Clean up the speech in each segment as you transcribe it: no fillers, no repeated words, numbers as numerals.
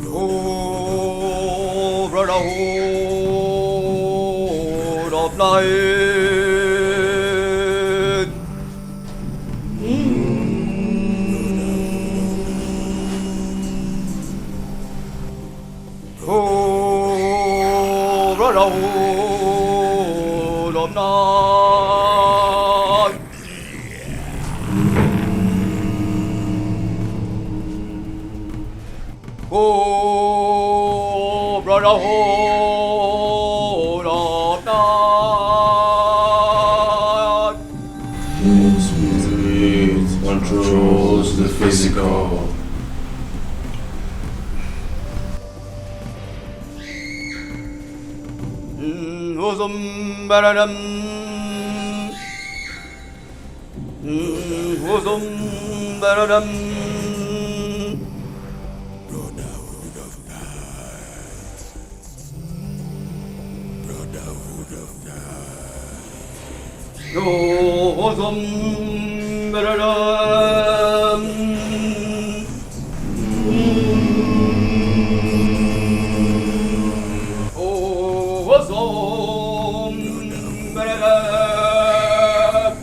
Oh, brotherhood of night. Oh, brotherhood of night. Oh, brotherhood of night. It controls the physical. Uzum beredem. Uzum beredem. Brotherhood of night. Brotherhood of night. Uzum beredem. Uzum beredem.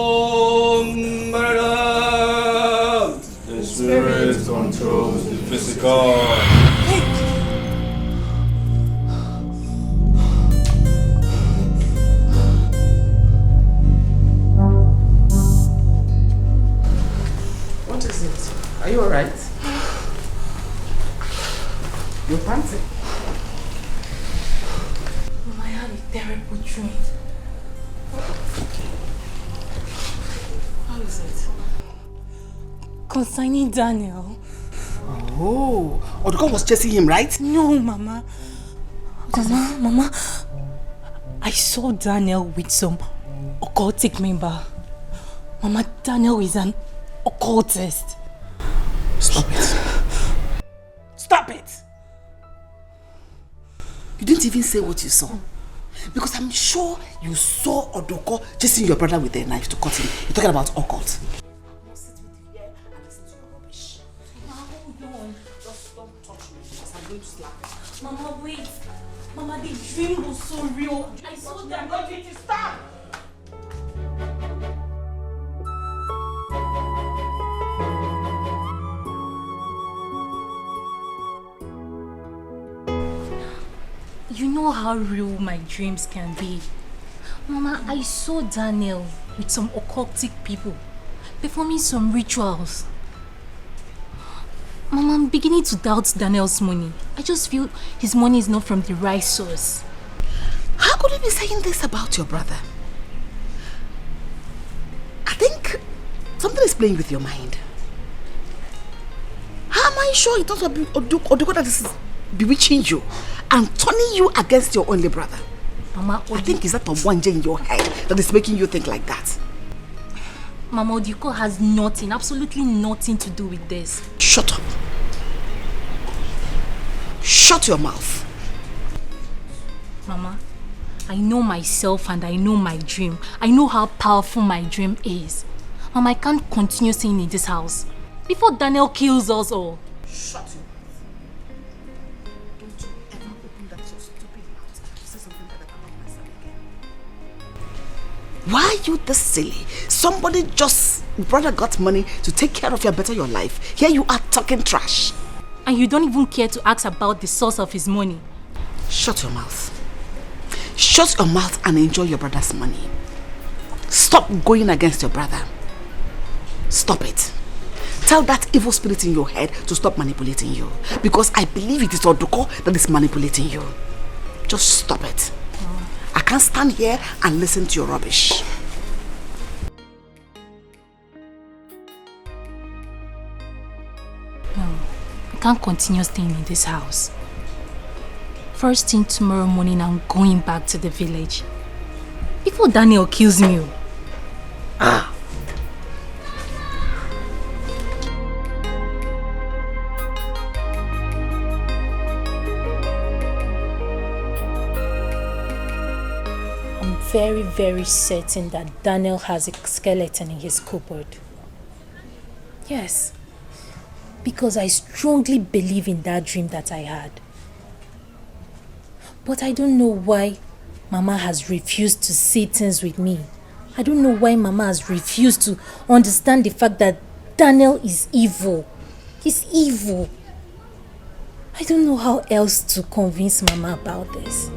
Uzum beredem. The spirit controls the physical. What is it? Are you alright? You're panting. Mama, I had a terrible dream. How is it? Concerning Daniel. Oh, Oduko was chasing him, right? No, Mama. Mama, I saw Daniel with some occultic member. Mama, Daniel is an occultist. Stop it. Stop it! You didn't even say what you saw. Because I'm sure you saw Oduko chasing your brother with a knife to cut him. You're talking about occult. Mama, wait. Mama, the dream was so real. I saw that. I'm not going to stop. You know how real my dreams can be. Mama, I saw Daniel with some occultic people performing some rituals. Mama, I'm beginning to doubt Daniel's money. I just feel his money is not from the right source. How could you be saying this about your brother? I think something is playing with your mind. How am I sure it's not Oduko that is bewitching you and turning you against your only brother? Mama, I think it's that Obwanje in your head that is making you think like that. Mama, Oduko has nothing, absolutely nothing to do with this. Shut up. Shut your mouth. Mama, I know myself and I know my dream. I know how powerful my dream is. Mama, I can't continue staying in this house before Daniel kills us all. Shut your mouth. Don't you ever open that your stupid mouth to say something that I cannot understand again. Why are you this silly? Somebody just brother got money to take care of you and better your life. Here you are talking trash. And you don't even care to ask about the source of his money. Shut your mouth. Shut your mouth and enjoy your brother's money. Stop going against your brother. Stop it. Tell that evil spirit in your head to stop manipulating you. Because I believe it is Oduko that is manipulating you. Just stop it. I can't stand here and listen to your rubbish. No, I can't continue staying in this house. First thing tomorrow morning, I'm going back to the village. Before Daniel kills me. Ah. very, very certain that Daniel has a skeleton in his cupboard. Yes. Because I strongly believe in that dream that I had. But I don't know why Mama has refused to see things with me. I don't know why Mama has refused to understand the fact that Daniel is evil. He's evil. I don't know how else to convince Mama about this.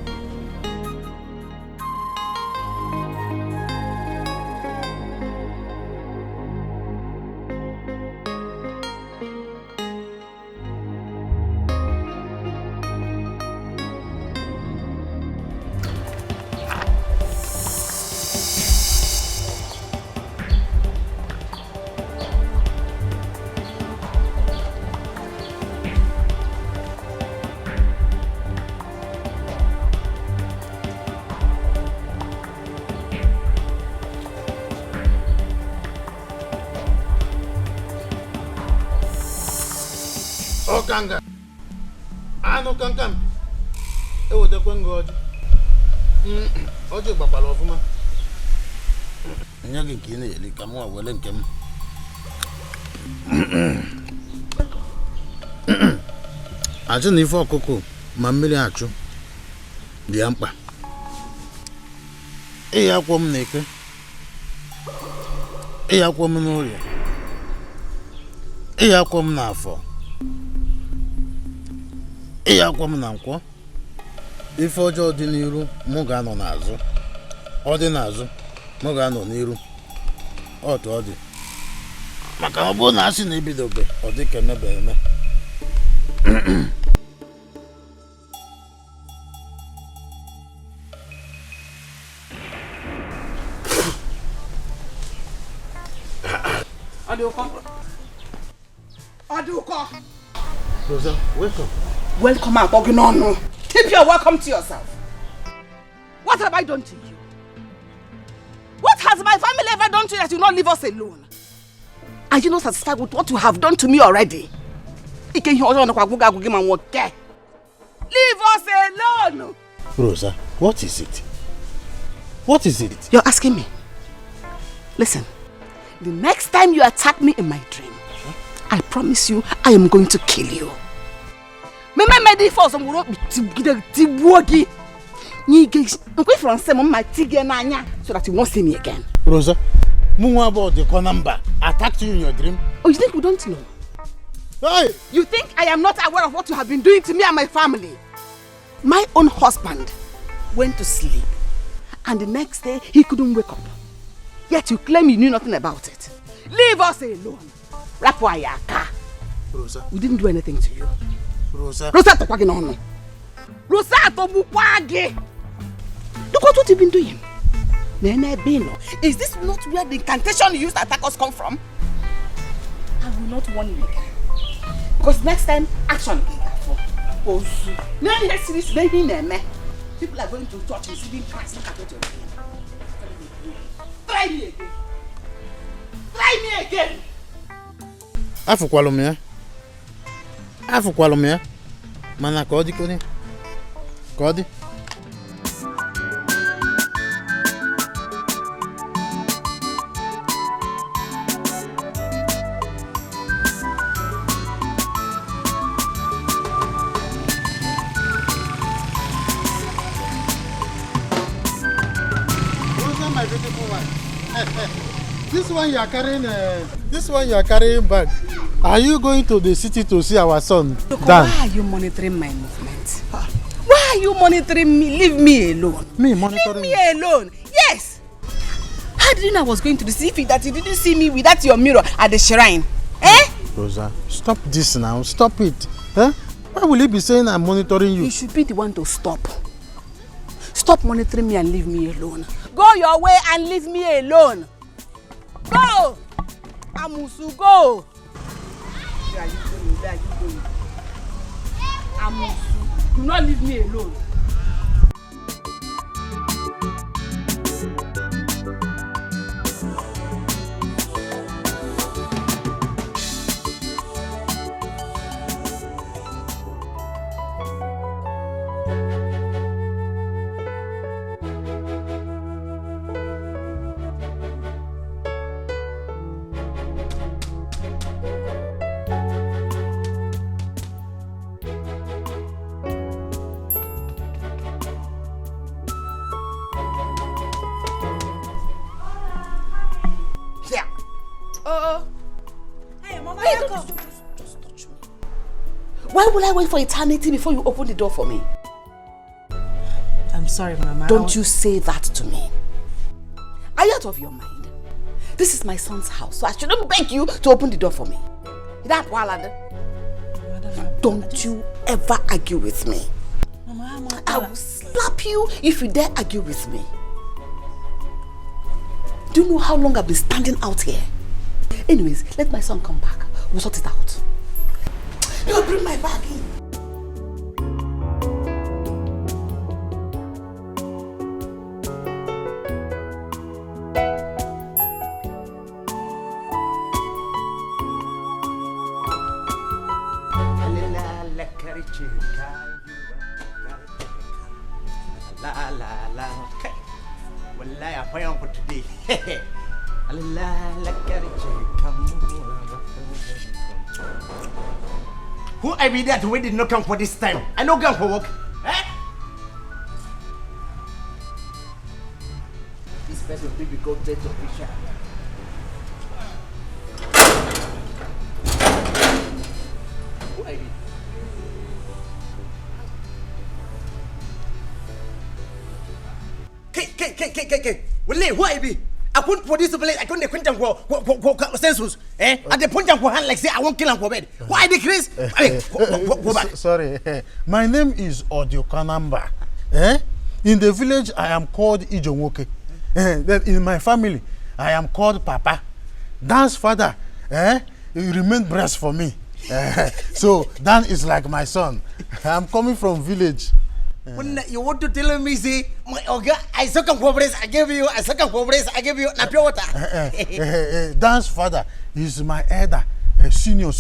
Kanga. Ano kankam. Ewo te kwengo oji. Oji gbapalo ofuma. Nya gi kini eli kamu awele nkem. Achu ni fo koko ma mmiri achu. Di ampa. Ya kwom neke. Ya kwom n'oria. Ya kwom n'afọ. Ya kwom na nkwọ. Ife ọjọọ dị n'iru mụ ga-anọ n'azụ. Ọ dị n'azụ mụ ga-anọ n'iru. Otu ọ dị. Maka ọ bụrụ na asị na ebidobe ọ dị ka emebe eme. Aduko. Rosa, welcome. Welcome, Aboginonu. Keep your welcome to yourself. What have I done to you? What has my family ever done to you that you not leave us alone? Are you not satisfied with what you have done to me already? Leave us alone! Rosa, what is it? What is it? You're asking me. Listen, the next time you attack me in my dream, I promise you, I am going to kill you. So that you won't see me again. Rosa, about the number attacked you in your dream. Oh, you think we don't know? Hey! You think I am not aware of what you have been doing to me and my family? My own husband went to sleep, and the next day he couldn't wake up. Yet you claim you knew nothing about it. Leave us alone. Rosa, we didn't do anything to you. Rosa. Rosa, Rosa, look what you've been doing. Is this not where the incantation you used to attack us come from? I will not warn you again. Because next time, action. People are going to church receiving Christ. Look at what you're doing. Try me again. Try me again. Afukwalumia. Mana kodi kodi. Kodi. This one you are carrying. This one you are carrying back. Are you going to the city to see our son? Why are you monitoring my movement? Why are you monitoring me? Leave me alone. Me monitoring? Leave me alone. Yes. How did you know I was going to the city that you didn't see me without your mirror at the shrine? Eh? Rosa, stop this now. Stop it. Eh? Why will you be saying I'm monitoring you? You should be the one to stop. Stop monitoring me and leave me alone. Go your way and leave me alone. Go! Amusu, go! Where are you going? Where are you going? Amusu, do not leave me alone. Hey, Mama, Hey, don't touch me. Why will I wait for eternity before you open the door for me? I'm sorry, Mama. Don't you say that to me. Are you out of your mind? This is my son's house, so I shouldn't beg you to open the door for me. That Walad. Don't you ever argue with me. Mama, I will slap you if you dare argue with me. Do you know how long I've been standing out here? Anyways, let my son come back. We'll sort it out. You bring my bag in. Who I be that we did not come for this time? I no come for work. Eh? This person will be called death official. Who I be? Okay. Well, who I be? I couldn't for this place. I couldn't quit them for census. Eh? At the point of hand, like say I won't kill him for bed. Why the Chris? Go back. Sorry, my name is Odiokanamba. In the village, I am called Ijonwoke. Then in my family, I am called Papa. Dan's father, he remained breast for me. So Dan is like my son. I'm coming from village. When you want to tell me, say, my Oga, I suck on progress, I give you, I suck on progress, I give you, na pure water. Dan's father is my elder, senior.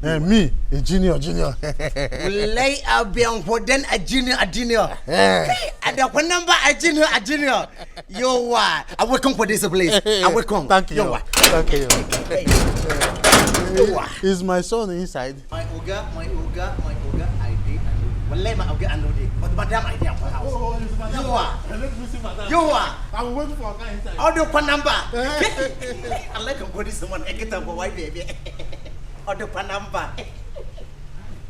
Me, a junior. Lay a beyond for then a junior. And the one number a junior. You are. I will come for this place. I will come. Thank you. Thank you. Is my son inside? My Oga, I did. Well, let my Oga and Lodi. But Madam, I did. You are. I will wait for a guy inside. Audio one number. I like him for this one. I get up for white baby. Audio one number.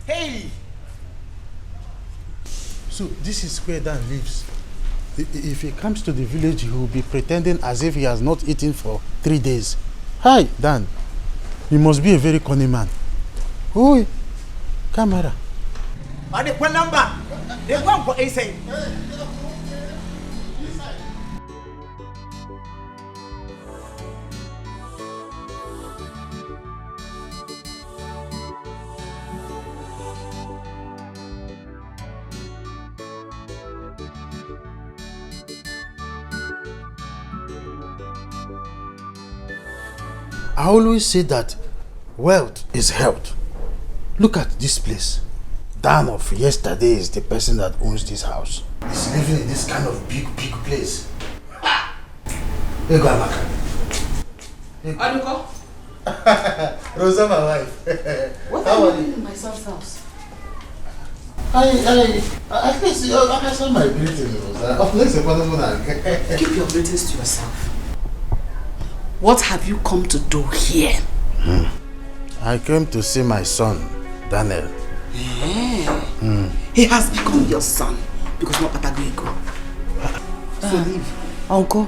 Hey. So this is where Dan lives. If he comes to the village, he will be pretending as if he has not eaten for 3 days. Hi, Dan. You must be a very cunning man. Oi, camera. Audio one number. They go for inside. I always say that wealth is health. Look at this place. Dan of yesterday is the person that owns this house. He's living in this kind of big place. Hey, go Amaka. Aduko, Rosa, my wife. what are you doing in my son's house? I can see I saw my greeting, Rosa. Keep your greetings to yourself. What have you come to do here? I came to see my son, Daniel. He has become your son because no Patagogo. So leave. Uncle,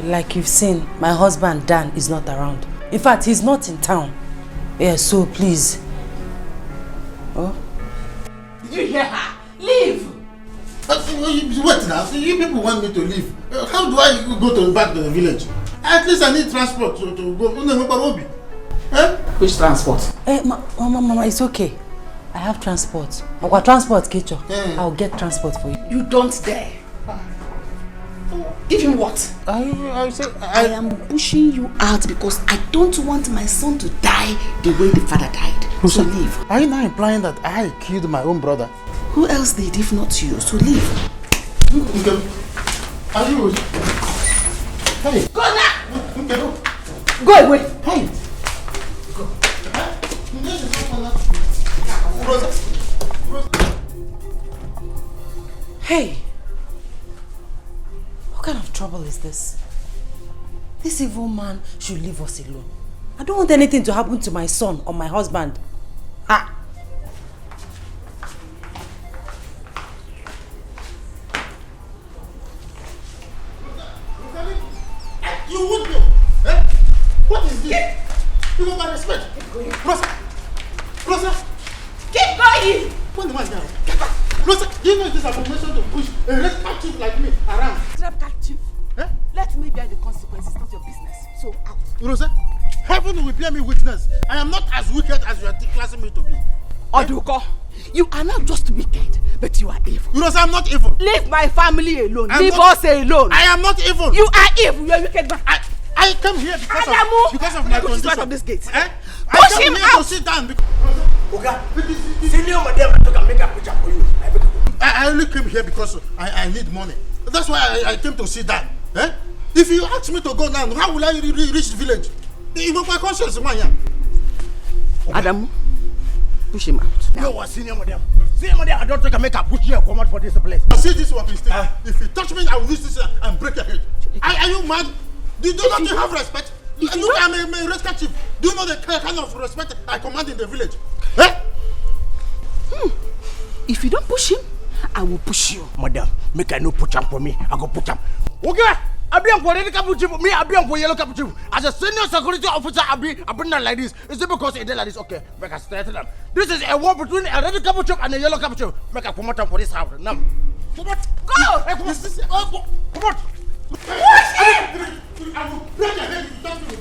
like you've seen, my husband Dan is not around. In fact, he's not in town. Yeah, so please. Oh? Did you hear her? Leave! Wait now, you people want me to leave. How do I go back to the village? At least I need transport to go. Which transport? Mama, it's okay. I have transport. Our transport, Kicho. I'll get transport for you. You don't dare. Give him what? I am pushing you out because I don't want my son to die the way the father died. So leave. Are you now implying that I killed my own brother? Who else did if not you? So leave. Are you? Hey. Go now! Go away! Hey! Hey! What kind of trouble is this? This evil man should leave us alone. I don't want anything to happen to my son or my husband. Ah! You would know. Eh? What is this? You want my respect? Keep going. Rosa! Keep going! Put the man down. Get back. Rosa, do you know this information to push a red captive like me around? Trap captive. Eh? Let me bear the consequences, not your business. So out. Rosa, heaven will bear me witness. I am not as wicked as you are classing me to be. Oduko, you are not just wicked, but you are evil. Rosa, I'm not evil. Leave my family alone. Leave us alone. I am not evil. You are evil. You are wicked man. I came here because of my condition. Push him out of this gate. Eh? Push I came him here out. to sit down because Okay. Senior madam, I took a makeup picture for you. I only came here because I need money. That's why I came to sit down. Eh? If you ask me to go now, how will I reach the village? You know my conscience, man. Adam, push him out. You are senior madam. Senior madam, I don't take a makeup push you come out for this place. See this one, mistake. If you touch me, I will use this and break your head. Are you mad? Do you not have respect? Look, I'm a rescue chief. Do you know the kind of respect I command in the village? Eh? If you don't push him, I will push you. Madam, make I no put him for me. I go put him. Okay. I be for red captive. Me, I be for yellow captive. As a senior security officer, I be not like this. Is it because it like this? Okay, make I straighten them. This is a war between a red captive and a yellow captive. Make I come out for this house. Now, come on, go. Come on. I will break your head if you don't do it.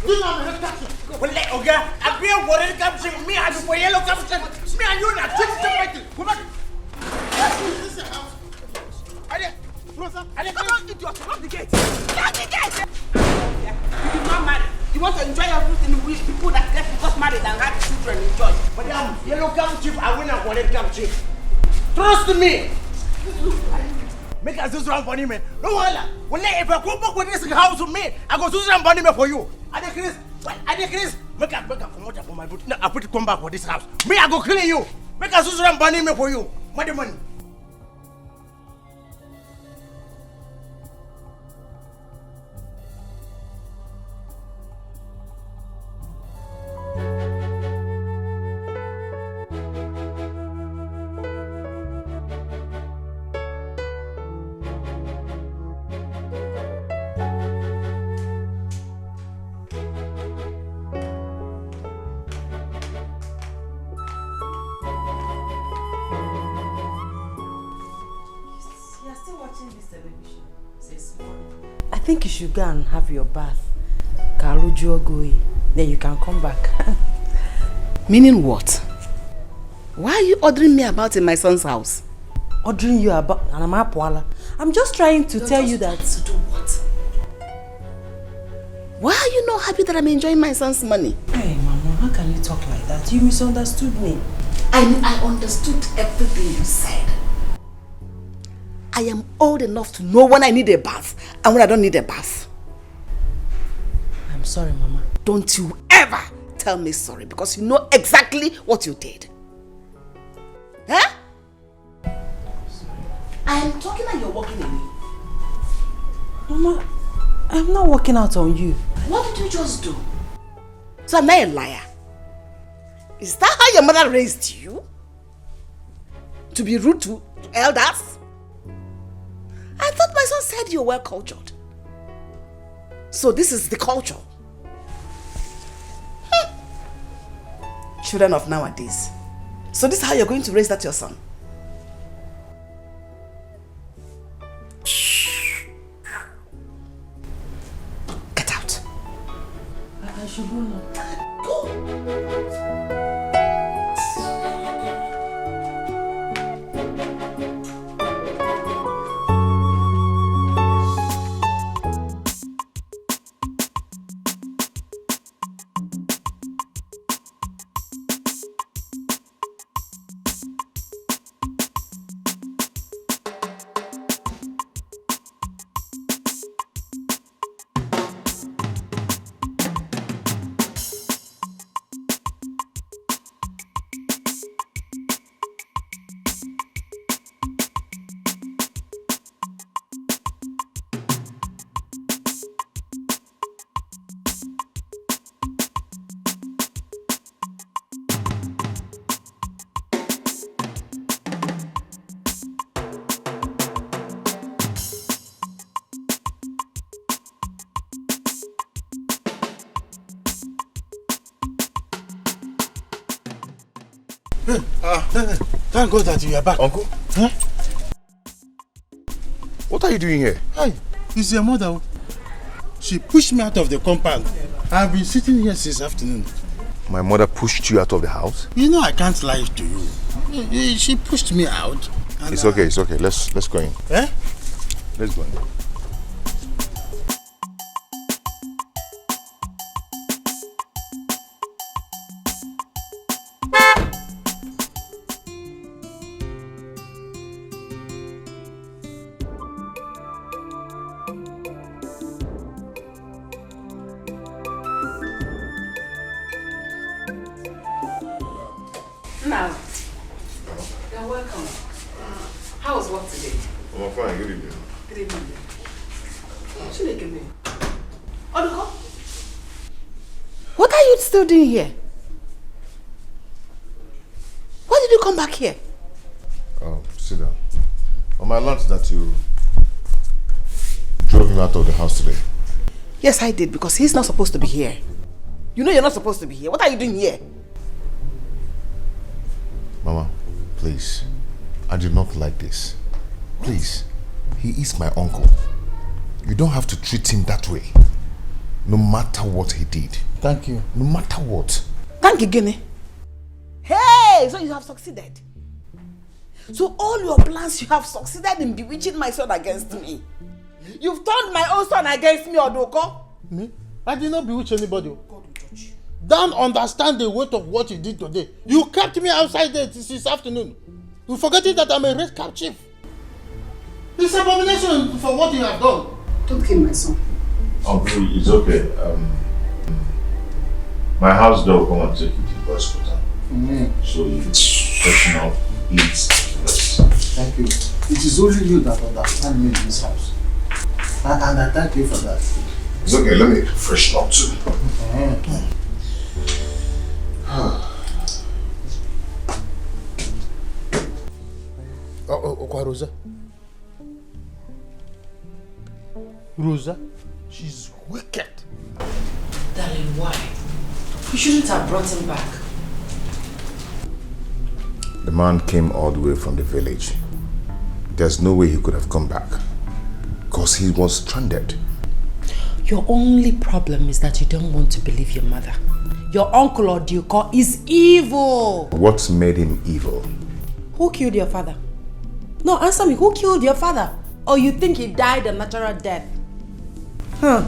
You know I'm a red captive. Well, okay. I be for red captive. Me, I be for yellow captive. Me and you are fighting. Come on. This is your house. Come on, idiot! Lock the gate! Lock the gate! You did not marry. You want to enjoy everything with people that get got married and have children enjoy. Madam, yellow captive, I win a red captive. Trust me. Make us use for me. No wala. When if I come back with this house to me, I go use money for you. I decrease. Make a come out for my boot. Now I put to come back for this house. Me, I go kill you. Make us use money for you. Money. I think you should go and have your bath. Then you can come back. Meaning what? Why are you ordering me about in my son's house? Ordering you about? I'm just trying to tell you that. To do what? Why are you not happy that I'm enjoying my son's money? Hey, Mama, how can you talk like that? You misunderstood me. I understood everything you said. I am old enough to know when I need a bath and when I don't need a bath. I'm sorry, Mama. Don't you ever tell me sorry because you know exactly what you did. Huh? Sorry. I am talking and you're walking away. Mama, I'm not working out on you. What did you just do? So I'm not a liar. Is that how your mother raised you? To be rude to elders? I thought my son said you were well cultured. So this is the culture. Children of nowadays. So this is how you're going to raise that your son? Get out. I should go now. Go. Thank God that you are back. Uncle? Huh? What are you doing here? Hi, it's your mother. She pushed me out of the compound. I've been sitting here since afternoon. My mother pushed you out of the house? You know I can't lie to you. She pushed me out. It's okay. Let's go in. Eh? Let's go in. Now, you're welcome. How was work today? I'm fine. Good evening. Good evening. Oduko, what are you still doing here? Why did you come back here? Oh, sit down. Mama, I learned that you drove him out of the house today. Yes, I did, because he's not supposed to be here. You know you're not supposed to be here. What are you doing here? Mama, please. I do not like this. Please. He is my uncle. You don't have to treat him that way. No matter what he did. Thank you. No matter what. Thank you, Guinea. Hey, so you have succeeded. So all your plans, you have succeeded in bewitching my son against me. You've turned my own son against me, Odoko. Me? I did not bewitch anybody. God will touch you. Don't understand the weight of what you did today. You kept me outside there this afternoon. You forgetting that I'm a red cap chief. It's abomination for what you have done. Don't kill my son. Uncle, it's okay. My house girl will come and take you to the boys' quarter. So you freshen up, eat, rest. Thank you. It is only you that understand me in this house. And I thank you for that. It's okay, let me freshen up too. Rosa. Rosa, she's wicked. Darling, why? You shouldn't have brought him back. The man came all the way from the village. There's no way he could have come back. Because he was stranded. Your only problem is that you don't want to believe your mother. Your uncle Oduko is evil. What made him evil? Who killed your father? No, answer me. Who killed your father? Or you think he died a natural death? Huh?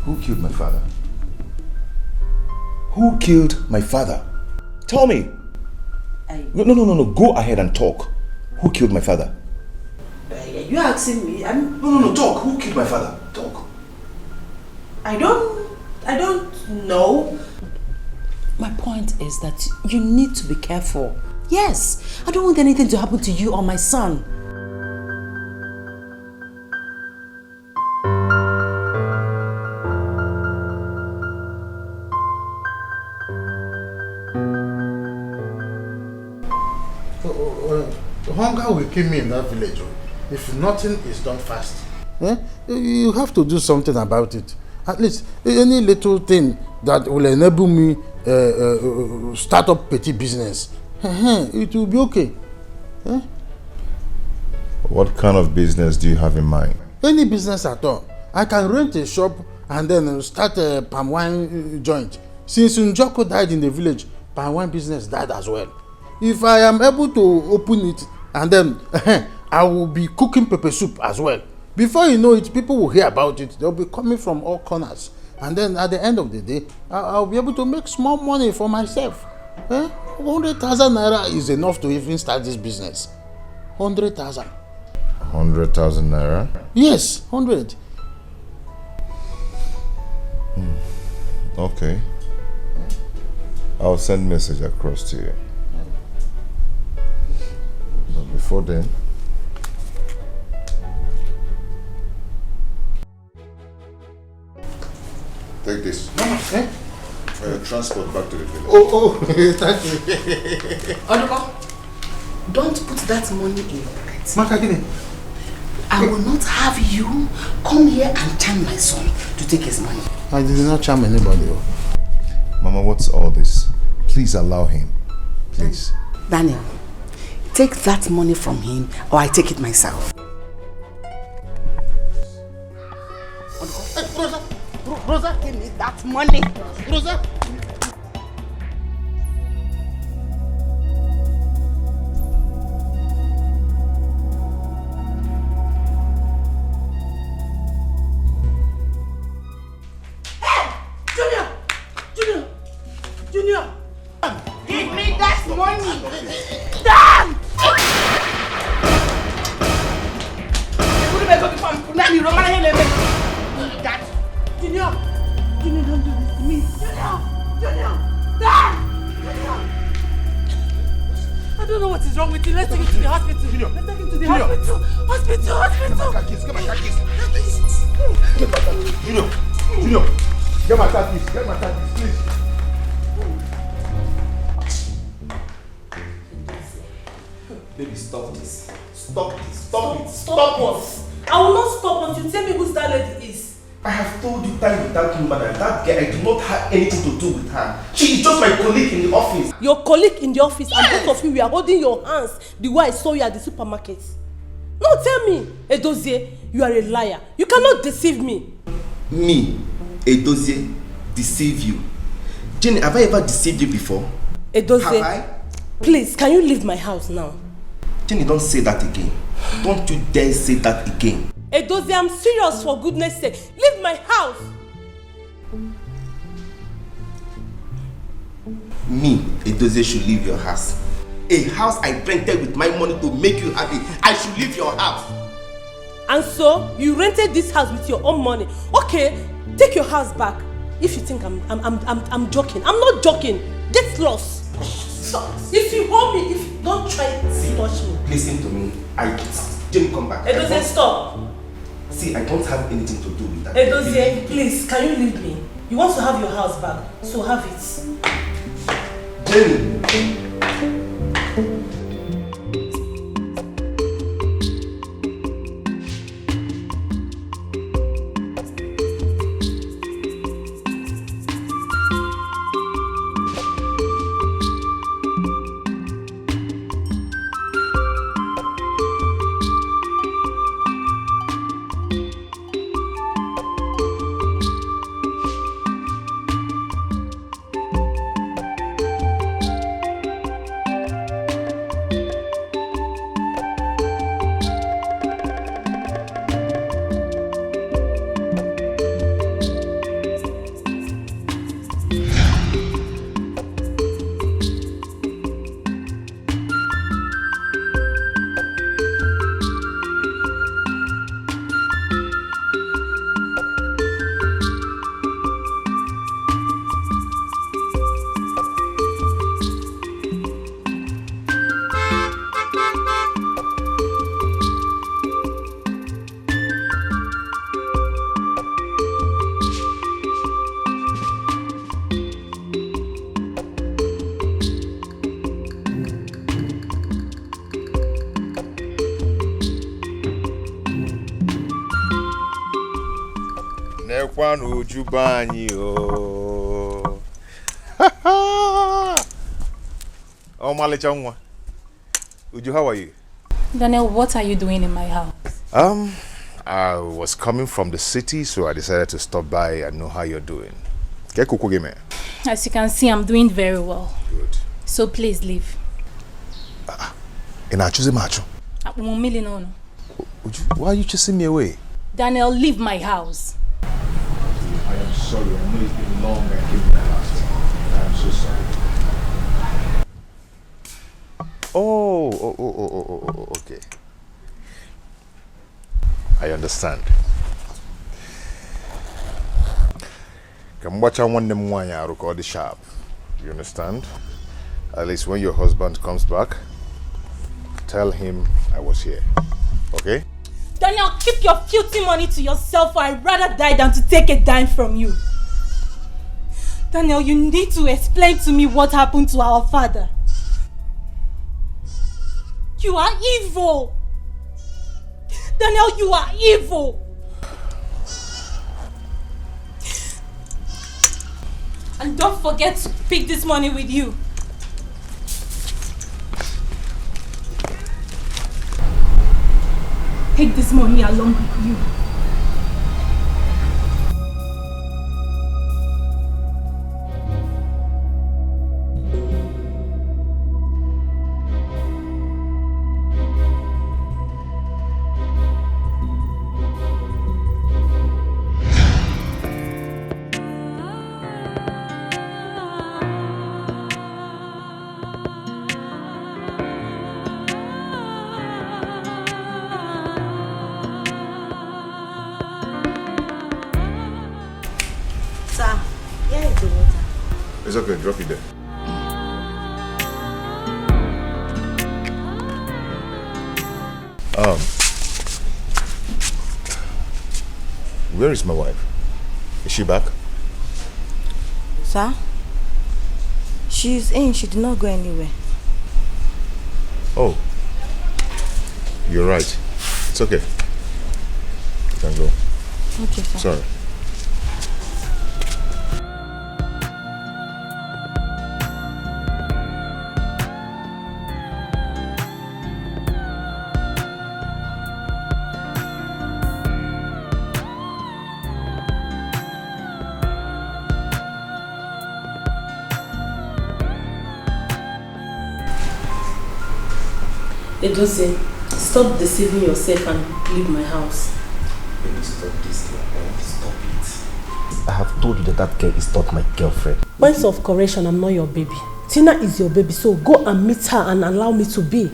Who killed my father? Who killed my father? Tell me. No. Go ahead and talk. Who killed my father? You're asking me. No. Talk. Who killed my father? Talk. I don't know. My point is that you need to be careful. Yes, I don't want anything to happen to you or my son. Hunger will kill me in that village if nothing is done fast. You have to do something about it. At least any little thing that will enable me start up petty business. It will be okay. What kind of business do you have in mind? Any business at all. I can rent a shop and then start a palm wine joint. Since Njoko died in the village, palm wine business died as well. If I am able to open it and then I will be cooking pepper soup as well. Before you know it, people will hear about it. They'll be coming from all corners. And then at the end of the day, I'll be able to make small money for myself. 100,000 naira is enough to even start this business. 100,000. 100,000 naira? Yes, 100. Okay. I'll send message across to you. But before then, take this. For your transport back to the village. Oh, thank you. Oduko, don't put that money in your pocket. Makagine. I will not have you come here and charm my son to take his money. I did not charm anybody. Mama, what's all this? Please allow him. Please. Daniel, take that money from him or I take it myself. Hey, Rosa, give me that money. Rosa. Junior! Give me that money! Damn! Junior, don't do this to me. Junior! Damn! Junior! I don't know what is wrong with you. Let's take him to the hospital. Junior! Let's take him to the hospital. Hospital! Get my car keys. Get my car keys. Junior! Get my car keys, please. Baby, stop this. Stop what? I will not stop until you tell me who that lady is. I have told you time without number that that girl, I do not have anything to do with her. She is just my colleague in the office. Your colleague in the office, yes. And both of you were holding your hands the way I saw you at the supermarket. No, tell me, Edozie, you are a liar. You cannot deceive me. Me, Edozie, deceive you? Jenny, have I ever deceived you before? Edozie, have I? Please, can you leave my house now? Jenny, don't say that again. Don't you dare say that again. Edozie, I'm serious, for goodness sake. Leave my house. Me, Edozie, should leave your house. A house I rented with my money to make you happy. I should leave your house. And so, you rented this house with your own money. Okay, take your house back. If you think I'm joking. I'm not joking. Get lost. If you hold me, if you don't try to touch me. Listen to me. Jenny, come back. Edozie, stop. See, I don't have anything to do with that. Edozie, please, can you leave me? You want to have your house back, so have it. Jenny. Oh, Malichangwa. Uju, how are you? Daniel, what are you doing in my house? I was coming from the city, so I decided to stop by and know how you're doing. As you can see, I'm doing very well. Good. So please leave. In our choosing macho. Why are you chasing me away? Daniel, leave my house. I am sorry. I know it's been long I came to my house. I am so sorry. Oh, okay. I understand. Come watch on one them one ya record the sharp. You understand? At least when your husband comes back, tell him I was here. Okay? Daniel, keep your filthy money to yourself, or I'd rather die than to take a dime from you. Daniel, you need to explain to me what happened to our father. You are evil. Daniel, you are evil. And don't forget to pick this money with you. take this money along with you. It's okay, drop it there. Where is my wife? Is she back? Sir? She's in. She did not go anywhere. Oh. You're right. It's okay. You can go. Okay, sir. Sorry. Edose, stop deceiving yourself and leave my house. Baby, stop this now. Stop it. I have told you that that girl is not my girlfriend. Points of correction, I'm not your baby. Tina is your baby, so go and meet her and allow me to be.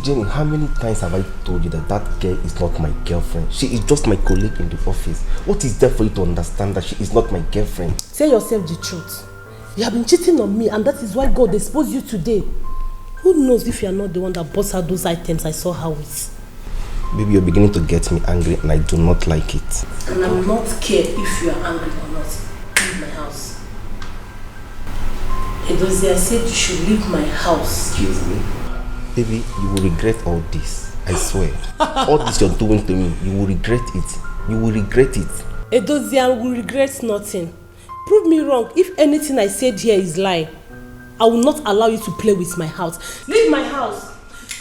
Jenny, how many times have I told you that that girl is not my girlfriend? She is just my colleague in the office. What is there for you to understand that she is not my girlfriend? Tell yourself the truth. You have been cheating on me and that is why God exposed you today. Who knows if you are not the one that bought her those items I saw her with? Baby, you're beginning to get me angry and I do not like it. And I'm not care if you are angry or not. Leave my house. Edozie, I said you should leave my house. Excuse me? Baby, you will regret all this. I swear. All this you're doing to me, you will regret it. You will regret it. Edozie, I will regret nothing. Prove me wrong. If anything I said here is lie, I will not allow you to play with my house. Leave my house.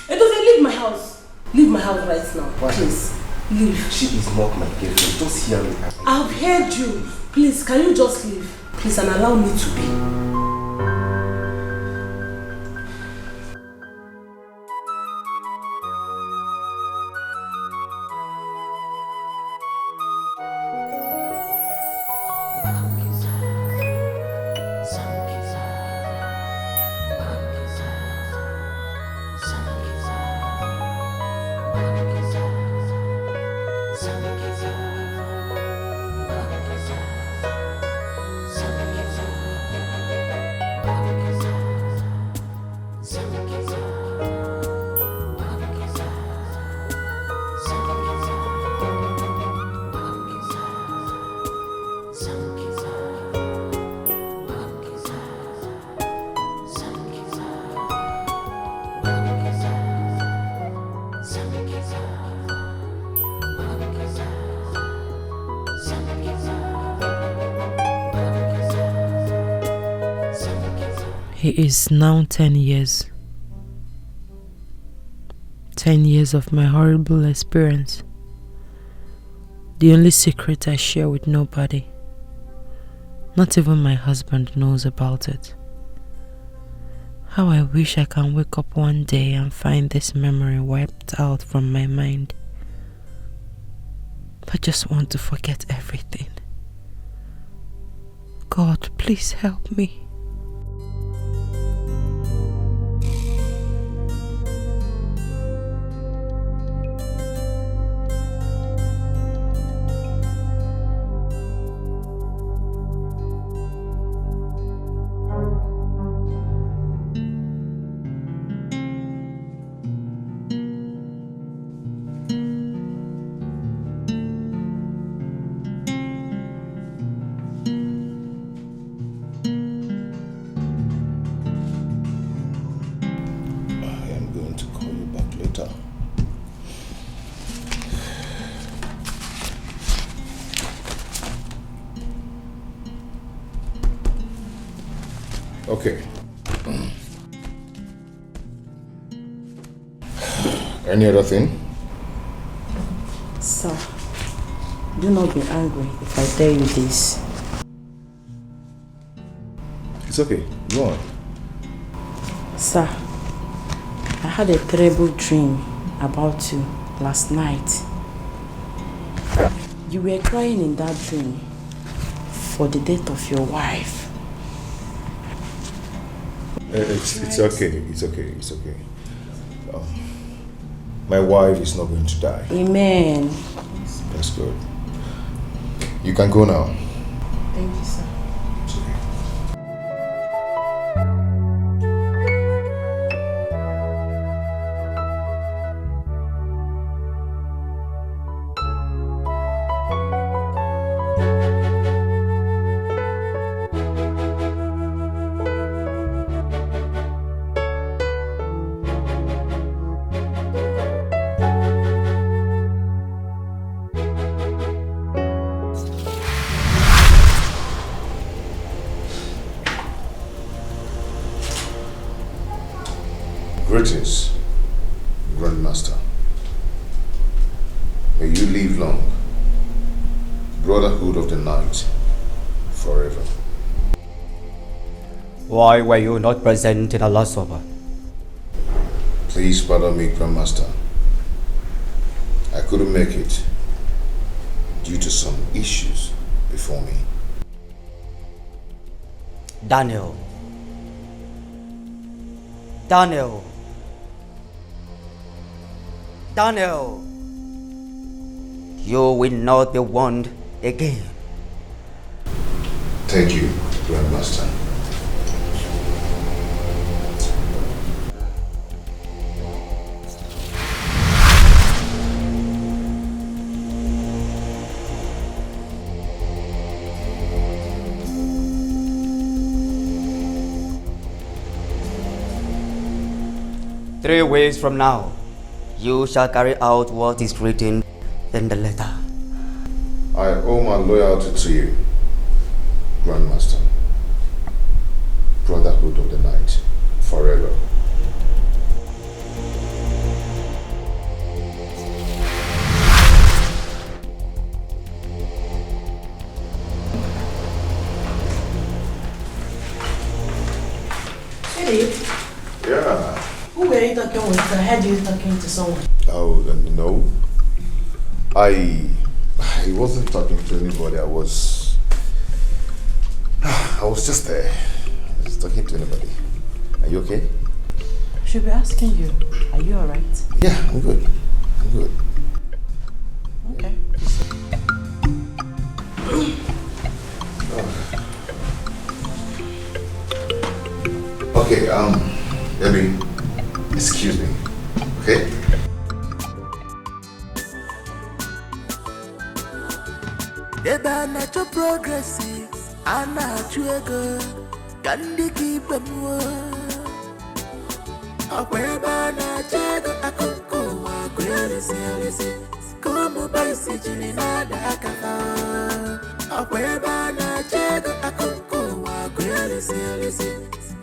Edozie, leave my house. Leave my house right now. Why? Please, leave. She is not my girlfriend. Just hear me. I've heard you. Please, can you just leave? Please, and allow me to be. It is now 10 years. 10 years of my horrible experience. The only secret I share with nobody. Not even my husband knows about it. How I wish I can wake up one day and find this memory wiped out from my mind. I just want to forget everything. God, please help me. Okay. Any other thing? Sir, do not be angry if I tell you this. It's okay. Go on. Sir, I had a terrible dream about you last night. You were crying in that dream for the death of your wife. It's okay. It's okay. It's okay. My wife is not going to die. Amen. That's good. You can go now. Thank you, sir. It's okay. 'Greetings, Grandmaster. May you live long, Brotherhood of the Night, forever. Why were you not present in the last supper? Please pardon me, Grandmaster. I couldn't make it due to some issues before me. Daniel. Daniel. Daniel. You will not be warned again. Thank you, Grandmaster. Three weeks from now, you shall carry out what is written in the letter. I owe my loyalty to you, Grandmaster. Brotherhood of the Night, forever. Philip? Yeah. Who were you talking with? I heard you talking to someone. Oh, no. I wasn't talking to anybody. I was just there. I was talking to anybody. Are you okay? I should be asking you. Are you alright? Yeah, I'm good. I'm good. Okay. Okay, Debbie, excuse me. Okay? Ebe na-achọ progressive, a na-achụ ego ka ndị ka ibe mmụọ. Ọkwa ebe a na-achọ ego akụkụ ụwa gụnyeresi eresi ka ụmụ baisi jiri na-ada aka ha. Ọkwa ebe a na-achọ ego akụkụ ụwa gụnyeresi eresi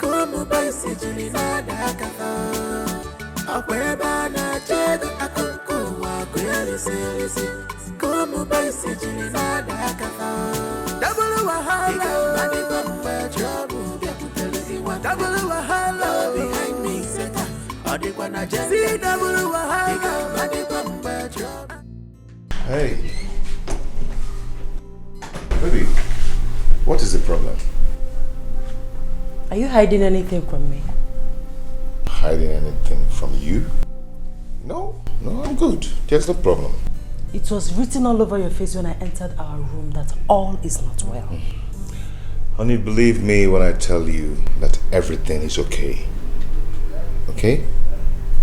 ka ụmụ baisi jiri na-ada aka ha. Ọkwa ebe a na-achọ ego akụkụ ụwa gụnyeresi eresi como baisi jini nada akafa. Double wahala, money bumba trouble, get to tell everyone. Double wahala behind me, seta. All the wanna just see double wahala, money bumba trouble. Hey. Baby, what is the problem? Are you hiding anything from me? Hiding anything from you? No, I'm good. There's no problem. It was written all over your face when I entered our room that all is not well. Honey, believe me when I tell you that everything is okay. Okay?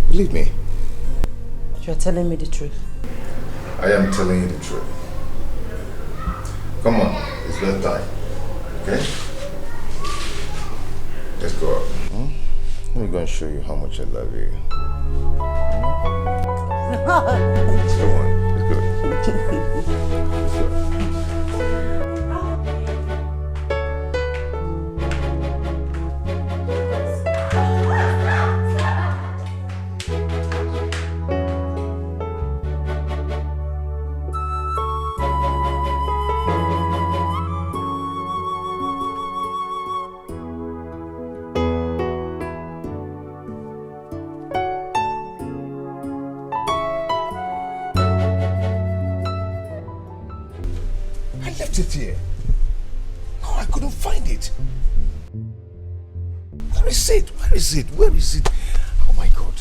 Believe me. You're telling me the truth. I am telling you the truth. Come on, it's bedtime. Okay? Let's go up. Let me go and show you how much I love you. Come on. Let's go. couldn't find it. Where is it? Where is it? Where is it? Oh my God.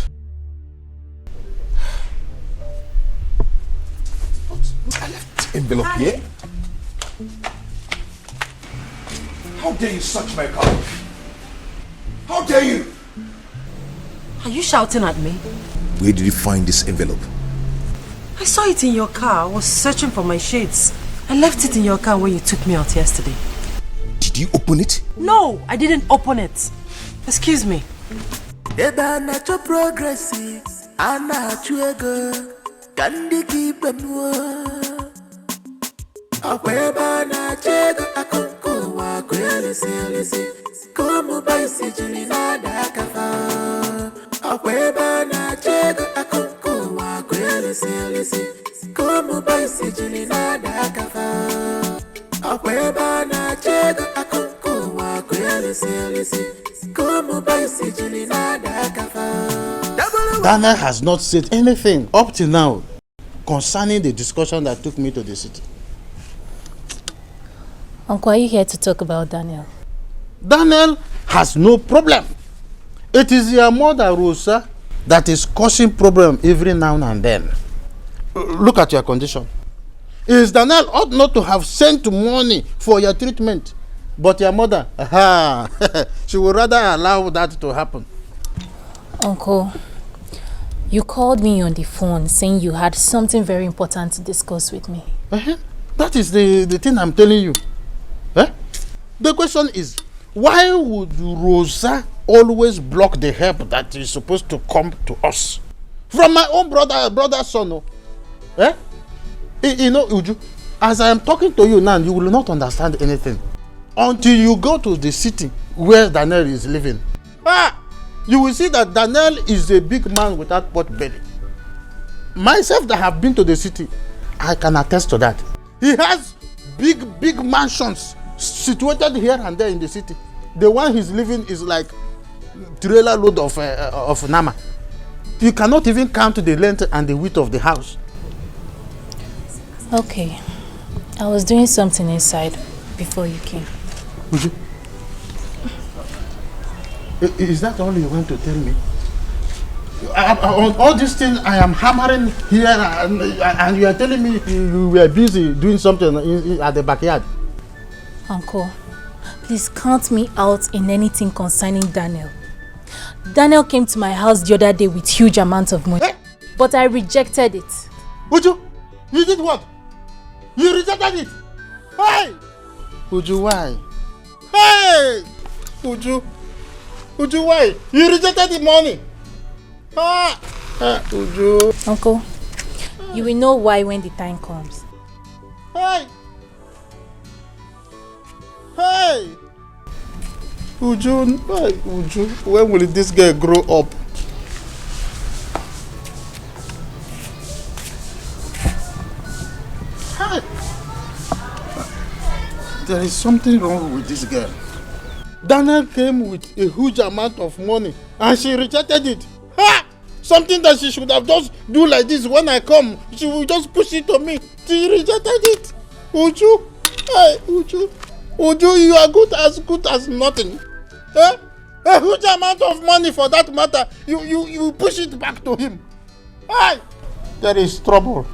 What? I left the envelope here. How dare you search my car? How dare you? Are you shouting at me? Where did you find this envelope? I saw it in your car. I was searching for my shades. I left it in your car when you took me out yesterday. Did you open it? No, I didn't open it. Excuse me. Eba na cho progressive, ana chuego, kandi kipenwo. Akweba na chego akonko wa kwele selese, como baisi julina da kafa. Akweba na chego akonko wa kwele selese, como baisi julina da kafa. Akweba na chego akonko wa kwele selese. Daniel has not said anything up till now concerning the discussion that took me to the city. Uncle, are you here to talk about Daniel? Daniel has no problem. It is your mother, Rosa, that is causing problem every now and then. Look at your condition. Is Daniel ought not to have sent money for your treatment? But your mother, she would rather allow that to happen. Uncle, you called me on the phone saying you had something very important to discuss with me. That is the thing I'm telling you. The question is, why would Rosa always block the help that is supposed to come to us? From my own brother's son. You know, Uju, as I am talking to you now, you will not understand anything. Until you go to the city where Daniel is living. You will see that Daniel is a big man without pot belly. Myself that have been to the city, I can attest to that. He has big mansions situated here and there in the city. The one he's living is like trailer load of nama. You cannot even count the length and the width of the house. Okay. I was doing something inside before you came. Uju, is that all you want to tell me? On all these things I am hammering here and you are telling me you were busy doing something at the backyard. Uncle, please count me out in anything concerning Daniel. Daniel came to my house the other day with huge amounts of money, but I rejected it. Uju, you did what? You rejected it? Hey! Uju, why? Hey! Uju, why? You rejected the money. Uju. Uncle, you will know why when the time comes. Hey! Hey! Uju, when will this girl grow up? Hey! There is something wrong with this girl. Daniel came with a huge amount of money and she rejected it. Something that she should have just do like this when I come. She will just push it to me. She rejected it. Uju, hey, Uju, you are good as nothing. A huge amount of money for that matter. You push it back to him. Hey, there is trouble.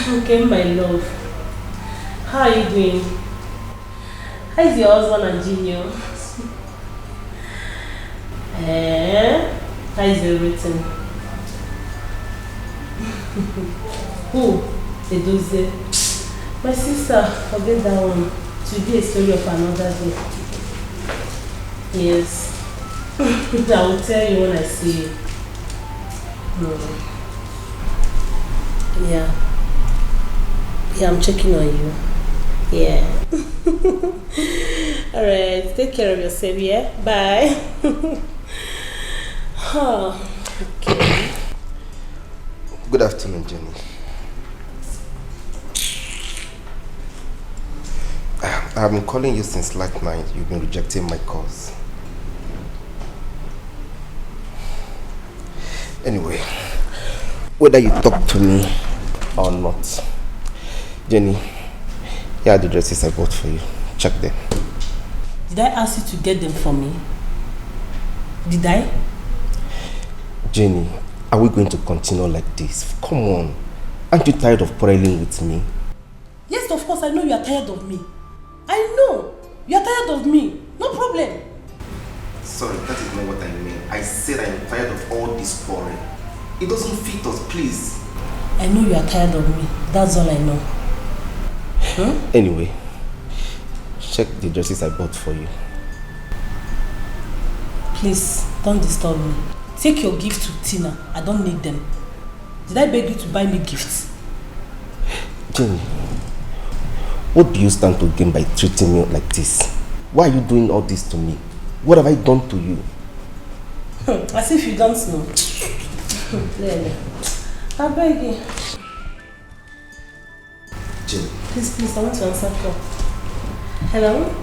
Okay, my love. How are you doing? How is your husband and Junior? How is everything? Who? Edoze. My sister, forget that one. Today is a story of another day. Yes. I will tell you when I see you. Yeah. Yeah, I'm checking on you. Yeah. Alright, take care of yourself, yeah? Bye. Oh, okay. Good afternoon, Jenny. I've been calling you since last night. You've been rejecting my calls. Anyway, whether you talk to me or not, Jenny, here are the dresses I bought for you. Check them. Did I ask you to get them for me? Did I? Jenny, are we going to continue like this? Come on. Aren't you tired of quarreling with me? Yes, of course, I know you are tired of me. I know. You are tired of me. No problem. Sorry, that is not what I mean. I said I am tired of all this quarreling. It doesn't fit us, please. I know you are tired of me. That's all I know. Anyway, check the dresses I bought for you. Please, don't disturb me. Take your gift to Tina. I don't need them. Did I beg you to buy me gifts? Jenny, what do you stand to gain by treating me like this? Why are you doing all this to me? What have I done to you? As if you don't know. I beg you. Jenny. Please, I want to answer call. Hello?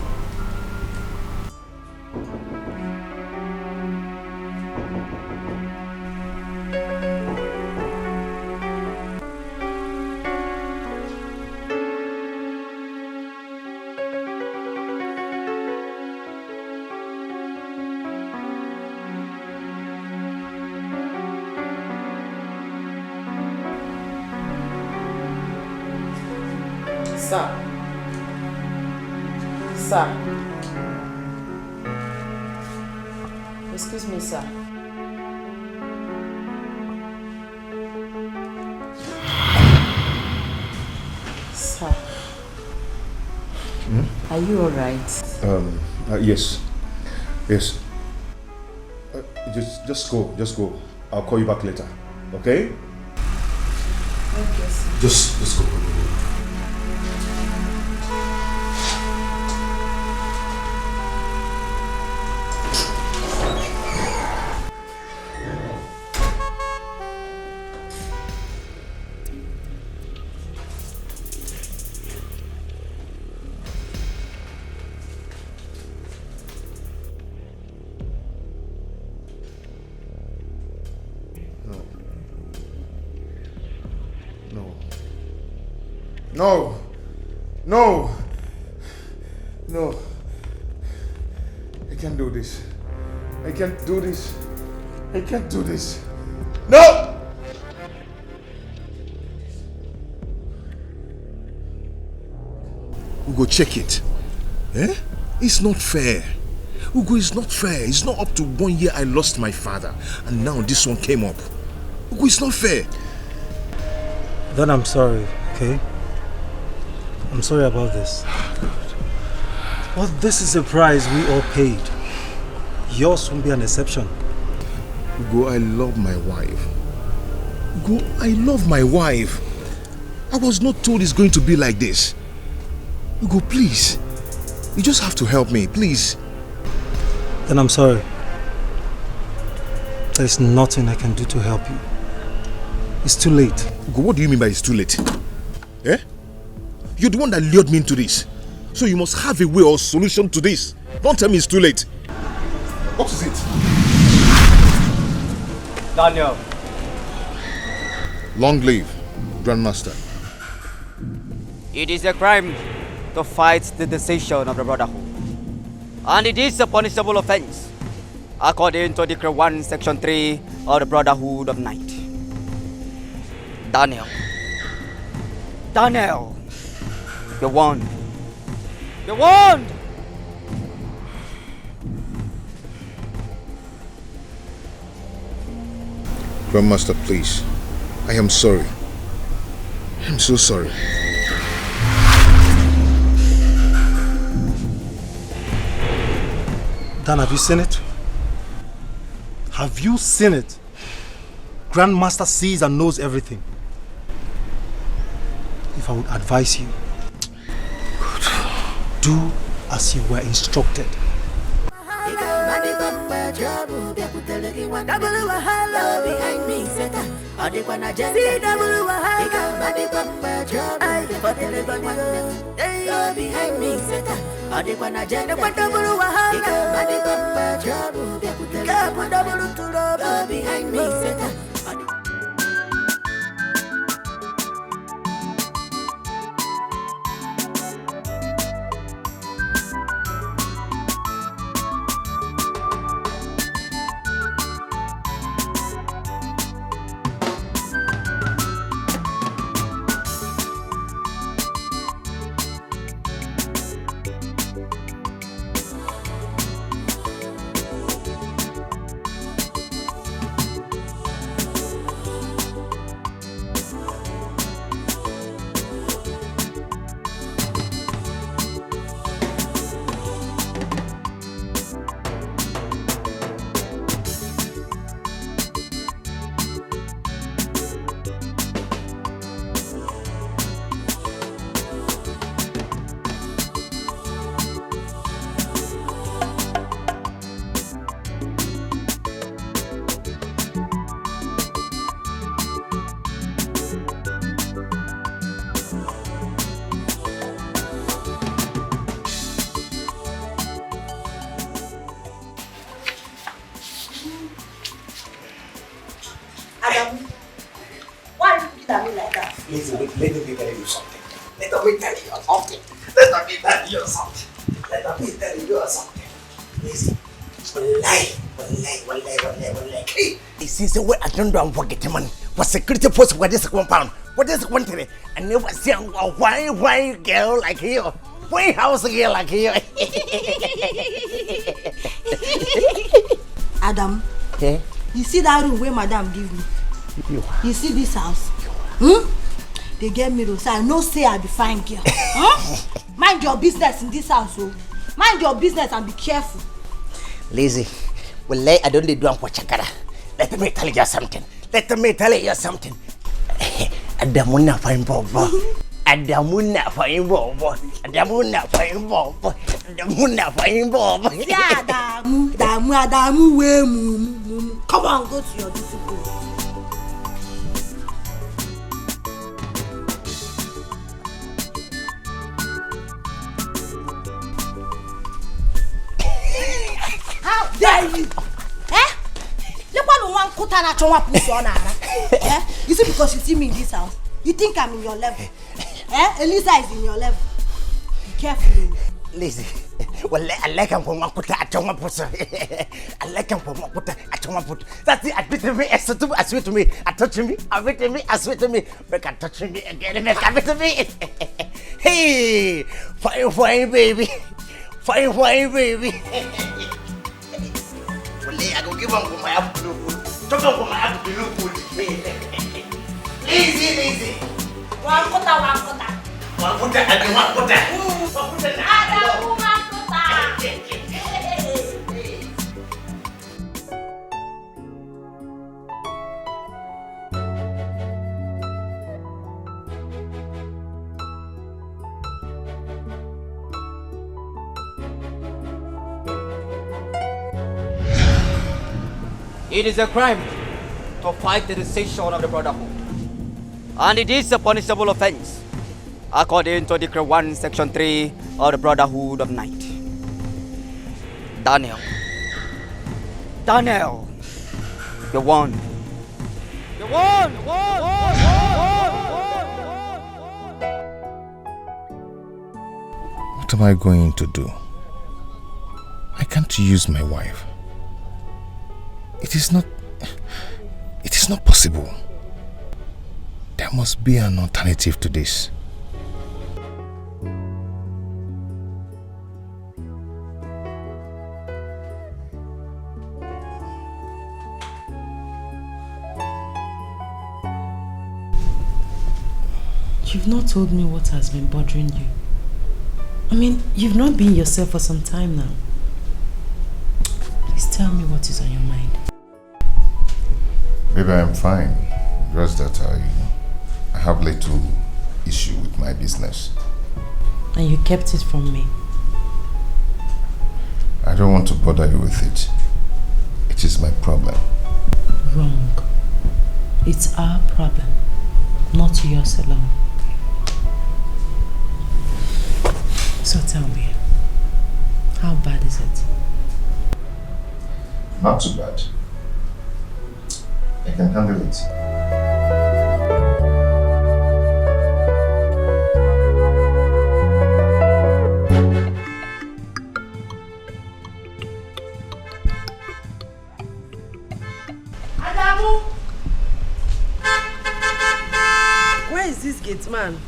Sir. Excuse me, sir. Sir. Are you alright? Yes. Yes. Just go. I'll call you back later. Okay? Okay, sir. Just go. No. I can't do this. I can't do this. No! Ugo, check it. Eh? It's not fair. Ugo, it's not fair. It's not up to 1 year I lost my father. And now this one came up. Ugo, it's not fair. Then I'm sorry, okay? I'm sorry about this. But this is a price we all paid. Yours won't be an exception. Ugo, I love my wife. Ugo, I love my wife. I was not told it's going to be like this. Ugo, please. You just have to help me, please. Then I'm sorry. There's nothing I can do to help you. It's too late. Ugo, what do you mean by it's too late? Eh? You're the one that lured me into this. So you must have a way or solution to this. Don't tell me it's too late. What is it? Daniel. Long live, Grandmaster. It is a crime to fight the decision of the Brotherhood. And it is a punishable offense, according to Decree 1, Section 3 of the Brotherhood of Night. Daniel, you're warned. You're warned! Grandmaster, please. I am sorry. I'm so sorry. Dan, have you seen it? Have you seen it? Grandmaster sees and knows everything. If I would advise you, do as you were instructed. Let me tell you something. Let me tell you something. Let me tell you something. Let me tell you something. Listen. Wallahi. Hey, since the way I don't know what get man. Was security post for this compound. What is one thing? I never see a white girl like here. White house girl like here. Adam. Okay. You see that room where Madam give me? You see this house? They gave me those. I know say I be fine girl. Mind your business in this house, oh. Mind your business and be careful. Lazy. Well, I don't need one for chakara. Let me tell you something. Adamuna fine bobo. Adamuna fine bobo. Yeah, Adamu, way moo. Come on, go to your discipline. How dare you? Look what one kutana chonwa puso na. You see, because you see me in this house, you think I'm in your level. Elisa is in your level. Be careful. Lazy. Well, I like him for one kuta chonwa puso. I like him for one kuta chonwa puso. That's it. I beat me, I swear to me, I touch me, I beat me, I swear to me. Beck, I touch me again, Beck, I beat me. Hey, fine, baby. Fine, baby. I go give up for my apple. Talk up for my apple. Lazy. One quarter. It is a crime to fight the decision of the Brotherhood, and it is a punishable offense according to Decree 1, Section 3 of the Brotherhood of Night. Daniel, you won. What am I going to do? I can't use my wife. It is not possible. There must be an alternative to this. You've not told me what has been bothering you. I mean, you've not been yourself for some time now. Please tell me what is on your mind. Maybe I'm fine. Just that I have little issue with my business. And you kept it from me. I don't want to bother you with it. It is my problem. Wrong. It's our problem, not yours alone. So tell me, how bad is it? Not too bad. I can handle it. Adamu! Where is this gate man?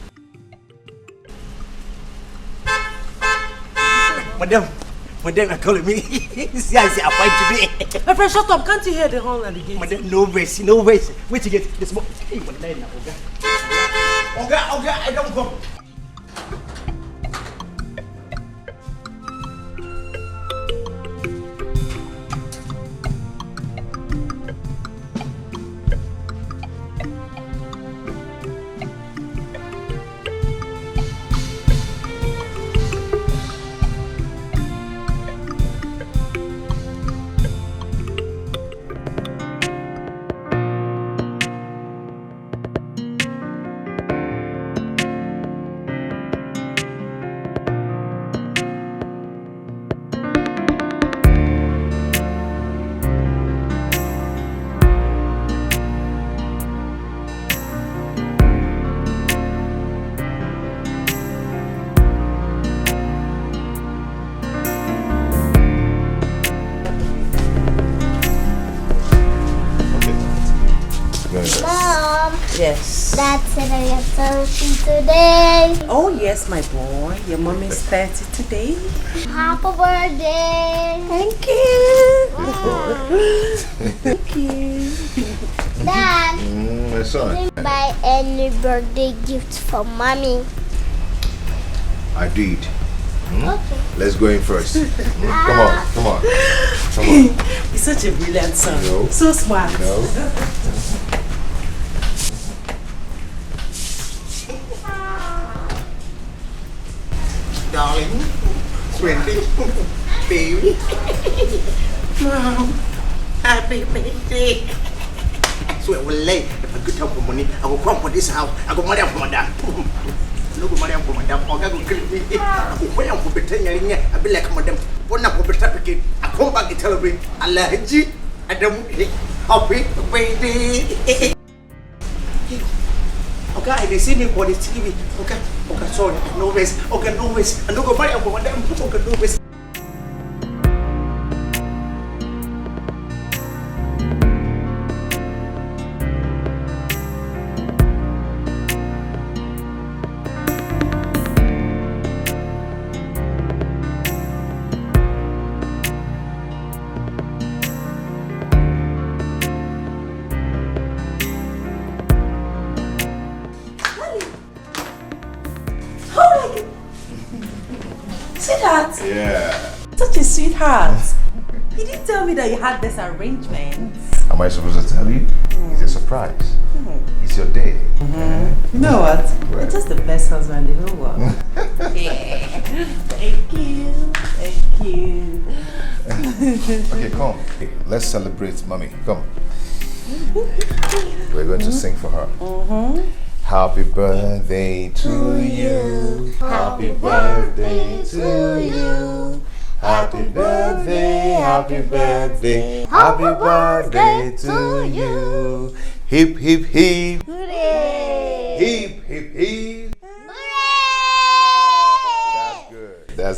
Madam, are calling me. See, I fight today. My friend, shut up. Can't you hear the horn at the gate? Madam, no mercy. Wait to get this more. Hey, Madam, Oga, I don't come. Yes. Dad said I have 30 today. Oh, yes, my boy. Your mom is 30 today. Happy birthday. Thank you. Thank you. Dad, my son. didn't buy any birthday gifts for mommy. I did. Okay. Let's go in first. Come on. He's such a brilliant son. You know? So smart. You know? Darling, sweetie, baby, Mom, happy birthday. I swear, we're late. If I could help for money, I will come for this house. I go money for madam. No go money for madam. I go kill me. I go pay for better. I be like madam. One up for better picket. I come back and tell me, Allah, Adam, happy birthday. Okay, they see me for the TV. Okay, sorry, no waste. Okay, no waste. I don't go buy a woman. Okay, no waste. Sweetheart. Yeah. Such a sweetheart. You didn't tell me that you had this arrangement. Am I supposed to tell you? It's a surprise. It's your day. You know what? You're just the best husband in the whole world. Yeah. Thank you. Okay, come. Let's celebrate mommy. Come. We're going to sing for her. Happy birthday to you. Happy birthday to you. Happy birthday, happy birthday, happy birthday to you. Hip, hip, hip. Hooray! Hip, hip, hip. That's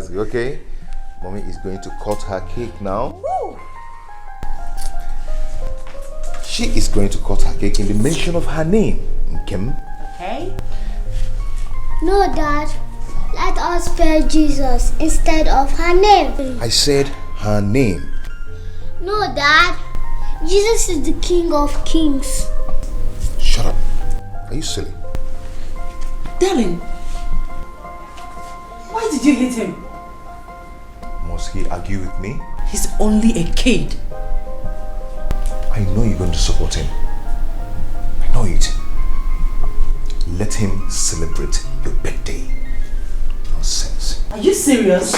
good. Okay. Mommy is going to cut her cake now. She is going to cut her cake in the mention of her name. Kim. Okay. No, Dad. Let us spell Jesus instead of her name. I said her name. No, Dad. Jesus is the King of Kings. Shut up. Are you silly? Darling, why did you hit him? Must he argue with me? He's only a kid. I know you're going to support him. I know it. Let him celebrate your birthday. Nonsense. Are you serious?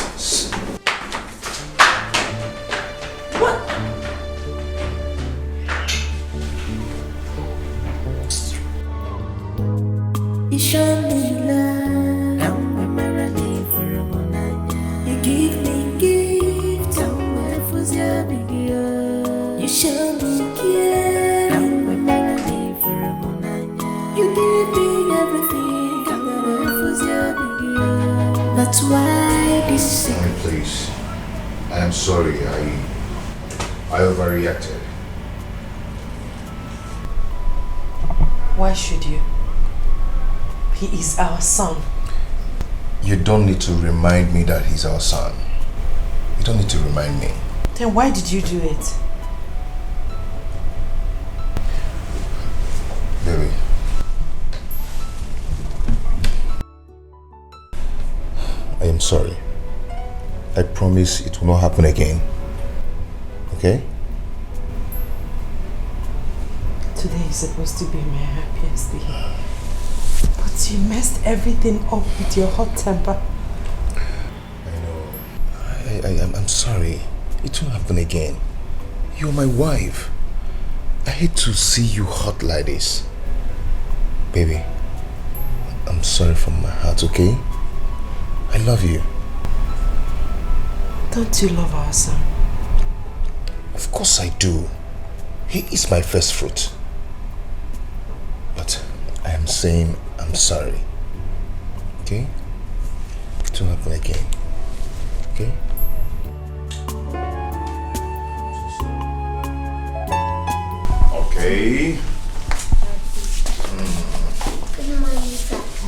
What? You show me love, I'm ready for a monanya. You give me gifts, I'm for you show me care, I'm ready for a monanya. You give me everything, I'm for you. That's why this is Mommy, please. I am sorry. I overreacted. Why should you? He is our son. You don't need to remind me that he's our son. You don't need to remind me. Then why did you do it? Baby. I am sorry. I promise it will not happen again. Okay? Today is supposed to be my happiest day. But you messed everything up with your hot temper. I know. I'm sorry. It won't happen again. You're my wife. I hate to see you hot like this. Baby, I'm sorry from my heart, okay? I love you. Don't you love our son? Of course I do. He is my first fruit. But I am saying I'm sorry. Okay? It won't happen again. Okay? Okay.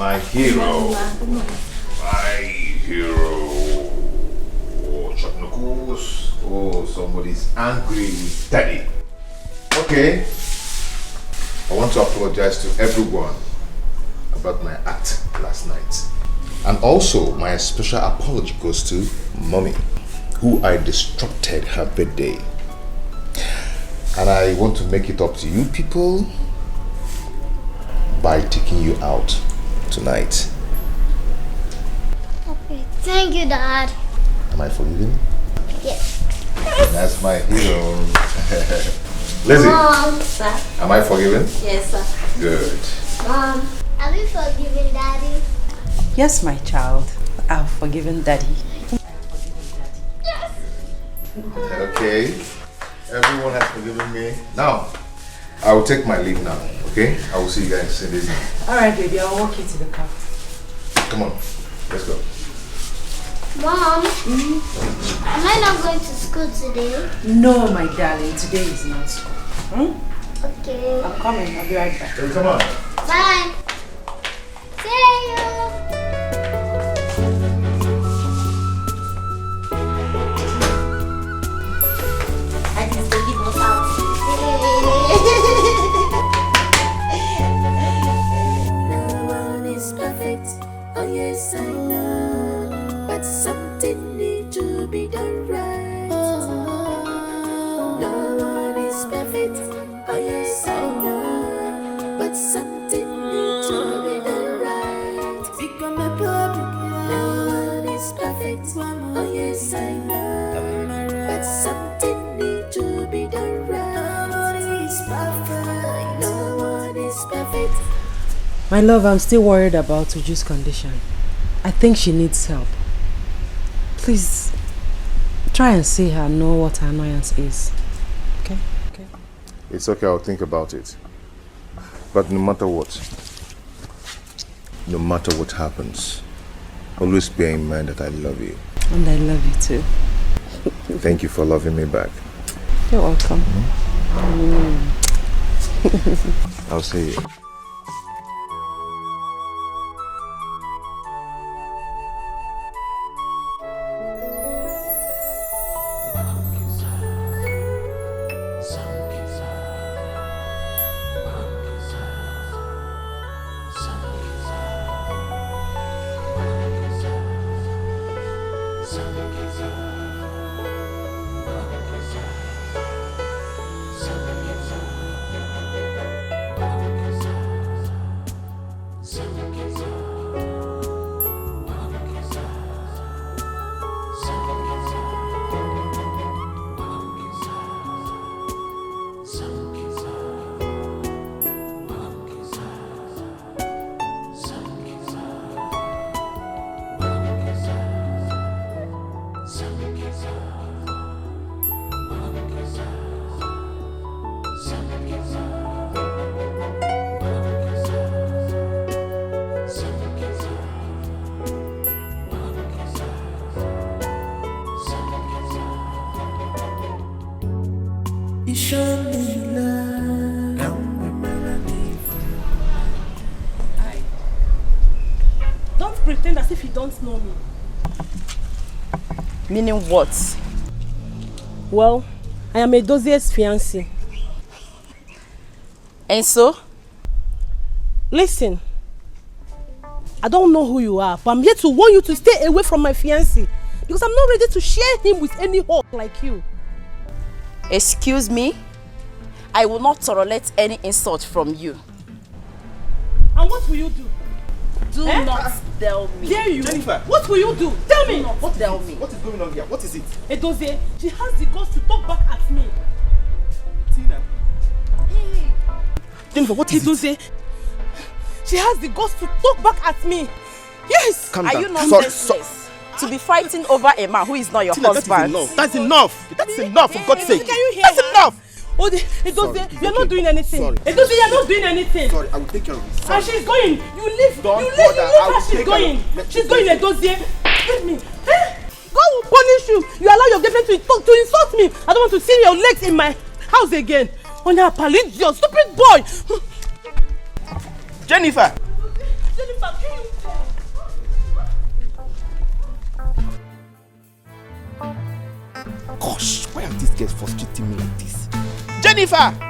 My hero. My hero. Oh, Chapnokos. Oh, somebody's angry with Daddy. Okay. I want to apologize to everyone about my act last night. And also, my special apology goes to Mommy, who I disrupted her birthday. And I want to make it up to you people by taking you out tonight. Okay, thank you, Dad. Am I forgiven? Yes. That's my hero. Lizzie, Mom, sir. am I forgiven? Yes, sir. Good. Mom, are we forgiven, Daddy? Yes, my child. I've forgiven Daddy. Yes. Okay. Everyone has forgiven me. Now, I will take my leave now, okay? I will see you guys in this. Alright, baby, I'll walk you to the car. Come on, let's go. Mom, am I not going to school today? No, my darling, today is not school. Okay. I'm coming, I'll be right back. Hey, come on. Bye. See you. I can still keep us out. No one is perfect. Oh yes, I know. But something needs to be done right. No one is perfect. Oh yes, I know. But something needs to be done right. Become a public. No one is perfect. Oh yes, I know. But something needs to be done right. No one is perfect. No one is perfect. My love, I'm still worried about Uju's condition. I think she needs help. Please, try and see her, know what her annoyance is. Okay? Okay. It's okay, I'll think about it. But no matter what happens, always bear in mind that I love you. And I love you too. Thank you for loving me back. You're welcome. I'll see you. You show me love. Don't pretend as if you don't know me. Meaning what? Well, I am Edozie's fiancé. And so? Listen, I don't know who you are, but I'm here to warn you to stay away from my fiancé. Because I'm not ready to share him with any hawk like you. Excuse me? I will not tolerate any insult from you. And what will you do? Do not tell me. Dare you? Jennifer! What will you do? Tell me! What tell me? What is going on here? What is it? Edozie, she has the guts to talk back at me. Tina. Hey. Jennifer, what is Edozie, she has the guts to talk back at me. Yes! Calm Are down. you not senseless? To be fighting over a man who is not your Tina, husband? That's enough. That's enough, for God's sake. Can you hear That's her? enough. Oh, Edozie, you're not doing anything. Sorry. Edozie, you're not doing anything. Sorry, I will take care of it. And she's going. You leave. Don't You leave bother. I will her. She's take going. her. Let She's me going, take Edozie. Leave me. God will punish you. You allow your girlfriend to insult me. I don't want to see your legs in my house again. On your palidio, stupid boy. Jennifer! Jennifer, can you come? Gosh, why are these girls frustrating me like this? Jennifer!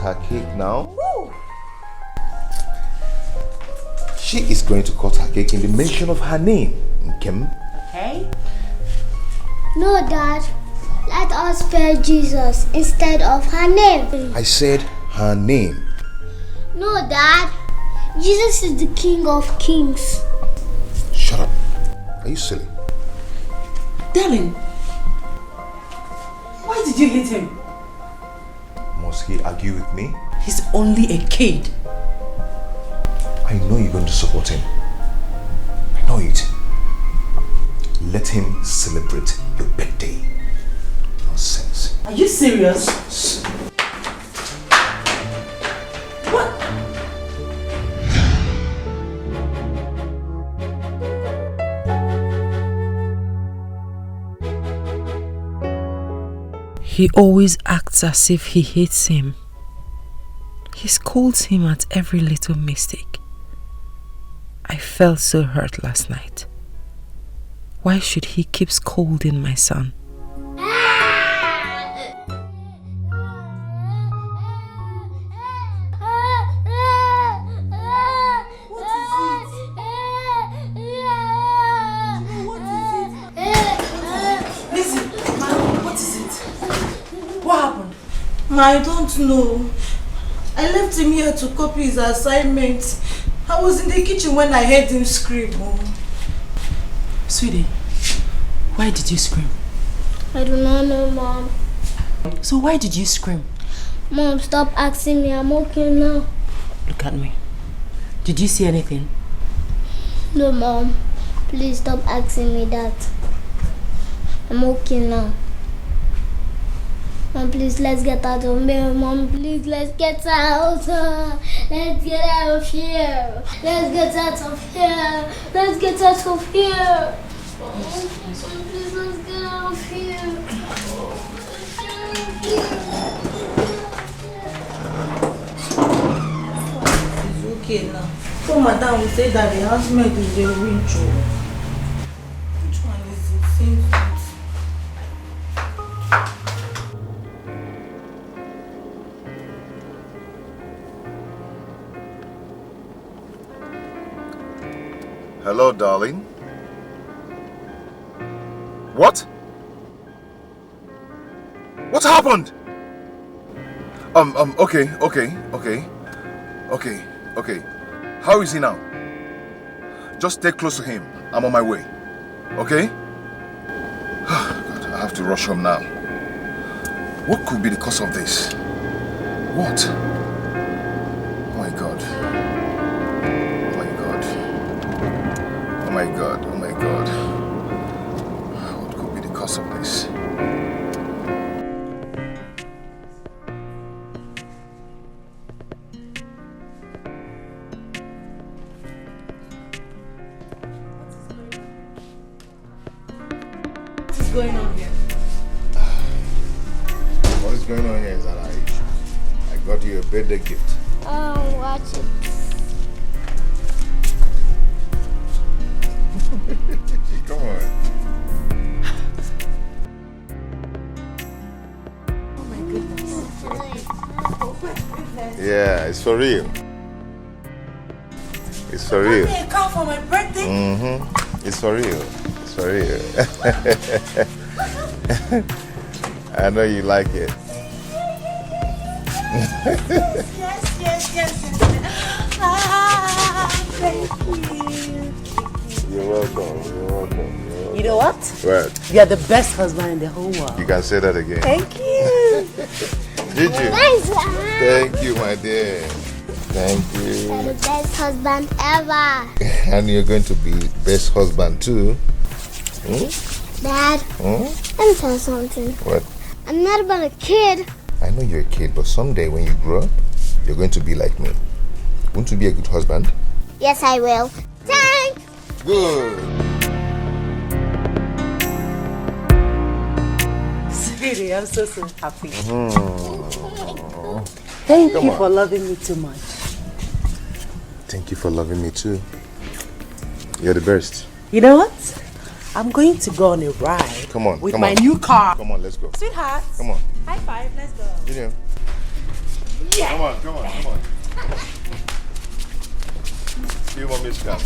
Her cake now. Woo. She is going to cut her cake in the mention of her name, Kim. Okay. No, Dad. Let us spell Jesus instead of her name. I said her name. No, Dad. Jesus is the King of Kings. Shut up. Are you silly? Darling, why did you hit him? Must he argue with me? He's only a kid. I know you're going to support him. I know it. Let him celebrate your birthday. Nonsense. Are you serious? What? He always acts as if he hates him. He scolds him at every little mistake. I felt so hurt last night. Why should he keep scolding my son? I don't know. I left him here to copy his assignment. I was in the kitchen when I heard him scream. Sweetie, why did you scream? I do not know, Mom. So why did you scream? Mom, stop asking me. I'm okay now. Look at me. Did you see anything? No, Mom. Please stop asking me that. I'm okay now. Mom, please, let's get out of here. Mom, please, let's get out. Let's get out of here. Let's get out of here. Let's get out of here. Mom, please, let's get out of here. It's okay now. So, Madam will say that the housemaid is a winch. Which one is it? Seems good. Hello, darling. What? What happened? Okay. How is he now? Just stay close to him. I'm on my way. Okay? God, I have to rush home now. What could be the cause of this? What? Oh my God. Oh my God. What could be the cause of this? What is going on here? What is going on here is that I got you a birthday gift. Watch it. Come on. Oh my goodness. Yeah, it's for real. It's for real. A car for my birthday? It's for real. It's for real. I know you like it. Yes. Thank you. You're welcome. You know what? What? You are the best husband in the whole world. You can say that again. Thank you. Did you? Thanks, Thank you, my dear. Thank you. You're the best husband ever. And you're going to be best husband too. Dad, let me tell you something. What? I'm not about a kid. I know you're a kid, but someday when you grow up, you're going to be like me. Won't you be a good husband? Yes, I will. Thanks. Good. Sweetie, I'm so happy. Thank you for loving me too much. Thank you for loving me too. You're the best. You know what? I'm going to go on a ride. Come on. With my new car. Come on, let's go. Sweetheart. Come on. High five, let's go. Junior. Yeah. Come on. You want Miss Cat.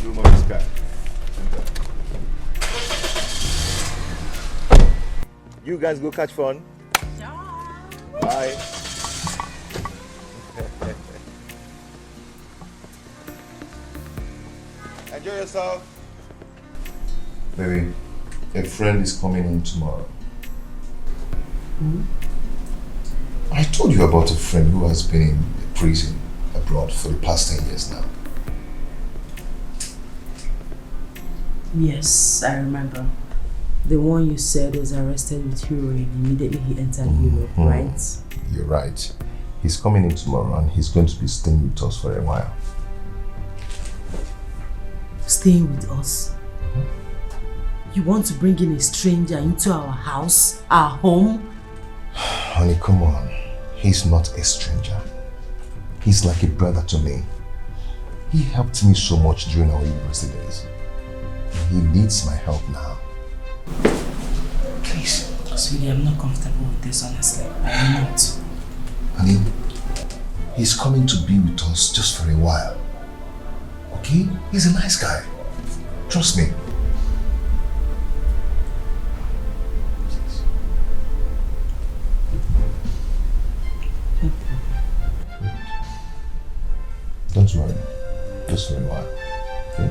You guys go catch fun. Bye. Enjoy yourself. Baby, a friend is coming in tomorrow. I told you about a friend who has been in prison abroad for the past 10 years now. Yes, I remember. The one you said was arrested with heroin immediately he entered Europe, right? You're right. He's coming in tomorrow and he's going to be staying with us for a while. Staying with us? You want to bring in a stranger into our house, our home? Honey, come on. He's not a stranger. He's like a brother to me. He helped me so much during our university days. He needs my help now. Please. Sweetie, I'm not comfortable with this, honestly. I'm not. Honey, he's coming to be with us just for a while. Okay? He's a nice guy. Trust me. Don't worry. Just for a while. Okay?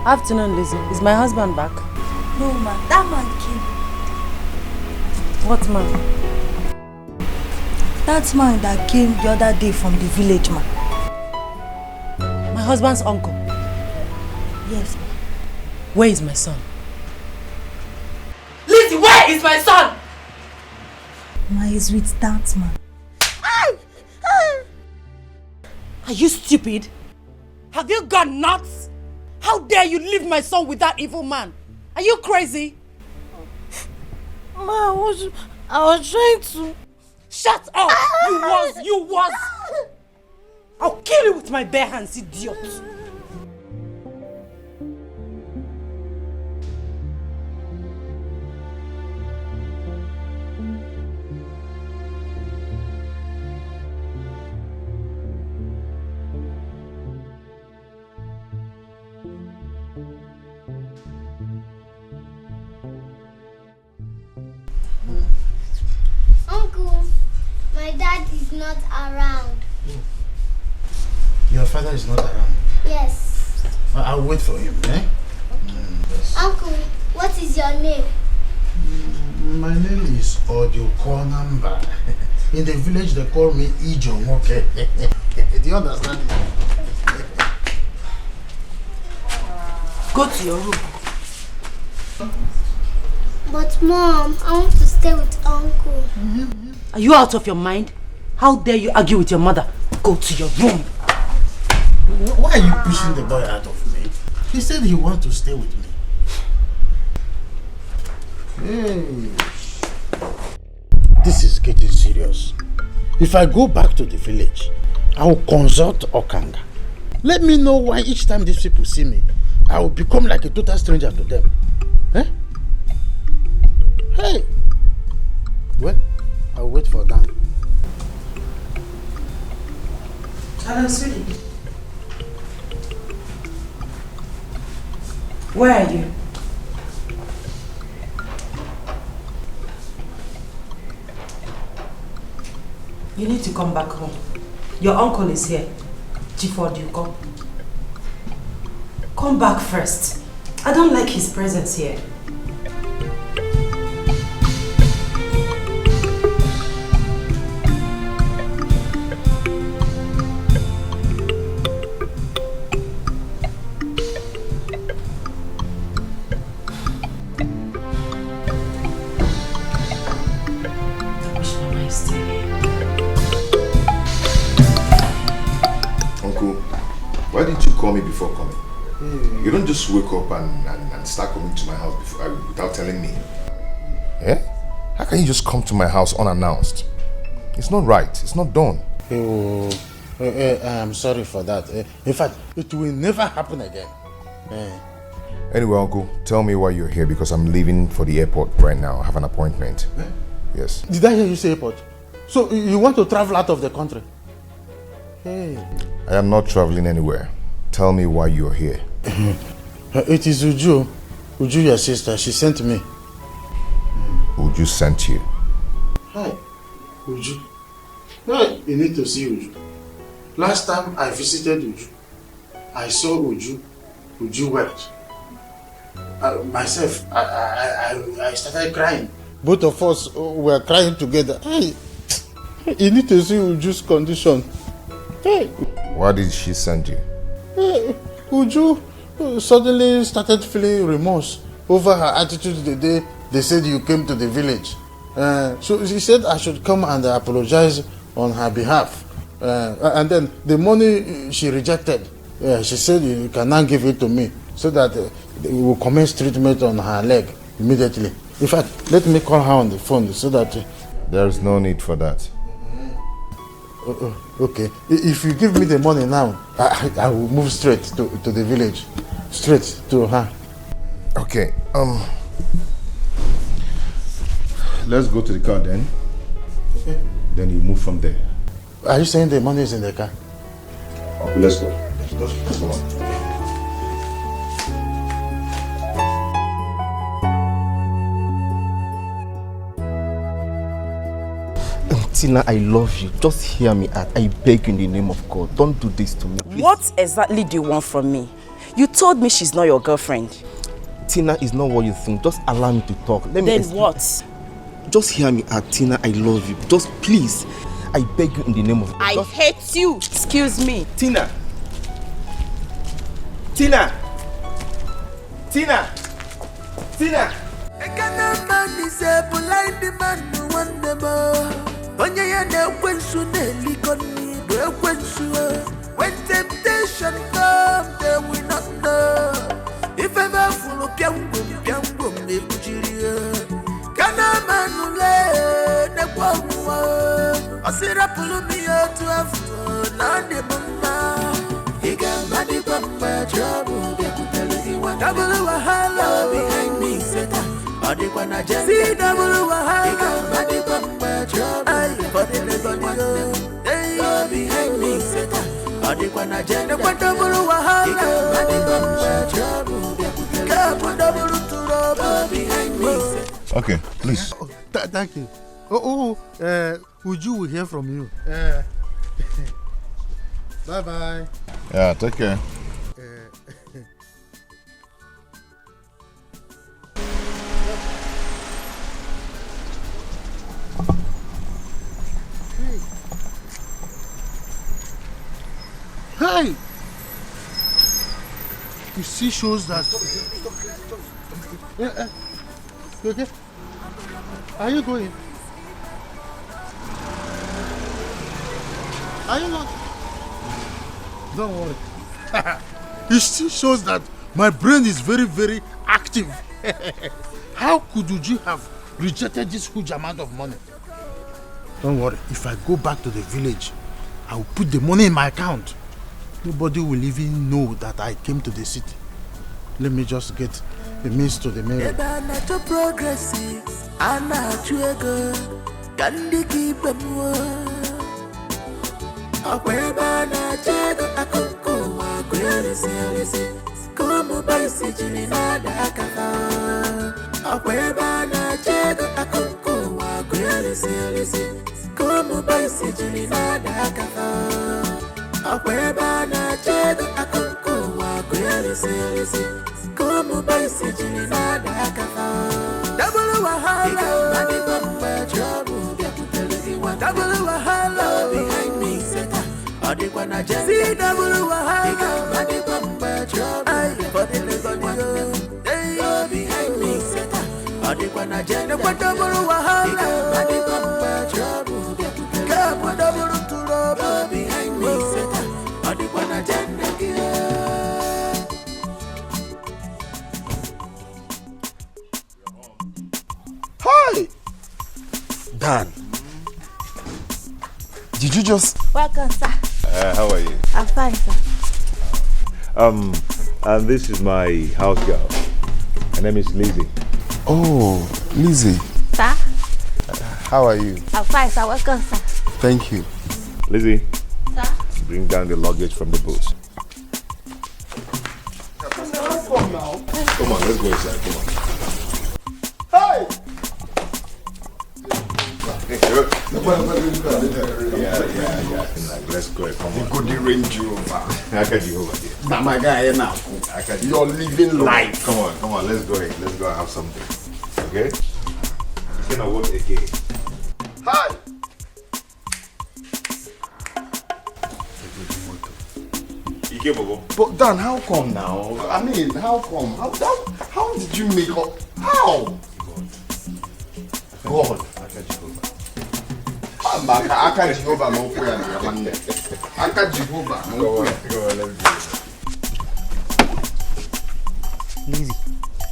Afternoon, Lizzie. Is my husband back? No, man. That man came. What man? That man that came the other day from the village, man. My husband's uncle? Yes, man. Where is my son? Lizzie, where is my son? Man, he's with that man. Are you stupid? Have you gone nuts? How dare you leave my son with that evil man? Are you crazy? Ma, I was trying to... Shut up! You was! I'll kill you with my bare hands, idiot! Uncle, my dad is not around. Your father is not around. Yes. I'll wait for him, eh? Yes. Uncle, what is your name? My name is Ojoko Namba. In the village they call me Ijo, okay? Do you understand it? Go to your room. But Mom, I want to stay with Uncle. Are you out of your mind? How dare you argue with your mother? Go to your room. Why are you pushing the boy out of me? He said he wants to stay with me. Hey. This is getting serious. If I go back to the village, I will consult Okanga. Let me know why each time these people see me, I will become like a total stranger to them. Eh? Hey! Well, I'll wait for that. Hello, sweetie. Where are you? You need to come back home. Your uncle is here. Gifford, you come. Come back first. I don't like his presence here. Why didn't you call me before coming? You don't just wake up and start coming to my house without telling me. Yeah? How can you just come to my house unannounced? It's not right. It's not done. I'm sorry for that. In fact, it will never happen again. Anyway, Uncle, tell me why you're here, because I'm leaving for the airport right now. I have an appointment. Yes. Did I hear you say airport? So you want to travel out of the country? Hey. I am not traveling anywhere. Tell me why you're here. It is Uju. Uju, your sister. She sent me. Uju sent you? Hi, Uju. Hey, you need to see Uju. Last time I visited Uju, I saw Uju. Uju wept. Myself, I started crying. Both of us were crying together. Hey, you need to see Uju's condition. Hey. Why did she send you? Uju suddenly started feeling remorse over her attitude the day they said you came to the village. So she said I should come and apologize on her behalf. And then the money she rejected, she said you can now give it to me so that we will commence treatment on her leg immediately. In fact, let me call her on the phone so that... There's no need for that. Okay. If you give me the money now, I will move straight to the village. Straight to her. Okay. Let's go to the car then. Okay. Then you move from there. Are you saying the money is in the car? Okay, let's go. Let's go on. Tina, I love you. Just hear me out. I beg you in the name of God. Don't do this to me, please. What exactly do you want from me? You told me she's not your girlfriend. Tina is not what you think. Just allow me to talk. Let me Then what? Just hear me out, Tina. I love you. Just please. I beg you in the name of God. I hate you. Excuse me. Tina. Tina. Tina. Tina. Onye ya na-ekwensu na-elikọni bụ ekwensu. When temptation comes, they will not know. If ever furu piangwom ebujiri ya. Kana manule nekwa uwa. Osira pulu mi otu afọ na ndị mma. Iga madi bamba trouble bekutele iwa. Double wahala behind me Satan. Adikwa na jende. See double wahala. Iga madi bamba trouble. Behind me, Satan. Okay, please. Thank you. Uju will hear from you. Bye-bye. Yeah, take care. Hey! You see shows that... You okay? Are you going? Are you not? Don't worry. It still shows that my brain is very, very active. How could you have rejected this huge amount of money? Don't worry. If I go back to the village, I will put the money in my account. Nobody will even know that I came to the city. Let me just get the means to the mirror. Akweba na chego akunku wa kwelisi. Como baisi jini na dakafa. Akweba na chego akunku wa kwelisi. Como baisi jini na dakafa. Akweba na chego akunku wa kwelisi. Como baisi jini na dakafa. Double wahala, madi bamba trouble. Double wahala behind me, seta. Adekwa na jenda. See double wahala, madi bamba trouble. For the lazy one, hey, behind me, seta. Adekwa na jenda. Double wahala, madi bamba trouble. Kapo double trouble behind me, seta. Adekwa na jenda. Hi! Dan, did you just... Welcome, sir. How are you? I'm fine, sir. And this is my house girl. Her name is Lizzie. Oh, Lizzie. Sir? How are you? I'm fine, sir. Welcome, sir. Thank you. Lizzie. Sir? Bring down the luggage from the boat. Come on, let's go inside. Come on. Hey! Yeah. Let's go. Come on. Go the Range Rover. I got you over here. Now my guy here now. You're living life. Come on. Let's go in. Let's go and have something. Okay? You cannot work again. Hi! But Dan, how come now? I mean, how come? How did you make up? How? God. I can't Jehovah no prayer. I can't Jehovah no prayer. Lizzie,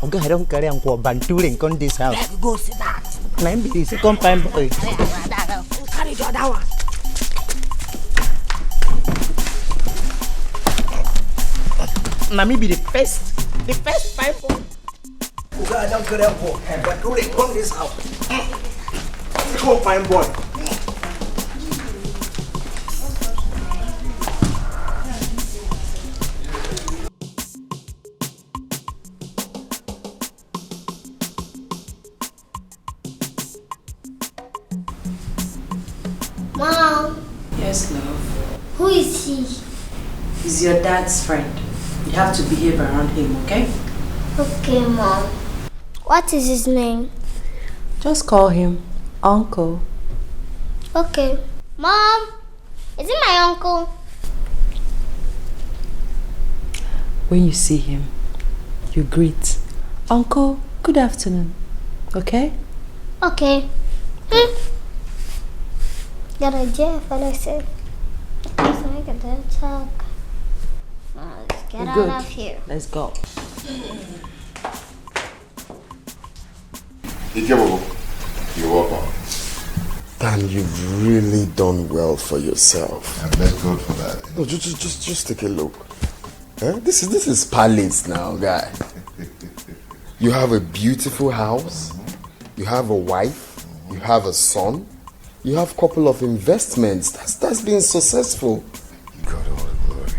okay, I don't carry on banturing on this house. Go sit down. Name be the compound boy. Carry the other one. Nami be the first five boy. Okay, I don't carry on banturing on this house. Compound boy. Mom, Yes, love. who is he? He's your dad's friend. You have to behave around him, okay? Okay, Mom. What is his name? Just call him Uncle. Okay. Mom, is it my uncle? When you see him, you greet. Uncle, good afternoon. Okay? Okay. Got a Jeff, and I said, let's make a dead talk. Let's get out Good. of here. Let's go. You're welcome. Dan, you've really done well for yourself. And let's go for that. No, just take a look. This is palace now, guy. You have a beautiful house. You have a wife. You have a son. You have a couple of investments. That's been successful. God all the glory.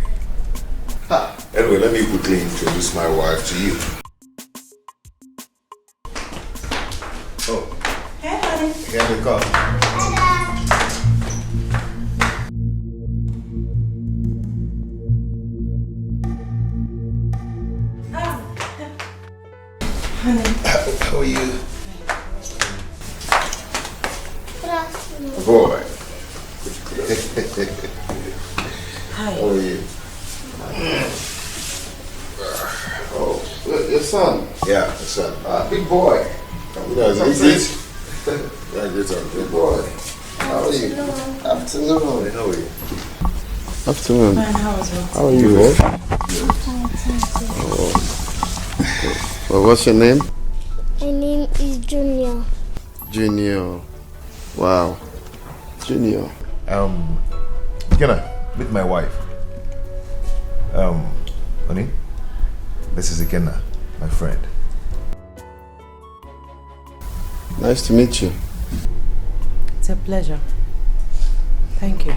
Anyway, let me quickly introduce my wife to you. Oh. Hey, honey. Here we go. How are you? Boy. Hi. How are you? Oh, your son? Yeah, the son. Big boy. You know, he's yeah, good son. Big boy. How are you? Afternoon. How are you? Afternoon. Fine, how was it? How are you, eh? Well, what's your name? My name is Junior. Junior. Wow. Junior. Kenna, meet my wife. Honey, this is Ikenna, my friend. Nice to meet you. It's a pleasure. Thank you.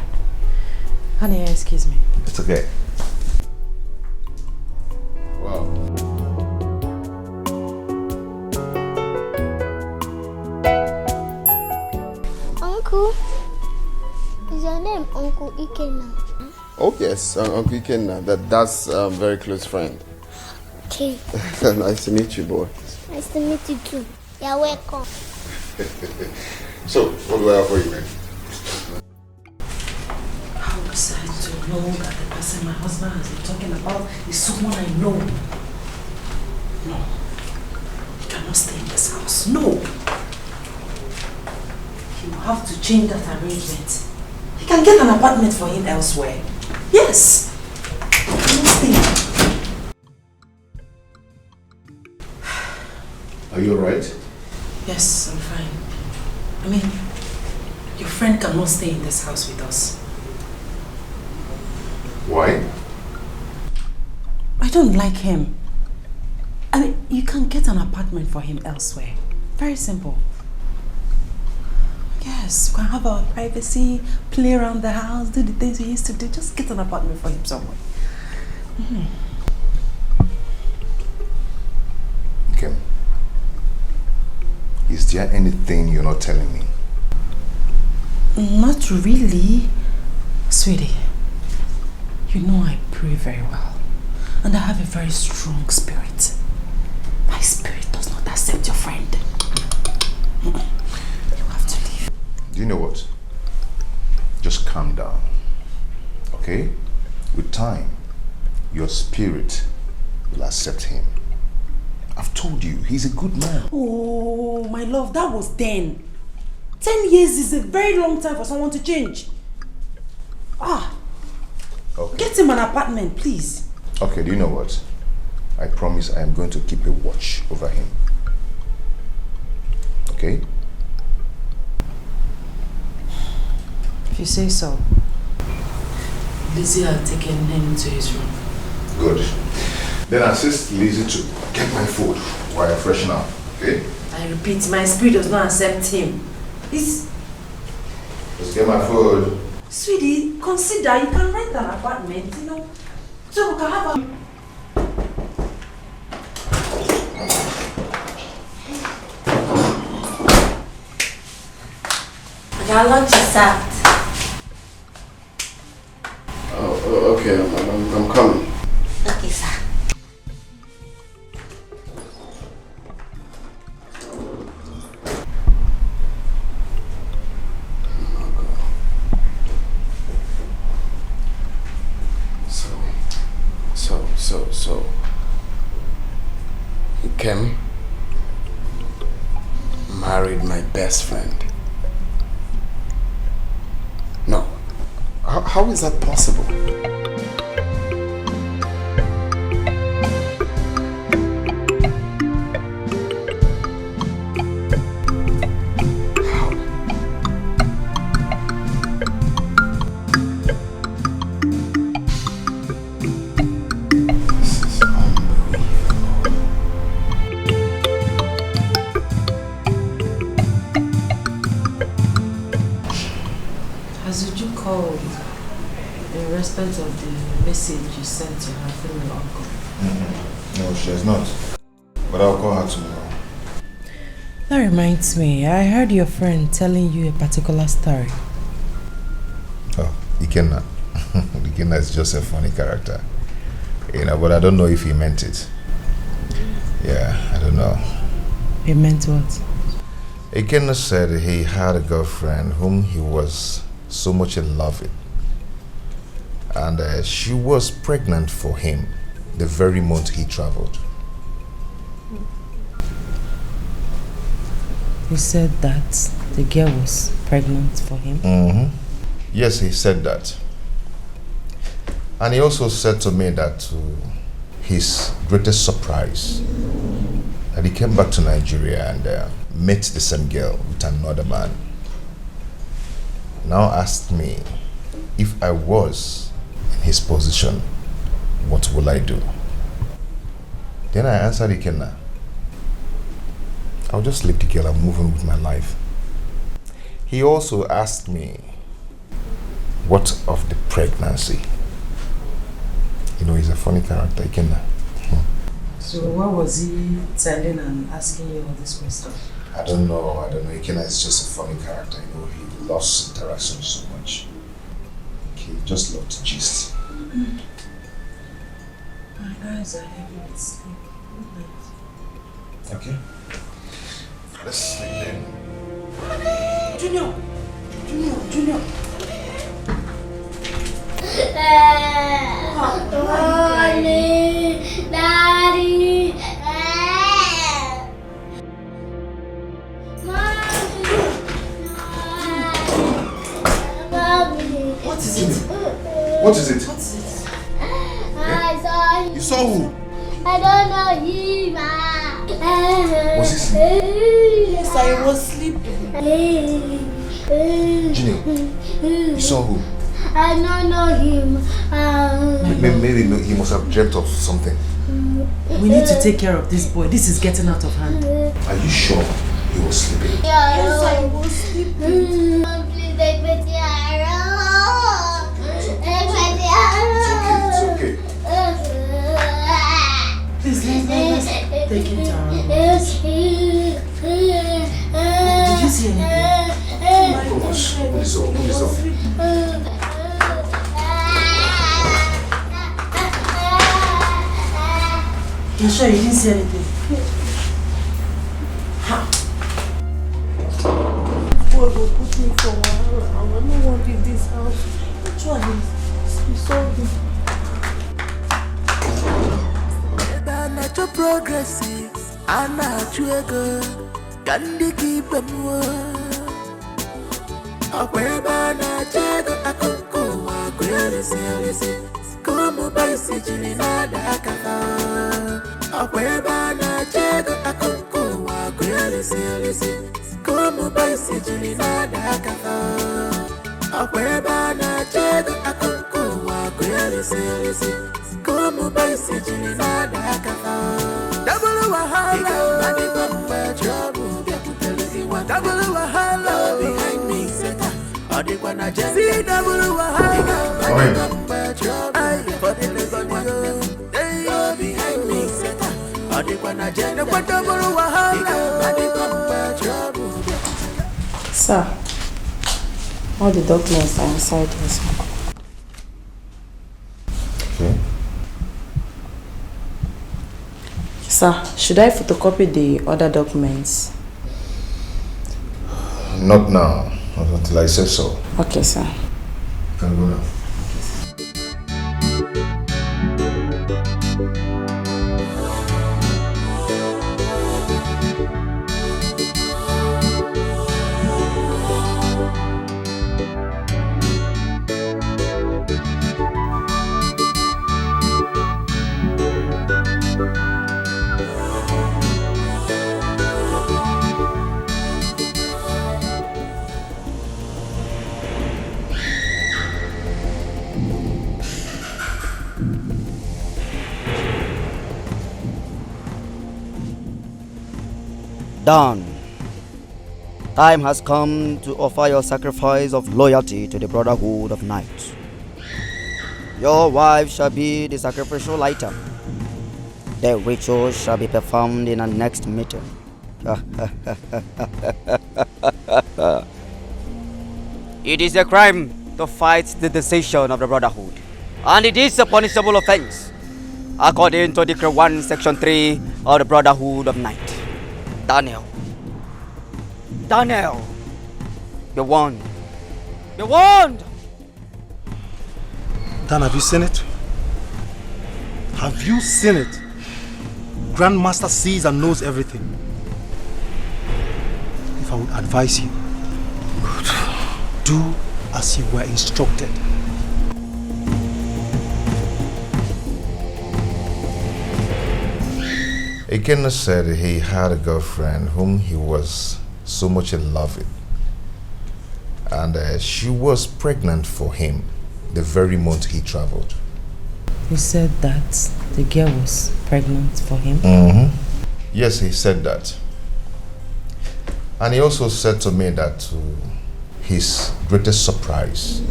Honey, excuse me. It's okay. Wow. Uncle, is your name Uncle Ikenna? Oh yes, Uncle Ikenna. That's a very close friend. Okay. Nice to meet you, boy. Nice to meet you too. You're welcome. So, what do I have for you, man? How was I to know that the person my husband has been talking about is someone I know? No. He cannot stay in this house. No. He will have to change that arrangement. He can get an apartment for him elsewhere. Yes. He cannot stay. Are you alright? Yes, I'm fine. I mean, your friend cannot stay in this house with us. Why? I don't like him. I mean, you can get an apartment for him elsewhere. Very simple. Yes, we can have our privacy, play around the house, do the things we used to do. Just get an apartment for him somewhere. Okay. Is there anything you're not telling me? Not really. Sweetie, you know I pray very well. And I have a very strong spirit. My spirit does not accept your friend. You have to leave. Do you know what? Just calm down. Okay? With time, your spirit will accept him. I've told you, he's a good man. Oh, my love, that was then. 10 years is a very long time for someone to change. Okay. Get him an apartment, please. Okay, do you know what? I promise I am going to keep a watch over him. Okay? If you say so. Lizzie had taken him to his room. Good. Then assist Lizzie to get my food while I freshen up, okay? I repeat, my spirit does not accept him. He's... Just get my food. Sweetie, consider you can rent an apartment, you know, so we can have a... Your lunch is served. Oh, okay, I'm coming. Okay, sir. So, Kim married my best friend. No. How is that possible? Of the message you sent to her from your uncle. No, she has not. But I'll call her tomorrow. That reminds me, I heard your friend telling you a particular story. Oh, Ikenna. Ikenna is just a funny character. You know, but I don't know if he meant it. Yeah, I don't know. He meant what? Ikenna said he had a girlfriend whom he was so much in love with. And she was pregnant for him the very month he traveled. He said that the girl was pregnant for him? Mm-hmm. Yes, he said that. And he also said to me that to his greatest surprise, that he came back to Nigeria and met the same girl with another man. Now asked me if I was his position, what will I do? Then I answered Ikenna, I'll just leave the girl and move on with my life. He also asked me What of the pregnancy? You know, he's a funny character, Ikenna. So what was he telling and asking you all this question? I don't know. Ikenna is just a funny character. You know, he loves interaction so much. He just loved to gist. My eyes are heavy with sleep. Good night. Okay. Let's sleep then. Junior. Mommy, Daddy. Mommy. What is it? What is it? I saw him. You saw who? I don't know him. Was he sleeping? Yes, I was sleeping. Junior, you saw who? I don't know him. Maybe he must have dreamt of something. We need to take care of this boy. This is getting out of hand. Are you sure he was sleeping? Yes, I was sleeping. Please take me to It's okay. Please, let's take him to our room. Did you see anything? Oh my gosh, what is up? You're sure you didn't see anything? Boy will put me for a while. I will not want in this house. Which one is solving? Natural progressive, I'm not you good. Candy keep them warm. Akweba na chego akunku wa kweli sialisi. Como baisi jini nada akafa. Akweba na chego akunku wa kweli sialisi. Como baisi jini nada akafa. Akweba na chego akunku wa kweli sialisi. Como baisi jini nada akafa. Double wahala, money bumper trouble. Double wahala behind me, Seta. Or the one I just see double wahala. Money bumper trouble. For the little one, they are behind me, Seta. Or the one I just double wahala. Money bumper trouble. Sir, all the documents are inside this one. Okay. Sir, should I photocopy the other documents? Not now, not until I say so. Okay, sir. You can go now. Done. Time has come to offer your sacrifice of loyalty to the Brotherhood of Night. Your wife shall be the sacrificial item. The ritual shall be performed in our next meeting. It is a crime to fight the decision of the Brotherhood, and it is a punishable offense according to Decree 1, Section 3 of the Brotherhood of Night. Daniel, be warned. Be warned! Dan, have you seen it? Have you seen it? Grandmaster sees and knows everything. If I would advise you, do as you were instructed. Ikenna said he had a girlfriend whom he was so much in love with. And she was pregnant for him the very month he traveled. He said that the girl was pregnant for him? Mm-hmm. Yes, he said that. And he also said to me that to his greatest surprise,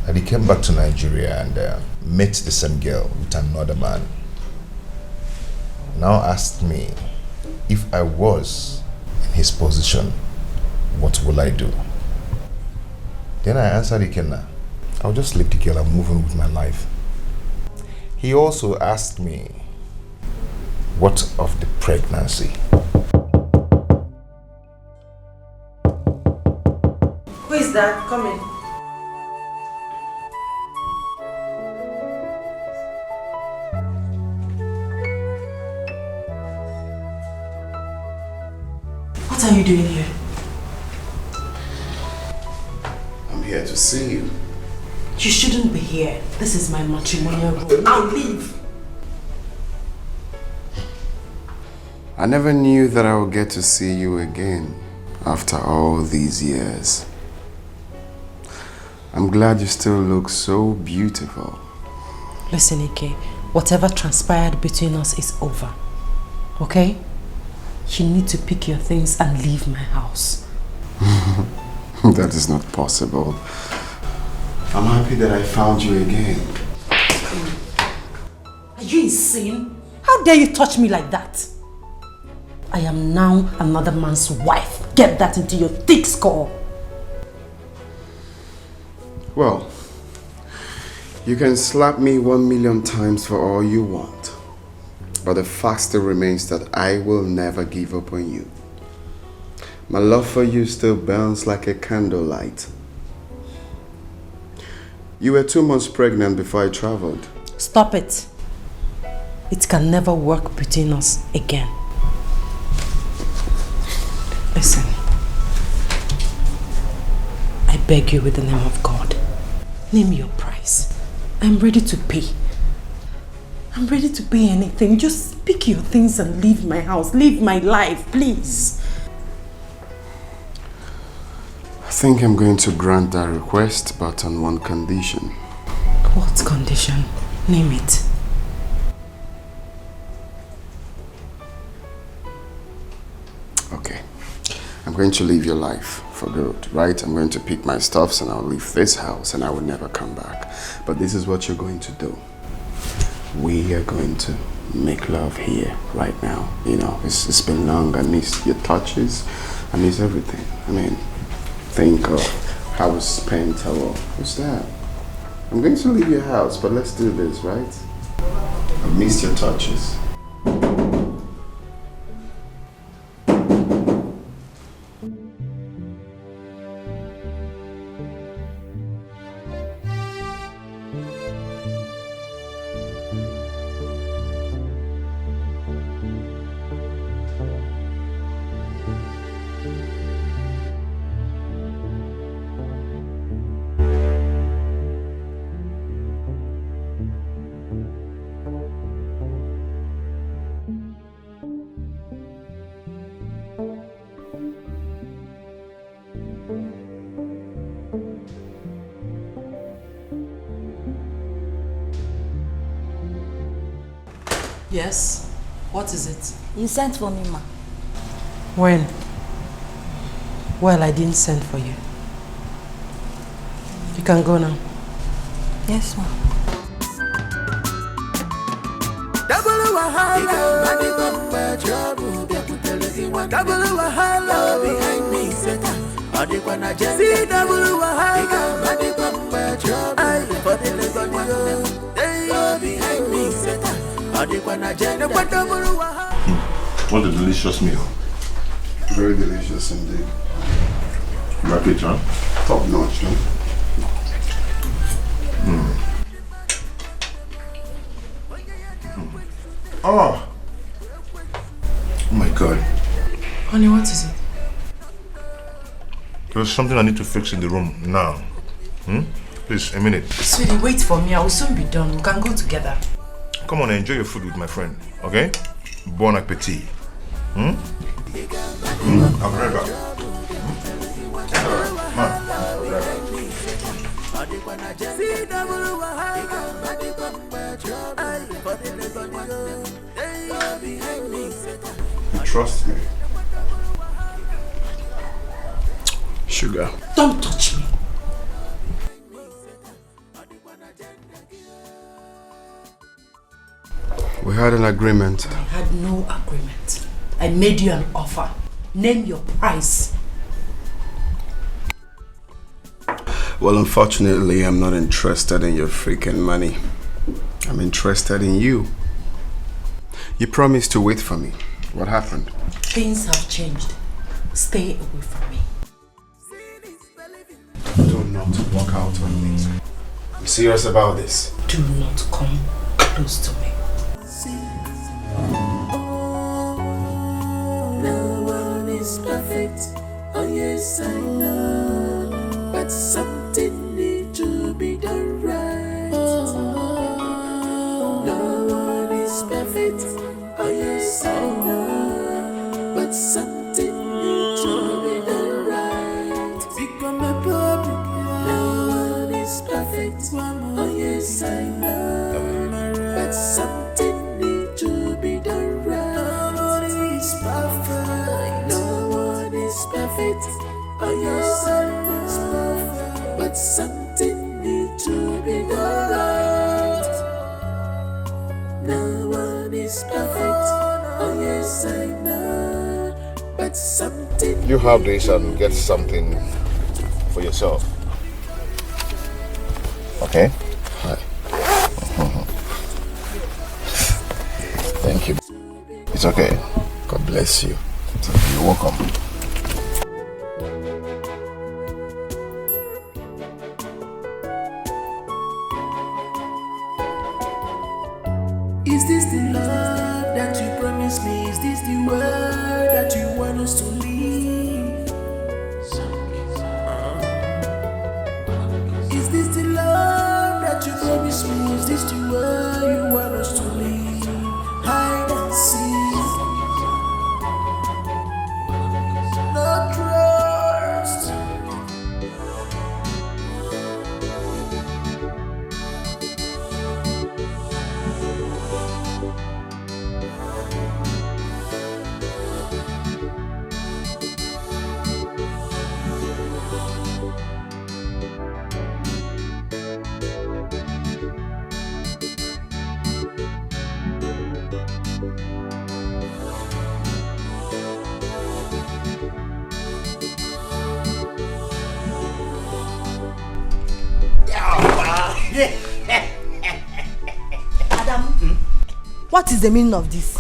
And he came back to Nigeria and met the same girl with another man. Now asked me if I was in his position, what will I do? Then I answered Ikenna, I'll just leave the girl and move on with my life. He also asked me, what of the pregnancy? Who is that? Come in. What are you doing here? I'm here to see you. You shouldn't be here. This is my matrimonial room. Now leave! I never knew that I would get to see you again after all these years. I'm glad you still look so beautiful. Listen, Ike, whatever transpired between us is over. Okay? You need to pick your things and leave my house. That is not possible. I'm happy that I found you again. Are you insane? How dare you touch me like that? I am now another man's wife. Get that into your thick skull. Well, you can slap me 1,000,000 times for all you want. But the fact still remains that I will never give up on you. My love for you still burns like a candlelight. You were 2 months pregnant before I traveled. Stop it. It can never work between us again. Listen. I beg you with the name of God. Name your price. I'm ready to pay. I'm ready to pay anything. Just pick your things and leave my house. Leave my life, please. I think I'm going to grant that request, but on one condition. What condition? Name it. Okay. I'm going to leave your life for good, right? I'm going to pick my stuffs and I'll leave this house and I will never come back. But this is what you're going to do. We are going to make love here, right now. You know, it's been long. I miss your touches. I miss everything. I mean, think of how we spent our... What's that? I'm going to leave your house, but let's do this, right? I missed your touches. Yes? What is it? You sent for me, ma. When? Well, I didn't send for you. You can go now. Yes, ma. Double wahala, double wahala behind me, Satan. See double wahala, I for the level behind me, Satan. What a delicious meal. Very delicious indeed. Like it, huh? Top notch, no? Oh my God. Honey, what is it? There's something I need to fix in the room now. Please, a minute. Sweetie, wait for me. I will soon be done. We can go together. Come on, enjoy your food with my friend, okay? Bon appetit. I'll be right back. You trust me? Sugar. Don't touch me. We had an agreement. I had no agreement. I made you an offer. Name your price. Well, unfortunately, I'm not interested in your freaking money. I'm interested in you. You promised to wait for me. What happened? Things have changed. Stay away from me. Do not walk out on me. I'm serious about this. Do not come close to me. No one is perfect. Oh yes, I know. But something needs to be done right. No one is perfect. Oh yes, I know. But something needs to be done right. Become a public. No one is perfect. Oh yes, I know. But something needs to be done right. Nobody is perfect. No one is perfect. Oh yes, I know. But something needs to be done right. No one is perfect. Oh yes, I know. But something. You have this and get something for yourself. Okay? Hi. Thank you. It's okay. God bless you. You're welcome. Is this the love that you promised me? Is this the word that you want us to leave? Is this the love that you promised me? Is this the word you want us to leave? Hide and seek. No trust. Adam, what is the meaning of this?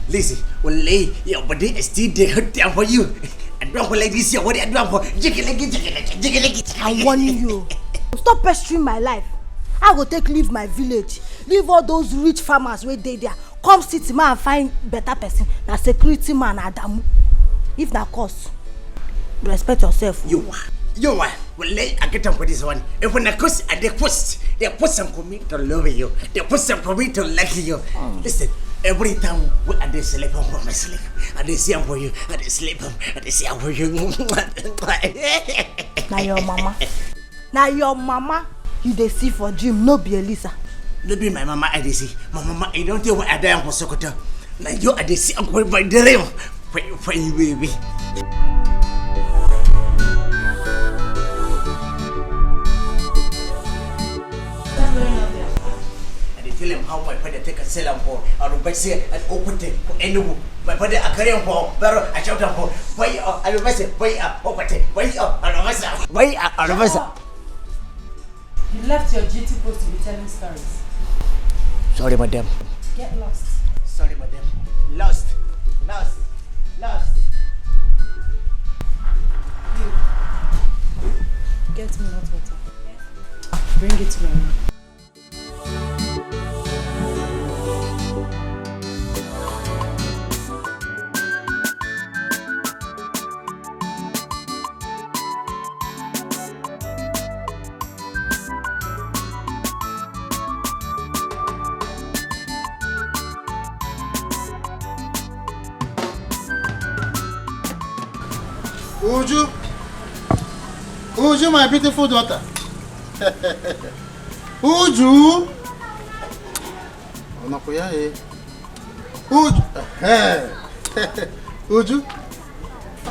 Listen, Olay, your body is still there for you. I don't like this, your body, I don't for jiggle. I warn you. Stop pestering my life. I go take leave my village. Leave all those rich farmers where they there. Come city man and find better person. Na security man Adamu. If na cause, respect yourself. You are. Olay, I get up for this one. If when I cuss, I they put some for me to love you. They put some for me to like you. Listen. Every time I dey sleep on my sleep, I dey see for you, I dey sleep on, I dey see for you. Now your mama, you dey see for gym, no be Elisa. No be my mama, I dey see. My mama, I don't tell what I die for Sokoto. Now you I dey see for my dream, for you baby. Tell him how my father take a sell for or Bessie and open it for any my father a career for better I shout for why I remember why open it why I remember. You left your duty post to be telling stories. Sorry, madam. Get lost. Sorry, madam. Lost. You. Get me hot water. Bring it to my room. Uju, my beautiful daughter. Uju. Uju.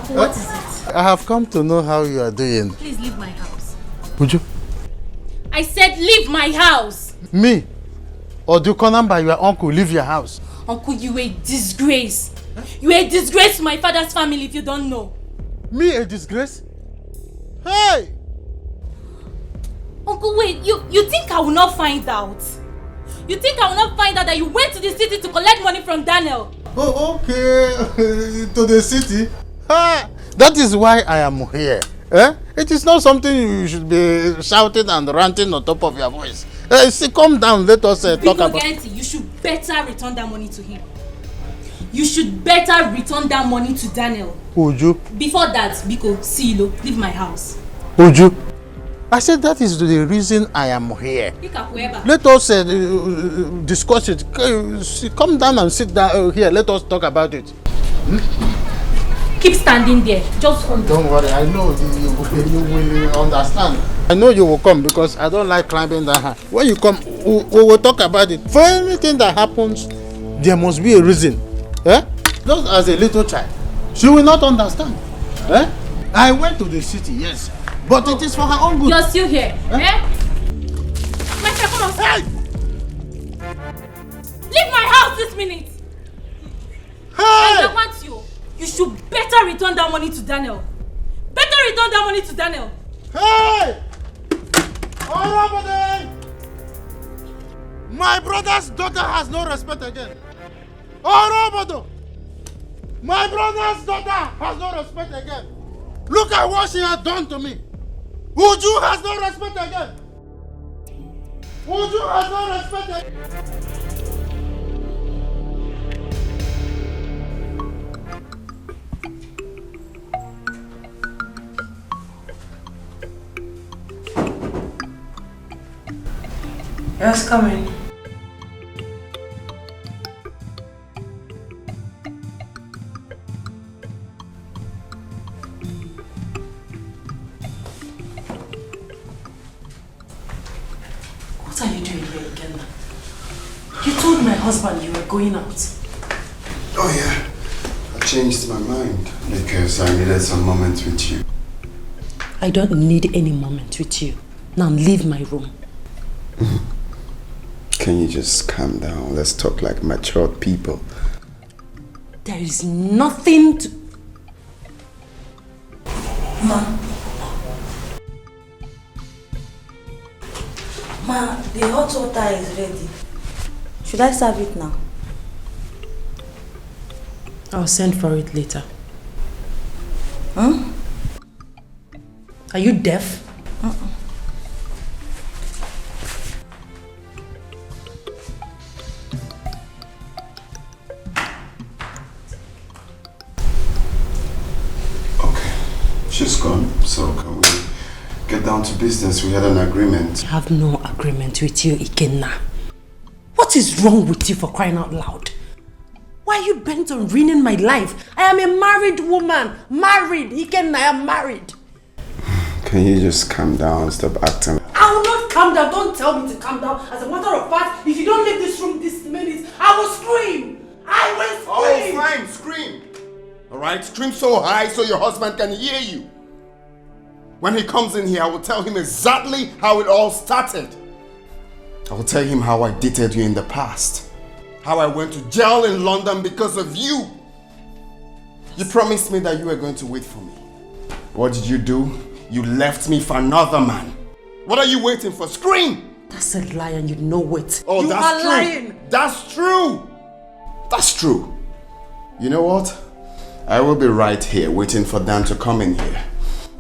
What is it? I have come to know how you are doing. Please leave my house. Uju. I said leave my house. Me? Or do you call by your uncle, leave your house? Uncle, you a disgrace. You a disgrace to my father's family if you don't know. Me a disgrace? Hey! Uncle, wait, you think I will not find out? You think I will not find out that you went to the city to collect money from Daniel? Oh, okay. To the city? That is why I am here. It is not something you should be shouting and ranting on top of your voice. See, calm down, let us talk about... You should better return that money to him. You should better return that money to Daniel. Uju. Before that, Biko, Silo, leave my house. Uju. I said that is the reason I am here. Let us discuss it. Come down and sit down here. Let us talk about it. Keep standing there. Just hold. Don't worry. I know you will understand. I know you will come because I don't like climbing that high. When you come, we will talk about it. For anything that happens, there must be a reason. Just as a little child, she will not understand. I went to the city, yes. But it is for her own good. You're still here. My friend, come on. Hey! Leave my house this minute. Hey! I don't want you. You should better return that money to Daniel. Better return that money to Daniel. Hey! Orobode! My brother's daughter has no respect again. Orobode! My brother's daughter has no respect again. Look at what she has done to me. Uju has no respect again. Uju has no respect again. Yes, come in. What are you doing here again? You told my husband you were going out. Oh yeah, I changed my mind because I needed some moments with you. I don't need any moment with you. Now leave my room. Can you just calm down? Let's talk like mature people. There is nothing to... Ma, the hot water is ready. Should I serve it now? I'll send for it later. Huh? Are you deaf? She's gone, so can we get down to business? We had an agreement. I have no agreement with you, Ikenna. What is wrong with you, for crying out loud? Why are you bent on ruining my life? I am a married woman. Married, Ikenna, I am married. Can you just calm down, stop acting? I will not calm down. Don't tell me to calm down. As a matter of fact, if you don't leave this room this minute, I will scream. I will scream. Oh, fine, scream. Alright, scream so high so your husband can hear you. When he comes in here, I will tell him exactly how it all started. I will tell him how I dated you in the past. How I went to jail in London because of you. You promised me that you were going to wait for me. What did you do? You left me for another man. What are you waiting for? Scream! That's a lie and you know it. Oh, you that's are true. lying. That's true. That's true. You know what? I will be right here waiting for Dan to come in here.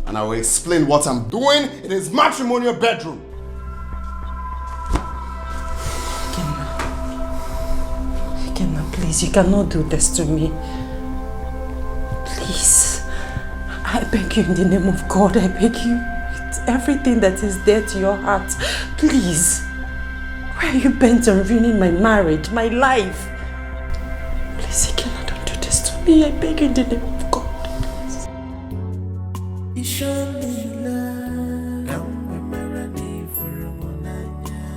And I will explain what I'm doing in his matrimonial bedroom. Ikenna, please, you cannot do this to me. Please. I beg you in the name of God, I beg you. It's everything that is dear to your heart. Please. Why are you bent on ruining my marriage, my life? Please, Ikenna, don't do this to me. I beg you in the name of God. You show me love,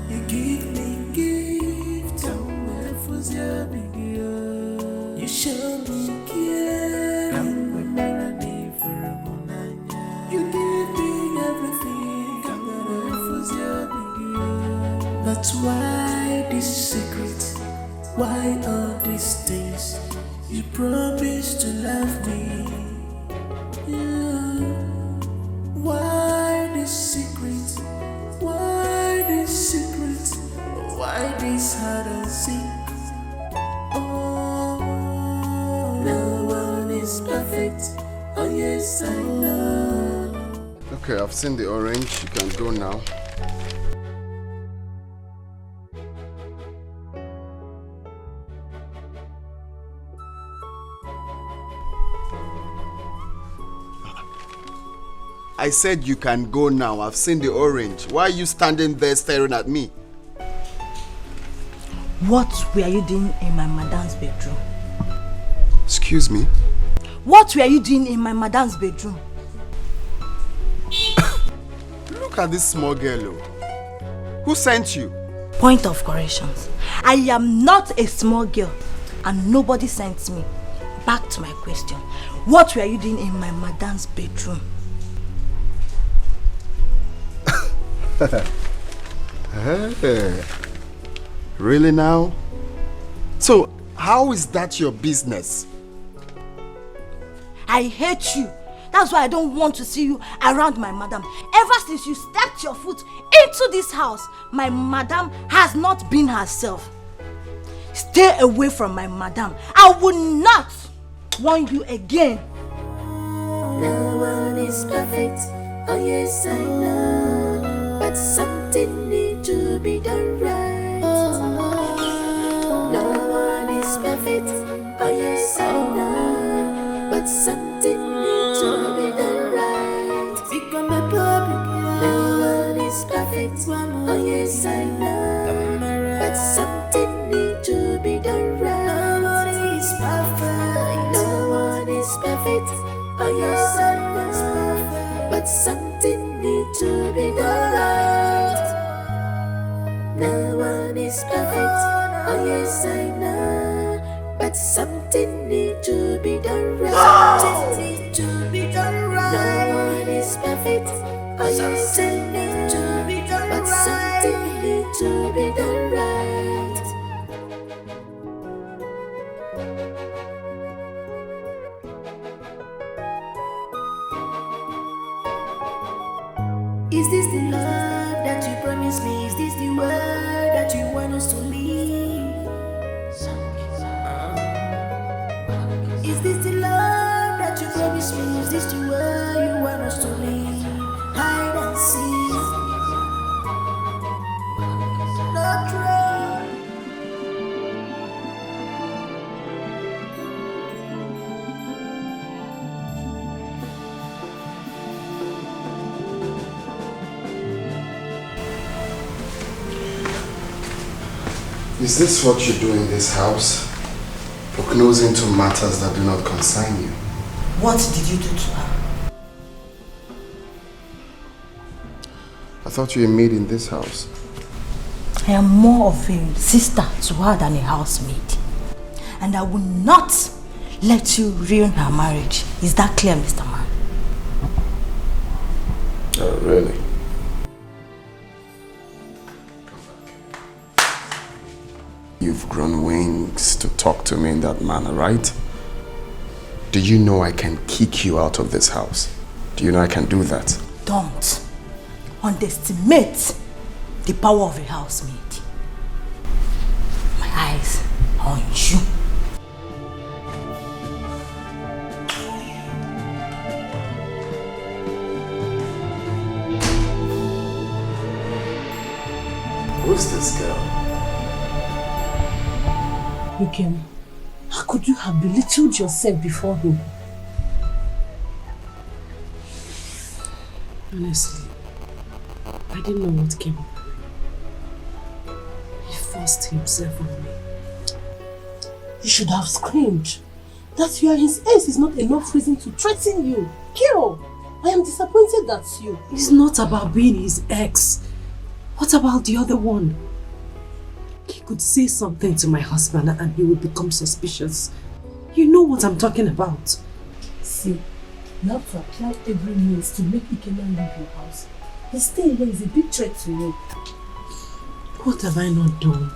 you give me gift, you show me care, you give me everything, that's why this is Why all these things? You promised to love me. Yeah. Why this secret? Why this secret? Why this hide and seek? Oh, no one is perfect. Oh yes, I know. Okay, I've seen the orange. You can go now. I said you can go now. I've seen the orange. Why are you standing there staring at me? What were you doing in my madam's bedroom? Excuse me? What were you doing in my madam's bedroom? Look at this small girl. Who sent you? Point of corrections. I am not a small girl and nobody sent me. Back to my question. What were you doing in my madam's bedroom? Hey. Really now? So, how is that your business? I hate you. That's why I don't want to see you around my madam. Ever since you stepped your foot into this house, my madam has not been herself. Stay away from my madam. I will not warn you again. No one is perfect. Oh yes, I know. But something needs to be done right. No one is perfect. Oh yes, I know. But something needs to be done right. Become a public. No one is perfect. Oh yes, I know. But something needs to be done right. No one is perfect. No one is perfect. Oh yes, I know. But something needs to be done right. No one is perfect. Oh yes, I know. But something needs to be done right. Something needs to be done right. No one is perfect. Oh yes, I know. To be done but right. Something needs to be done right. Is this the love that you promised me? Is this the word that you want us to leave? Is this the love that you promised me? Is this the word you want us to leave? Hide and seek. Not true. Is this what you do in this house? Prognosing into matters that do not concern you. What did you do to her? I thought you were a maid in this house. I am more of a sister to her than a housemaid. And I will not let you ruin her marriage. Is that clear, Mr. Man? Oh, really? You've grown wings to talk to me in that manner, right? Do you know I can kick you out of this house? Do you know I can do that? Don't underestimate the power of a housemaid. My eyes are on you. Who's this girl? Ikem, how could you have belittled yourself before him? Honestly, I didn't know what came over me. He forced himself on me. He should have screamed. That you are his ace is not enough reason to threaten you. Kiro, I am disappointed that's you. It's not about being his ex. What about the other one? He could say something to my husband and he would become suspicious. You know what I'm talking about. See, you have to apply every means to make Ikena leave your house. His stay here is a big threat to you. What have I not done?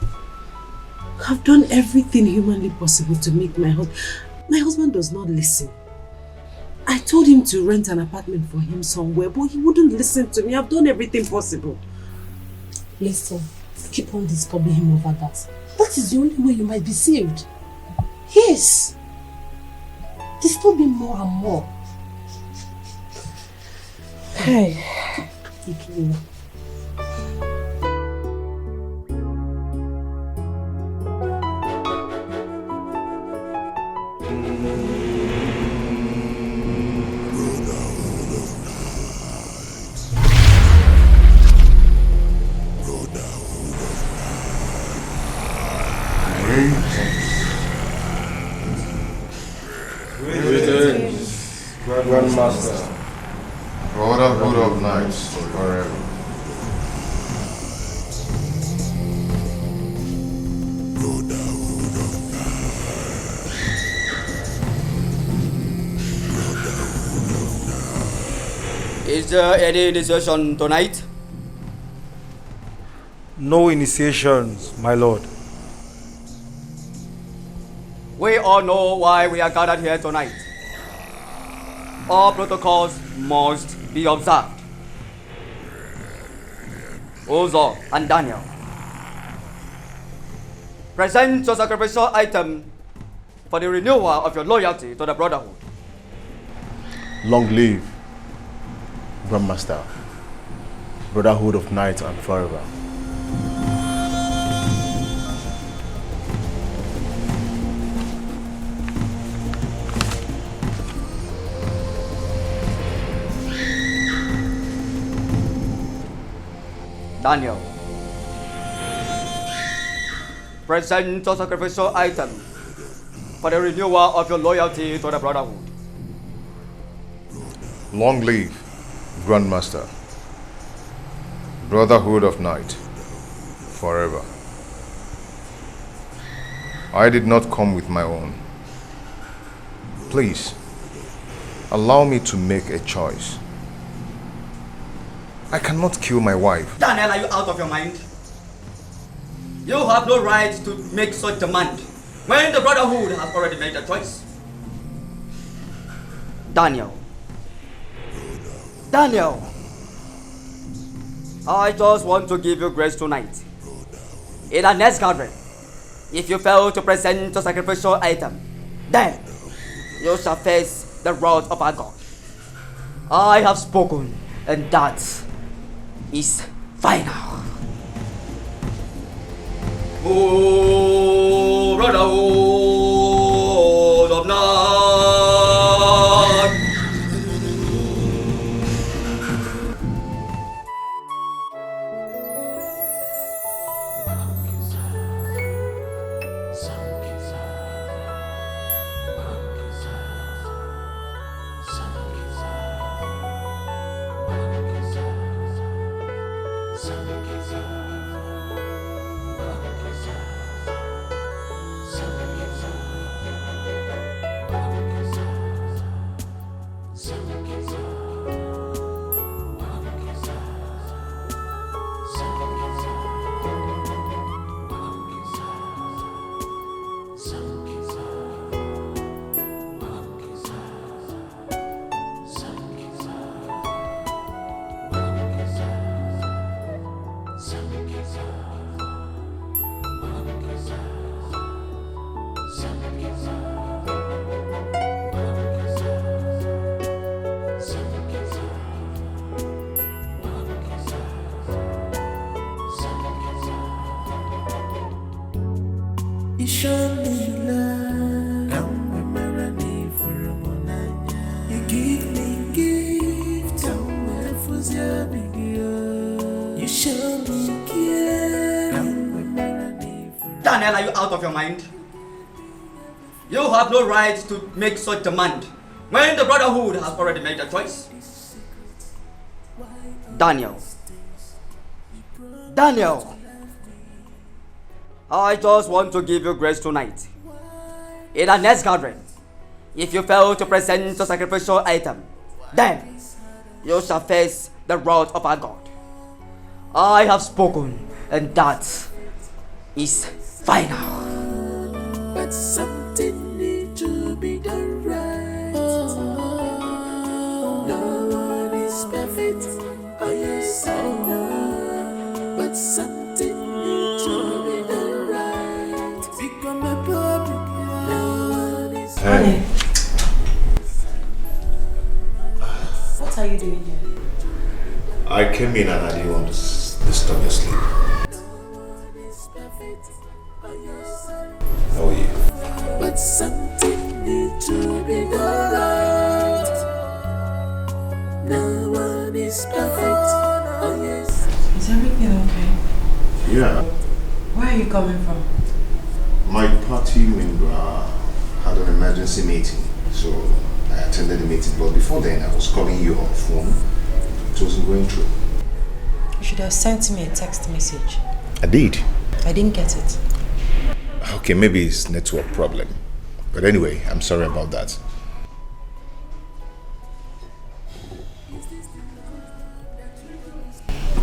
I've done everything humanly possible to make my husband... My husband does not listen. I told him to rent an apartment for him somewhere, but he wouldn't listen to me. I've done everything possible. Listen, keep on disturbing him over that. That is the only way you might be saved. Yes. Disturb him more and more. Hey. Okay. Grandmaster, Brotherhood of Knights forever. Is there any initiation tonight? No initiations, my lord. We all know why we are gathered here tonight. All protocols must be observed. Uzo and Daniel, present your sacrificial item for the renewal of your loyalty to the Brotherhood. Long live, Grandmaster, Brotherhood of Knights and forever. Daniel, present your sacrificial item for the renewal of your loyalty to the Brotherhood. Long live, Grandmaster, Brotherhood of Night, forever. I did not come with my own. Please, allow me to make a choice. I cannot kill my wife. Daniel, are you out of your mind? You have no right to make such demand when the Brotherhood has already made a choice. Daniel, I just want to give you grace tonight. In our next gathering, if you fail to present a sacrificial item, then you shall face the wrath of our God. I have spoken, and that is final. Oh, Brotherhood of Night. Daniel, are you out of your mind? You have no right to make such demand when the Brotherhood has already made a choice. Daniel, I just want to give you grace tonight. In our next gathering, if you fail to present a sacrificial item, then you shall face the wrath of our God. I have spoken, and that is final. but something needs to be done right. No one is perfect, oh yes I know, but something needs to be done right. Become a public, no one is Honey, what are you doing here? I came in and I didn't want to disturb your sleep. How are you? But something needs to be done right. No one is perfect, oh yes. Is everything okay? Yeah. Where are you coming from? My party member had an emergency meeting, so I attended the meeting. But before then, I was calling you on phone. It wasn't going through. You should have sent me a text message. I did. I didn't get it. Okay, maybe it's network problem. But anyway, I'm sorry about that.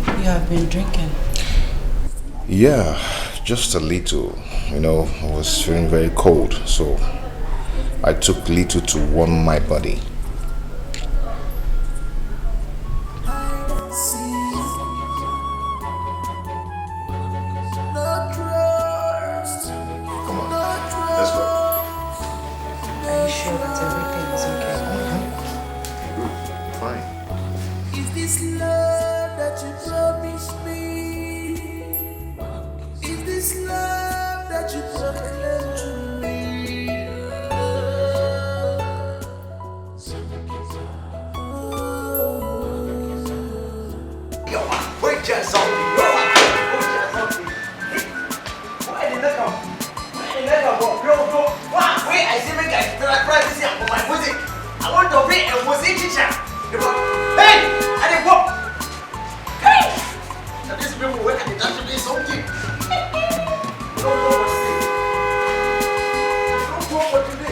You have been drinking. Yeah, just a little. You know, I was feeling very cold, so I took little to warm my body. Is this love that you promised me? Is this love that you proclaimed to me? Yo, wait just something. Why did that come? Why did that come? Bro, why? Wait, I see me guys. Then I practice here for my music. I want to be a music teacher. Hey, I didn't walk. Hey, now these people work at the dance to be something. Don't know what to say. Don't know what to do.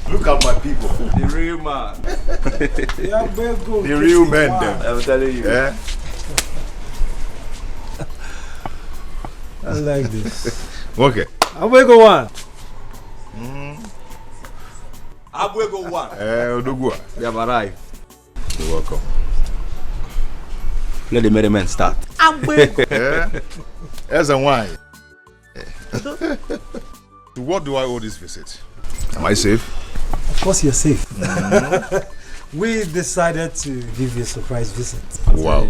Look at my people. The real man. The real men them. I'm telling you. Yeah? I like this. Okay. Abwego one. Abwego one. Odogua. You have arrived. You're welcome. Let the merriment start. Abwego. Yeah? As and why? To what do I owe this visit? Am I safe? Of course you're safe. We decided to give you a surprise visit. Wow.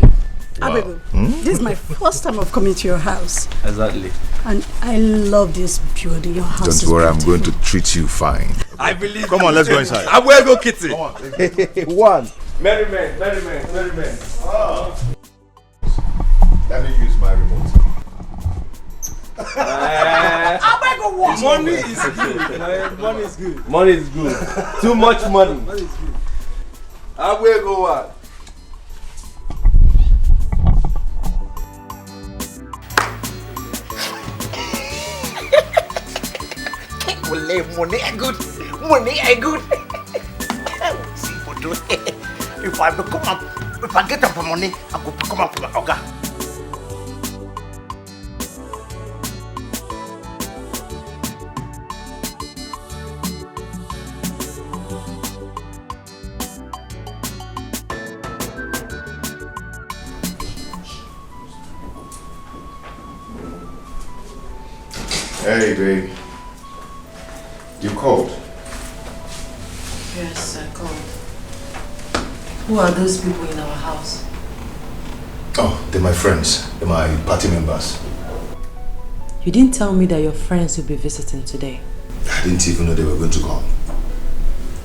Abego, this is my first time of coming to your house. Exactly. And I love this building. Your house Don't worry, I'm going to treat you fine. I believe. Come on, let's go inside. Abwego kitty. Come on. One. Merriment. Oh. Let me use my remote. Money is good. Money is good. Money is good. Too much money. Money is good. Abwego one. Money are good. Money are good. If I get up for money, I go come up for my oga. Hey, baby. You called? Yes, I called. Who are those people in our house? Oh, they're my friends. They're my party members. You didn't tell me that your friends will be visiting today. I didn't even know they were going to come.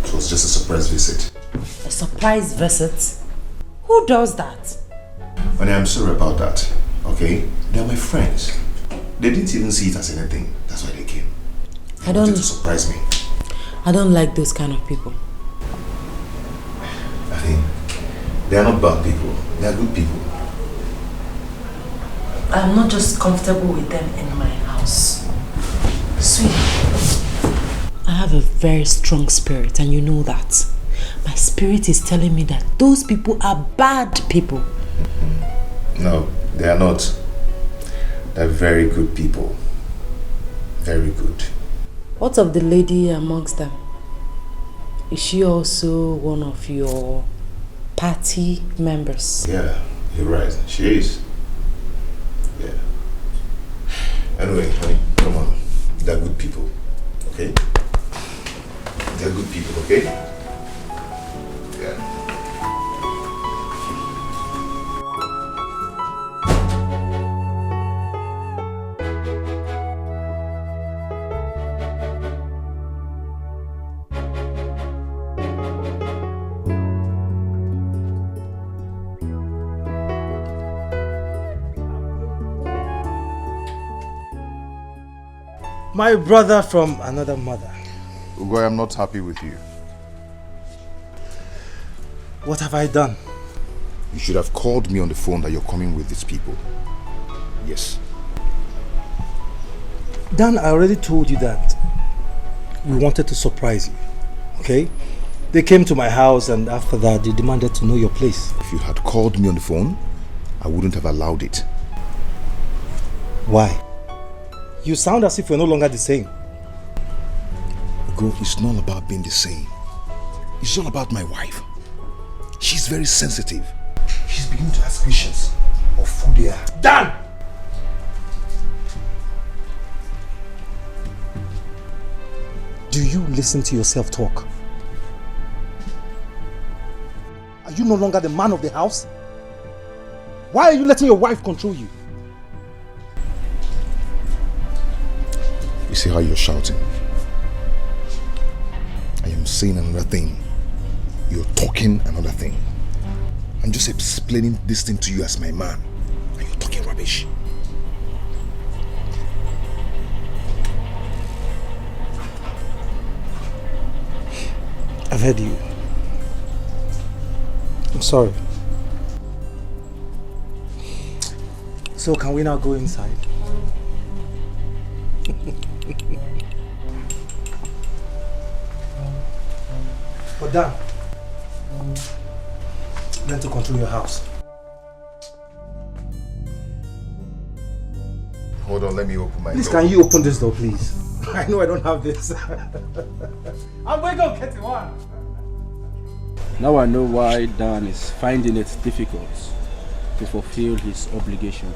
It was just a surprise visit. A surprise visit? Who does that? Honey, I'm sorry about that, okay? They're my friends. They didn't even see it as anything. That's why they came. They wanted to surprise me. I don't like those kind of people. I think they are not bad people. They are good people. I'm not just comfortable with them in my house. Sweet. I have a very strong spirit and you know that. My spirit is telling me that those people are bad people. No, they are not. They're very good people. Very good. What of the lady amongst them? Is she also one of your party members? Yeah, you're right. She is. Yeah. Anyway, honey, come on. They're good people, okay? They're good people, okay? Yeah. My brother from another mother. Ugo, I am not happy with you. What have I done? You should have called me on the phone that you're coming with these people. Yes. Dan, I already told you that we wanted to surprise you, okay? They came to my house and after that they demanded to know your place. If you had called me on the phone, I wouldn't have allowed it. Why? You sound as if you're no longer the same. Ugo, it's not about being the same. It's all about my wife. She's very sensitive. She's beginning to ask questions of who they are. Dan! Do you listen to yourself talk? Are you no longer the man of the house? Why are you letting your wife control you? You see how you're shouting? I am saying another thing. You're talking another thing. I'm just explaining this thing to you as my man. And you're talking rubbish. I've heard you. I'm sorry. So can we now go inside? But Dan, learn to control your house. Hold on, let me open my Please, door. can you open this door, please? I know I don't have this. I'm going to get one. Now I know why Dan is finding it difficult to fulfill his obligation.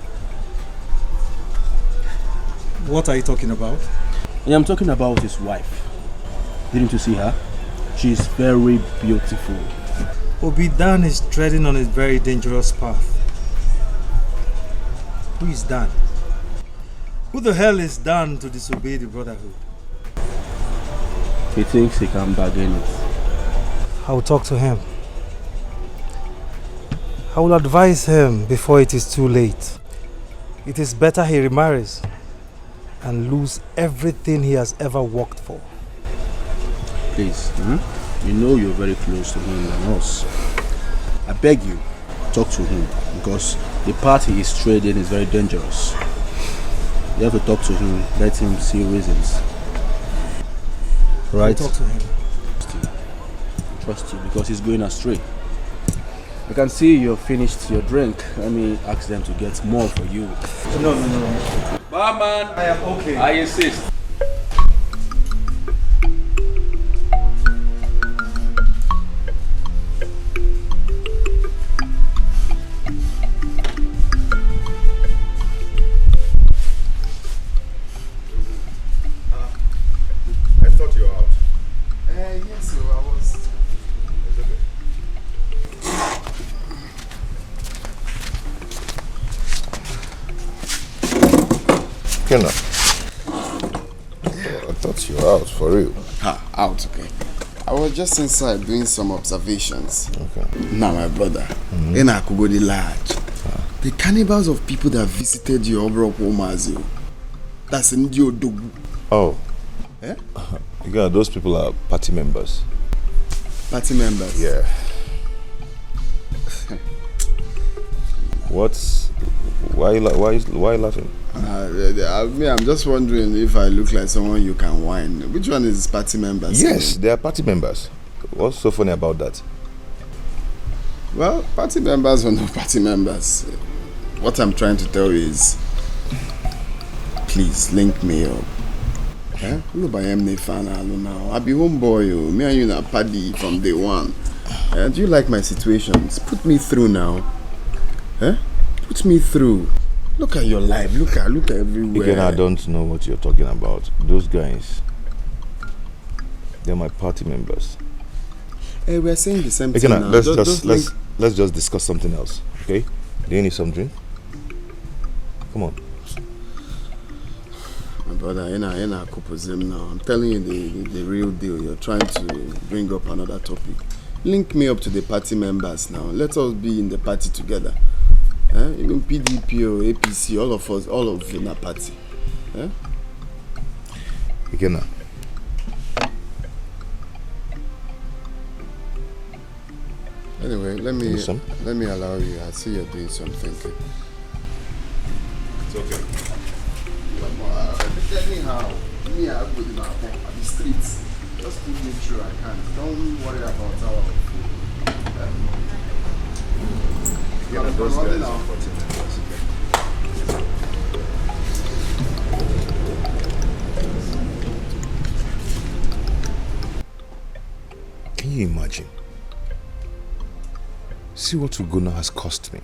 What are you talking about? I am talking about his wife. Didn't you see her? She is very beautiful. Obi, Dan is treading on a very dangerous path. Who is Dan? Who the hell is Dan to disobey the brotherhood? He thinks he can bargain it. I will talk to him. I will advise him before it is too late. It is better he remarries and lose everything he has ever worked for. Please, you know you're very close to him than us. I beg you, talk to him because the path he is treading is very dangerous. You have to talk to him, let him see reasons. Right? Talk to him. Trust you because he's going astray. I can see you've finished your drink. Let me ask them to get more for you. No. Barman, I am okay. I insist. I thought you were out. Yes, so I was. It's okay. Here now. out, you're out, for real. Out, okay. I was just inside doing some observations. Okay. Now, my brother, in Akugodi Large, the cannibals of people that visited your Obroko, that's in Diodogu. Oh. Eh? Yeah, those people are party members. Party members? Yeah. Why are you laughing? I'm just wondering if I look like someone you can whine. Which one is party members? Yes, they are party members. What's so funny about that? Well, party members or no party members, what I'm trying to tell you is, please link me up. Eh? Look, I am a fan now. I be homeboy. Me and you na paddy from day one. Do you like my situations? Put me through now. Eh? Put me through. Look at your life. Look at everywhere. Again, I don't know what you're talking about. Those guys, they're my party members. Hey, we're saying the same Again, thing now. Let's just discuss something else. Okay? Do you need some drink? Come on. My brother, you're not couple now. I'm telling you the real deal. You're trying to bring up another topic. Link me up to the party members now. Let us be in the party together. Even PDP or APC, all of us, all of you in a party. Again, anyway, let me allow you. I see you're doing something. It's okay. Tell me how. Me, I go to the streets. Just put me through. I can't. Don't worry about how I feel. Those guys are party members. Can you imagine? See what Ugona has cost me.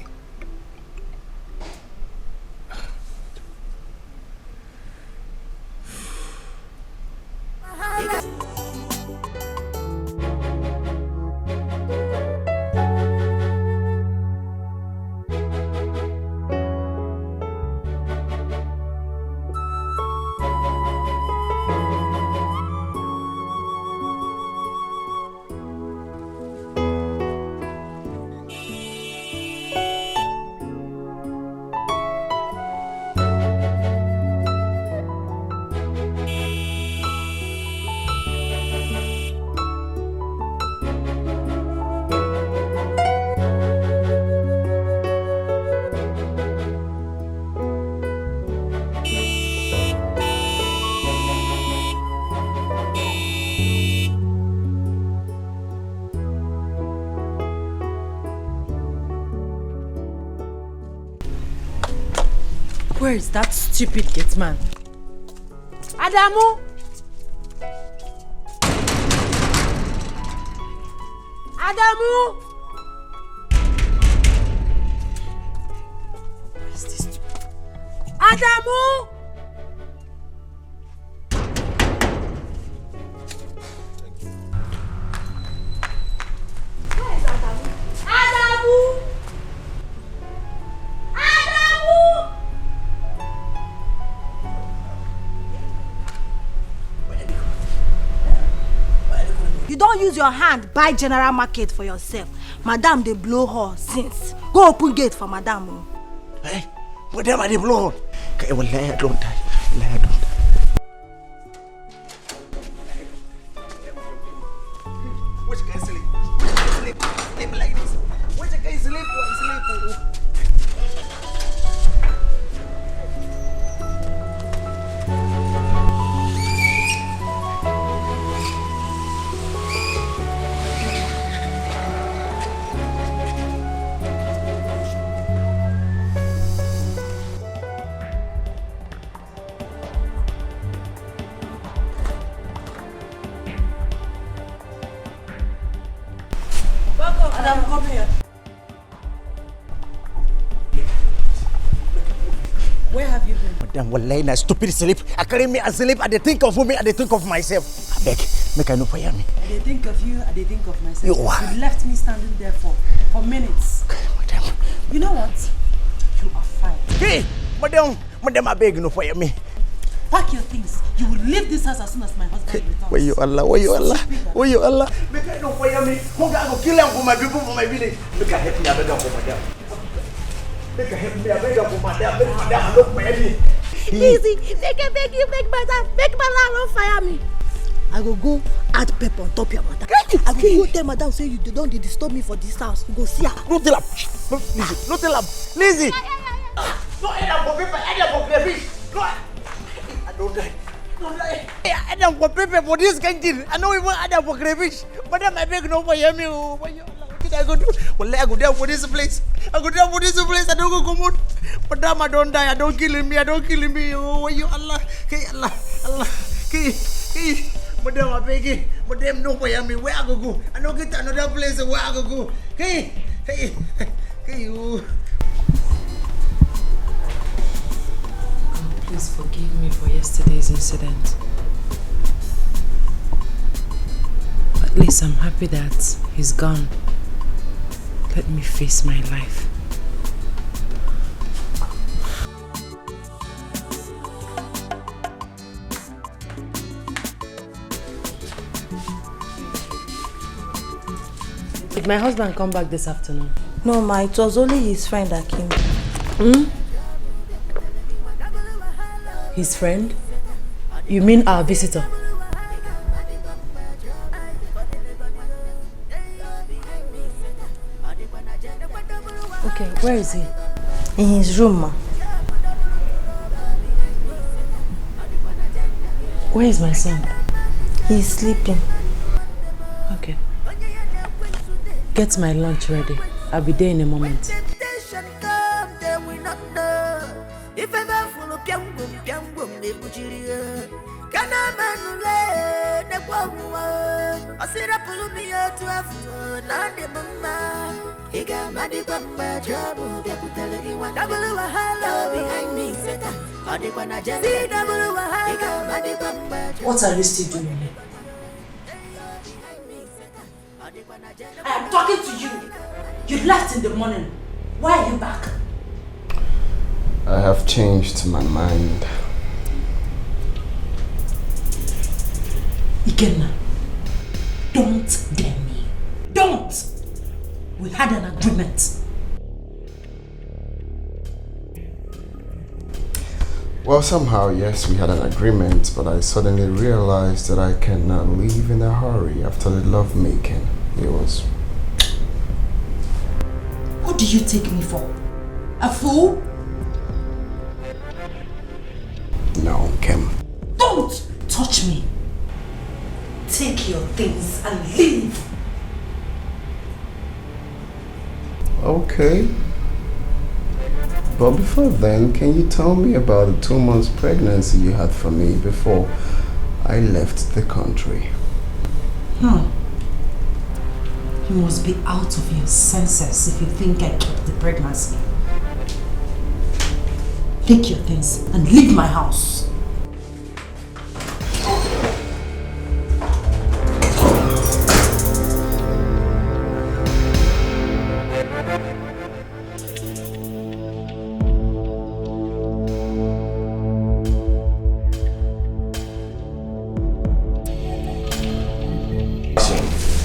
Where is that stupid gate man? Adamu! Adamu! Where is this? Adamu! Where is Adamu? Adamu! Adamu! You don't use your hand buy general market for yourself. Madam, they blow her since. Go open gate for Madam. Hey, madam, they blow her. Okay, well, I don't die. I don't die. Which guy sleep? Sleep like this. Which guy sleep? Madam, come here. Where have you been? Madam, wallahi na stupid sleep. I carry me asleep. I dey think of me. I dey think of myself. Beck, make I know for me. I dey think of you. I dey think of myself. You are. You left me standing there for minutes. Madam. You know what? You are fine. Hey, madam, I beg you for me. Pack your things. You will leave this house as soon as my husband returns. Where you Allah? Where you Allah? Where you Allah? Make I don't fire me. I go kill them for my people, for my village. Make I help me, I beg for madam. Make I help me, I beg for madam. Make madam don't fire me. Easy, make madam don't fire me. I go add pepper on top your madam. I go tell madam say you don't disturb me for this house. You go see her. No tell her. Lizzie, no tell her. Lizzie. No, I don't go pepper. I don't go crayfish. No, I don't die. I don't go pepper for this kind of thing. I know even I don't go crayfish. But then my beg no fire me. What did I go do? Well, I go down for this place. I go down for this place. I don't go come out. But damn, I don't die. I don't kill me. Oh, why you Allah? Hey, Allah. Hey. Madam, I beg you. Madam, no fire me. Where I go? I don't get another place where I go. Hey, you. Please forgive me for yesterday's incident. At least I'm happy that he's gone. Let me face my life. Did my husband come back this afternoon? No, ma, it was only his friend that came. His friend? You mean our visitor? Okay, where is he? In his room, ma. Where is my son? He's sleeping. Okay. Get my lunch ready. I'll be there in a moment. What are you still doing here? I am talking to you. You left in the morning. Why are you back? I have changed my mind. Ikenna, don't dare me. Don't! We had an agreement. Well, somehow, yes, we had an agreement, but I suddenly realized that I cannot leave in a hurry after the lovemaking. It was... Who do you take me for? A fool? No, Kim. Don't touch me. Take your things and leave. Okay. But before then, can you tell me about the 2 months pregnancy you had for me before I left the country? You must be out of your senses if you think I kept the pregnancy. Take your things and leave my house.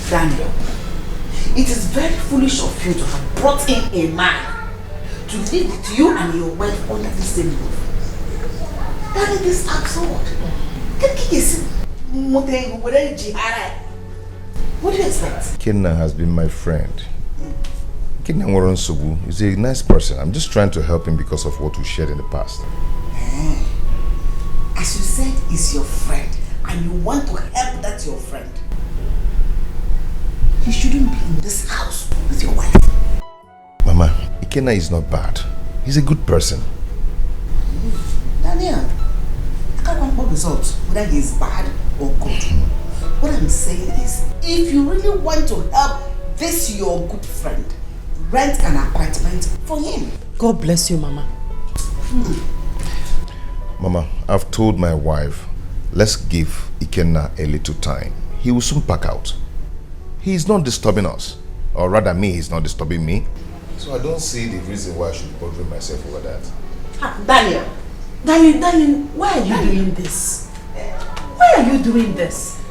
Daniel, it is very foolish of you to have brought in a man to live with you and your wife under the same roof. That is absurd. What do you expect? Kenna has been my friend. Kenna Waronsubu is a nice person. I'm just trying to help him because of what we shared in the past. As you said, he's your friend and you want to help that your friend. You shouldn't be in this house with your wife. Mama, Ikenna is not bad. He's a good person. Daniel, I can't remember results, whether he is bad or good. What I'm saying is, if you really want to help this your good friend, rent an apartment for him. God bless you, Mama. Mama, I've told my wife, let's give Ikenna a little time. He will soon pack out. He is not disturbing us. Or rather, me, he's not disturbing me. So I don't see the reason why I should bother myself over that. Daniel, Darling, why are you doing this? Why are you doing this?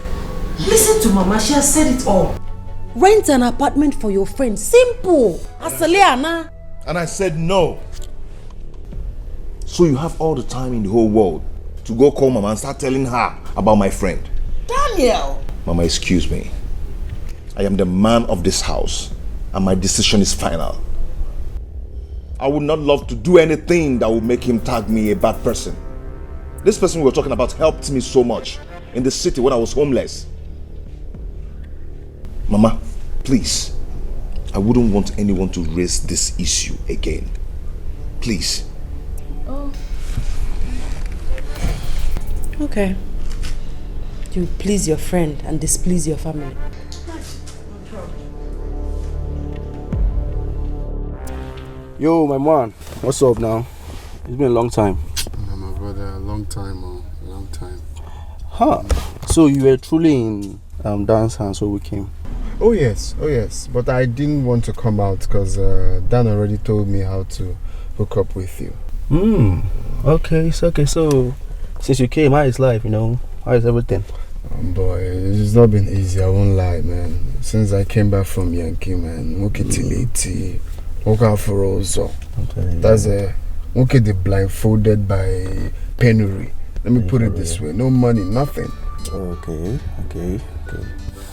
Listen to Mama, she has said it all. Rent an apartment for your friend. Simple. Asaliana. And I said no. So you have all the time in the whole world to go call Mama and start telling her about my friend. Daniel. Mama, excuse me. I am the man of this house and my decision is final. I would not love to do anything that would make him tag me a bad person. This person we were talking about helped me so much in the city when I was homeless. Mama, please. I wouldn't want anyone to raise this issue again. Please. Oh. Okay. You please your friend and displease your family. Yo, my man. What's up now? It's been a long time. No, my brother, a long time, a long time. Huh. So you were truly in dance and so we came. Oh yes. But I didn't want to come out because Dan already told me how to hook up with you. Okay, it's okay. So since you came, how is life, How is everything? Boy, it's not been easy, I won't lie, man. Since I came back from Yankee, man, Mukitiliti, Okaforozo. That's the blindfolded by penury. Let me put it this way, no money, nothing. Okay.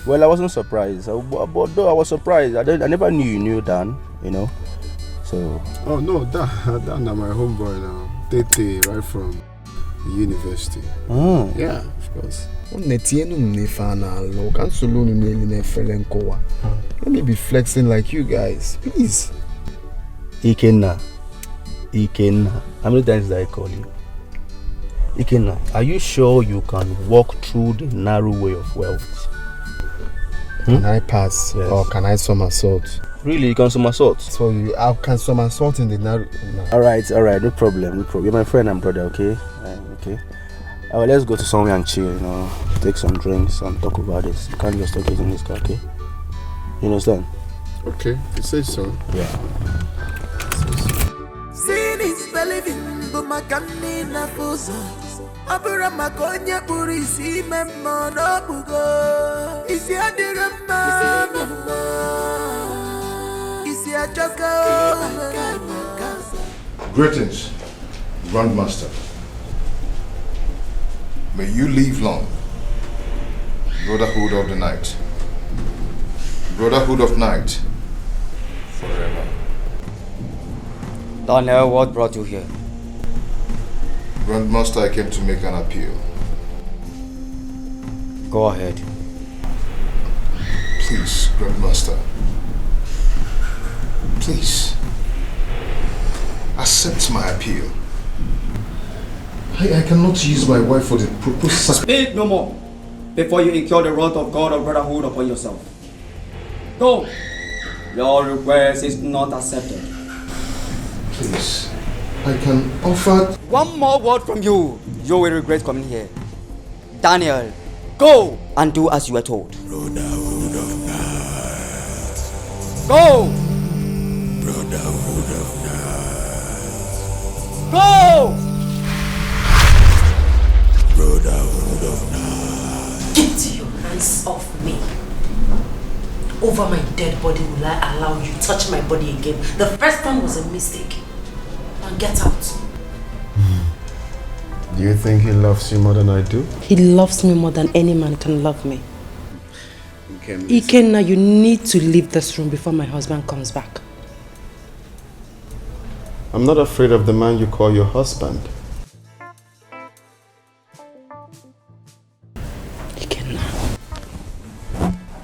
Well, I wasn't surprised, but though I was surprised, I never knew you knew Dan, so... Oh no, Dan are my homeboy now, Tete, right from the university. Oh. Yeah, of course. Let me be flexing like you guys, please. Ikenna. How many times did I call you? Ikenna, are you sure you can walk through the narrow way of wealth? Can I pass or can I somersault? Really, you can somersault? So I can somersault in the narrow... No. Alright, no problem. You're my friend and brother, okay? Okay. Let's go to somewhere and chill, take some drinks and talk about this. You can't just talk it in this car, okay? You understand? Okay, you say so. Yeah. Sin is believing, but my canina fuso. Abura makonya purisi memmo no bugo. Isi adirama memmo. Isi achaka. Greetings, Grandmaster. May you live long. Brotherhood of the night. Brotherhood of night. Forever. Daniel, what brought you here? Grandmaster, I came to make an appeal. Go ahead. Please, Grandmaster. Please. Accept my appeal. I cannot use my wife for the purpose. Speak no more before you incur the wrath of God of brotherhood upon yourself. Go. Your request is not accepted. Please, I can offer... One more word from you, you will regret coming here. Daniel, go and do as you are told. Brotherhood of night. Go! Brotherhood of night. Go! Brotherhood of night. Get your hands off me. Over my dead body will I allow you to touch my body again. The first time was a mistake. Now get out. Do you think he loves you more than I do? He loves me more than any man can love me. Ikenna, you need to leave this room before my husband comes back. I'm not afraid of the man you call your husband.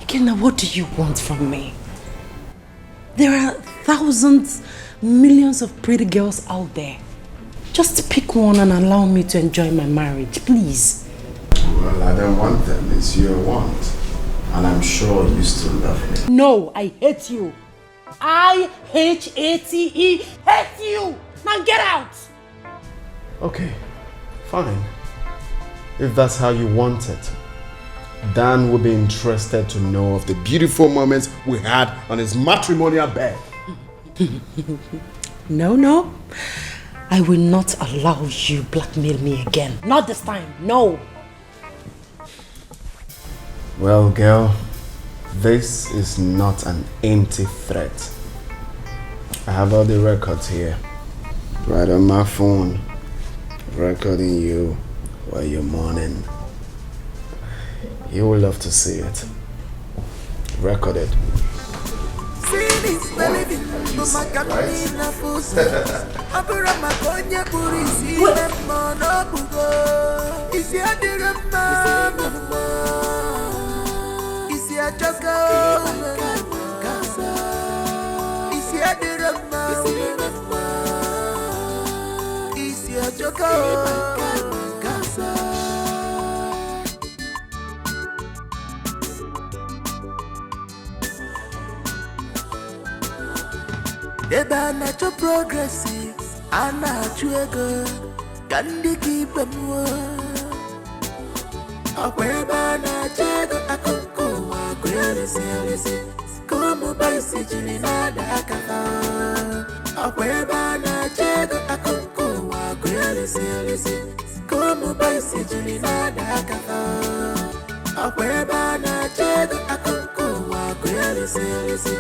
Ikenna, what do you want from me? There are thousands, millions of pretty girls out there. Just pick one and allow me to enjoy my marriage, please. Well, I don't want them. It's your want. And I'm sure you still love me. No, I hate you. I-H-A-T-E, hate you. Now get out. Okay, fine. If that's how you want it. Dan will be interested to know of the beautiful moments we had on his matrimonial bed. No. I will not allow you blackmail me again. Not this time, no. Well, girl, this is not an empty threat. I have all the records here. Right on my phone. Recording you while you're mourning. You will love to see it. Recorded. Eba na cho progressive, ana chuego, kandi kipenwo. Akweba na chego akonko wa kwelisi, como baisi jini nada akafa. Akweba na chego akonko wa kwelisi, como baisi jini nada akafa. Akweba na chego akonko wa kwelisi.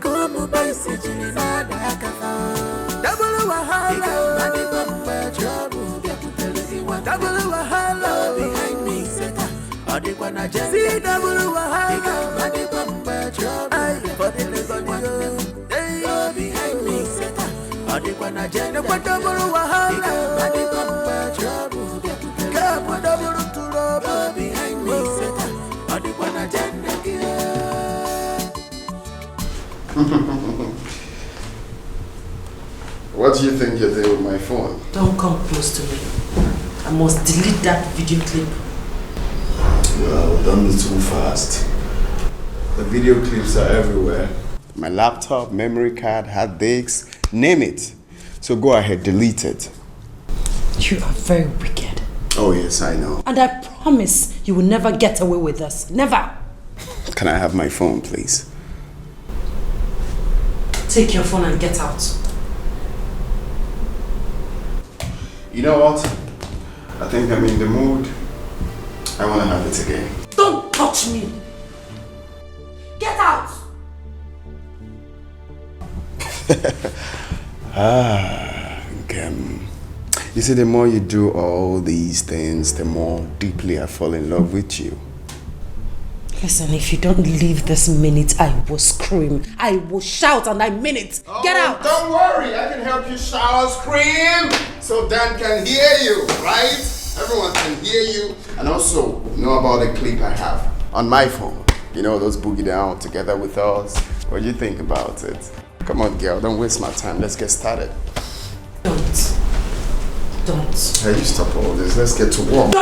Como baisi jini nada akafa. Double wahala, money bumper trouble. Double wahala behind me, seta. Adikwana jen. See double wahala, money bumper trouble. For the little one, they behind me, seta. Adikwana jen. Double wahala, money bumper trouble. Double trouble behind me, seta. Adikwana jen. What do you think you're doing with my phone? Don't come close to me. I must delete that video clip. Well, don't be too fast. The video clips are everywhere. My laptop, memory card, hard disks, name it. So go ahead, delete it. You are very wicked. Oh yes, I know. And I promise you will never get away with this. Never. Can I have my phone, please? Take your phone and get out. You know what? I think I'm in the mood. I want to have it again. Don't touch me! Get out! You see, the more you do all these things, the more deeply I fall in love with you. Listen, if you don't leave this minute, I will scream. I will shout and I mean it. Get out! Don't worry, I can help you shout, scream, so Dan can hear you, right? Everyone can hear you. And also, know about the clip I have on my phone. You know, those boogie down together with us. What do you think about it? Come on, girl, don't waste my time. Let's get started. Don't. Hey, you stop all this. Let's get to work.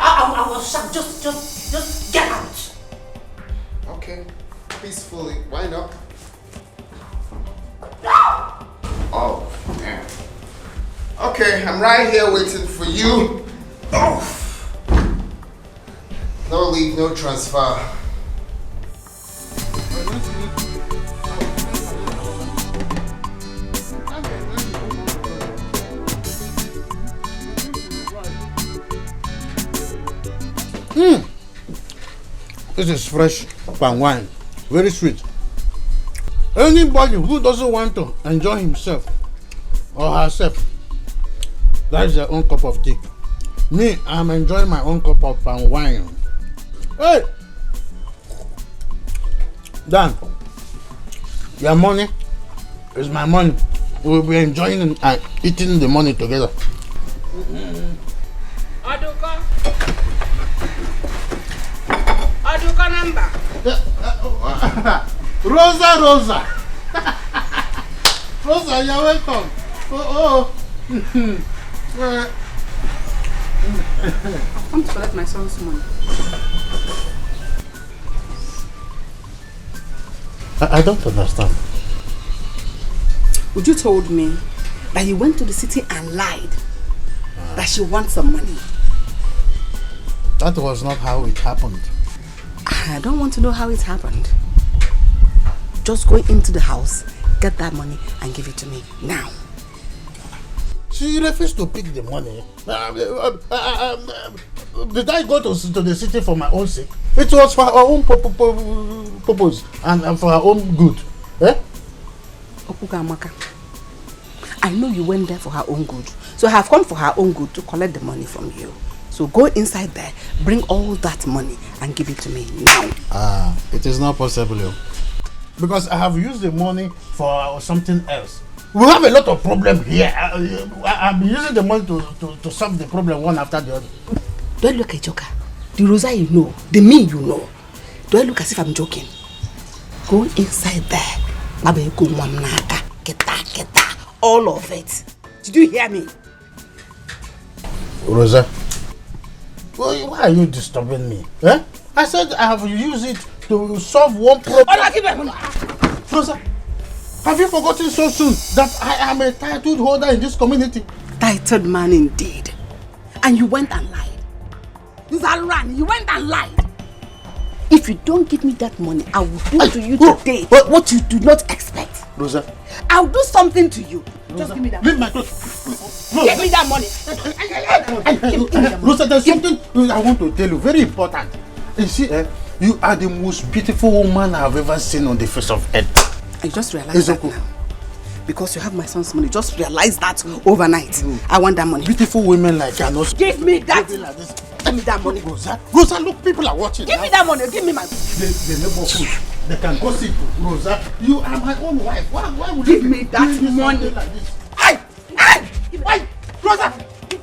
I will shout. Just get out. Okay. Peacefully. Why not? Oh, man. Okay, I'm right here waiting for you. Oh. No leave, no transfer. This is fresh palm wine, very sweet. Anybody who doesn't want to enjoy himself or herself, that's their own cup of tea. Me, I'm enjoying my own cup of palm wine. Hey! Dan, your money is my money. We'll be enjoying and eating the money together. Aduka number. Rosa. Rosa, you're welcome. I've come to collect my son's money. I don't understand. Uju told me that he went to the city and lied that she wants some money. That was not how it happened. I don't want to know how it happened. Just go into the house, get that money and give it to me now. She refused to pick the money. Did I go to the city for my own sake? It was for her own purpose and for her own good. Eh? Okugamaka, I know you went there for her own good. So I have come for her own good to collect the money from you. So go inside there, bring all that money and give it to me now. It is not possible. Because I have used the money for something else. We have a lot of problems here. I'm using the money to solve the problem one after the other. Do I look a joker? The Rosa you know, the me you know. Do I look as if I'm joking? Go inside there. All of it. Did you hear me? Rosa, why are you disturbing me? Eh? I said I have used it to solve one problem. Rosa, have you forgotten so soon that I am a title holder in this community? Titled man indeed. And you went and lied. You went and lied. If you don't give me that money, I will do to you today what you do not expect. Rosa, I'll do something to you. Rosa, just give me that leave money. my clothes. Give me that money. Rosa, there's something I want to tell you, very important. You see, you are the most beautiful woman I've ever seen on the face of earth. I just realized that now. Because you have my son's money, just realize that overnight. I want that money. Beautiful women like you are not. Give me that. Give me that money. Rosa, look, people are watching. Give me that money. Give me my. The neighborhood, they can gossip. Rosa, you are my own wife. Why would give you me that money? Like this? Hey! Rosa,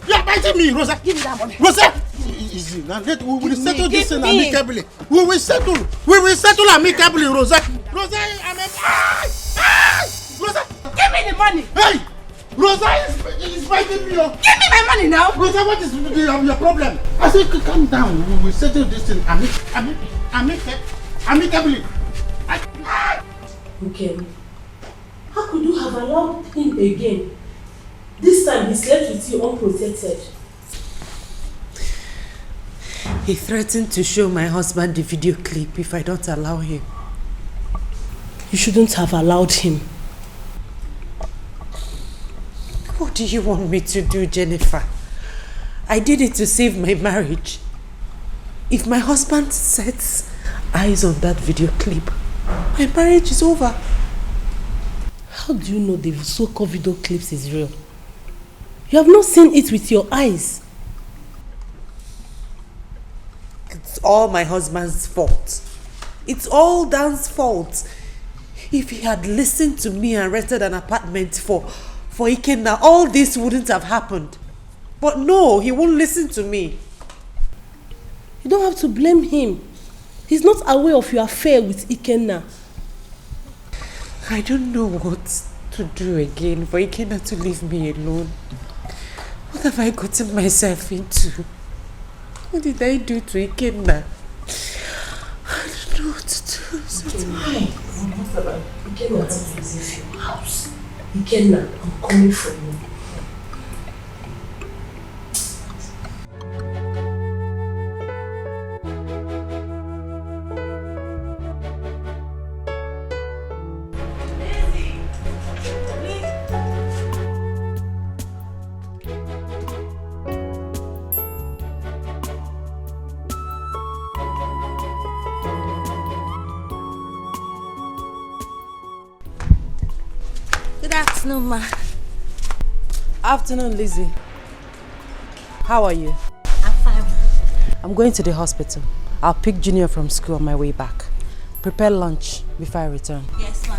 you are biting me, Rosa. Give me that money. Rosa, easy. Now we will settle this thing amicably. We will settle amicably, Rosa. Rosa, I'm a. Rosa, give me the money. Hey, Rosa is fighting me. Give me my money now. Rosa, what is your problem? I said, calm down. We will settle this thing amicably. Okay. How could you have allowed him again? This time he slept with you unprotected. He threatened to show my husband the video clip if I don't allow him. You shouldn't have allowed him. What do you want me to do, Jennifer? I did it to save my marriage. If my husband sets eyes on that video clip, my marriage is over. How do you know the so-called video clips is real? You have not seen it with your eyes. It's all my husband's fault. It's all Dan's fault. If he had listened to me and rented an apartment for Ikenna, all this wouldn't have happened. But no, he won't listen to me. You don't have to blame him. He's not aware of your affair with Ikenna. I don't know what to do again for Ikenna to leave me alone. What have I gotten myself into? What did I do to Ikenna? I don't know what to do. Why? Ikenna is in your house. Ikenna, I'm coming for you. Good afternoon, ma. Afternoon, Lizzie. How are you? I'm fine. I'm going to the hospital. I'll pick Junior from school on my way back. Prepare lunch before I return. Yes, ma.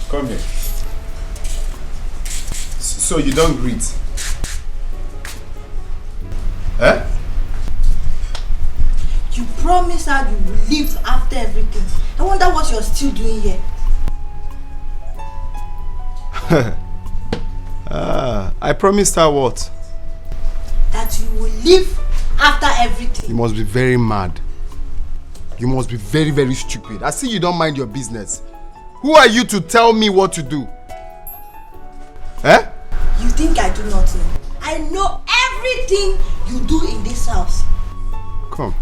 Come here. So you don't greet? Eh? promised her you will leave after everything. I wonder what you're still doing here. I promised her what? That you will leave after everything. You must be very mad. You must be very, very stupid. I see you don't mind your business. Who are you to tell me what to do? Eh? You think I do not know? I know everything you do in this house. Come.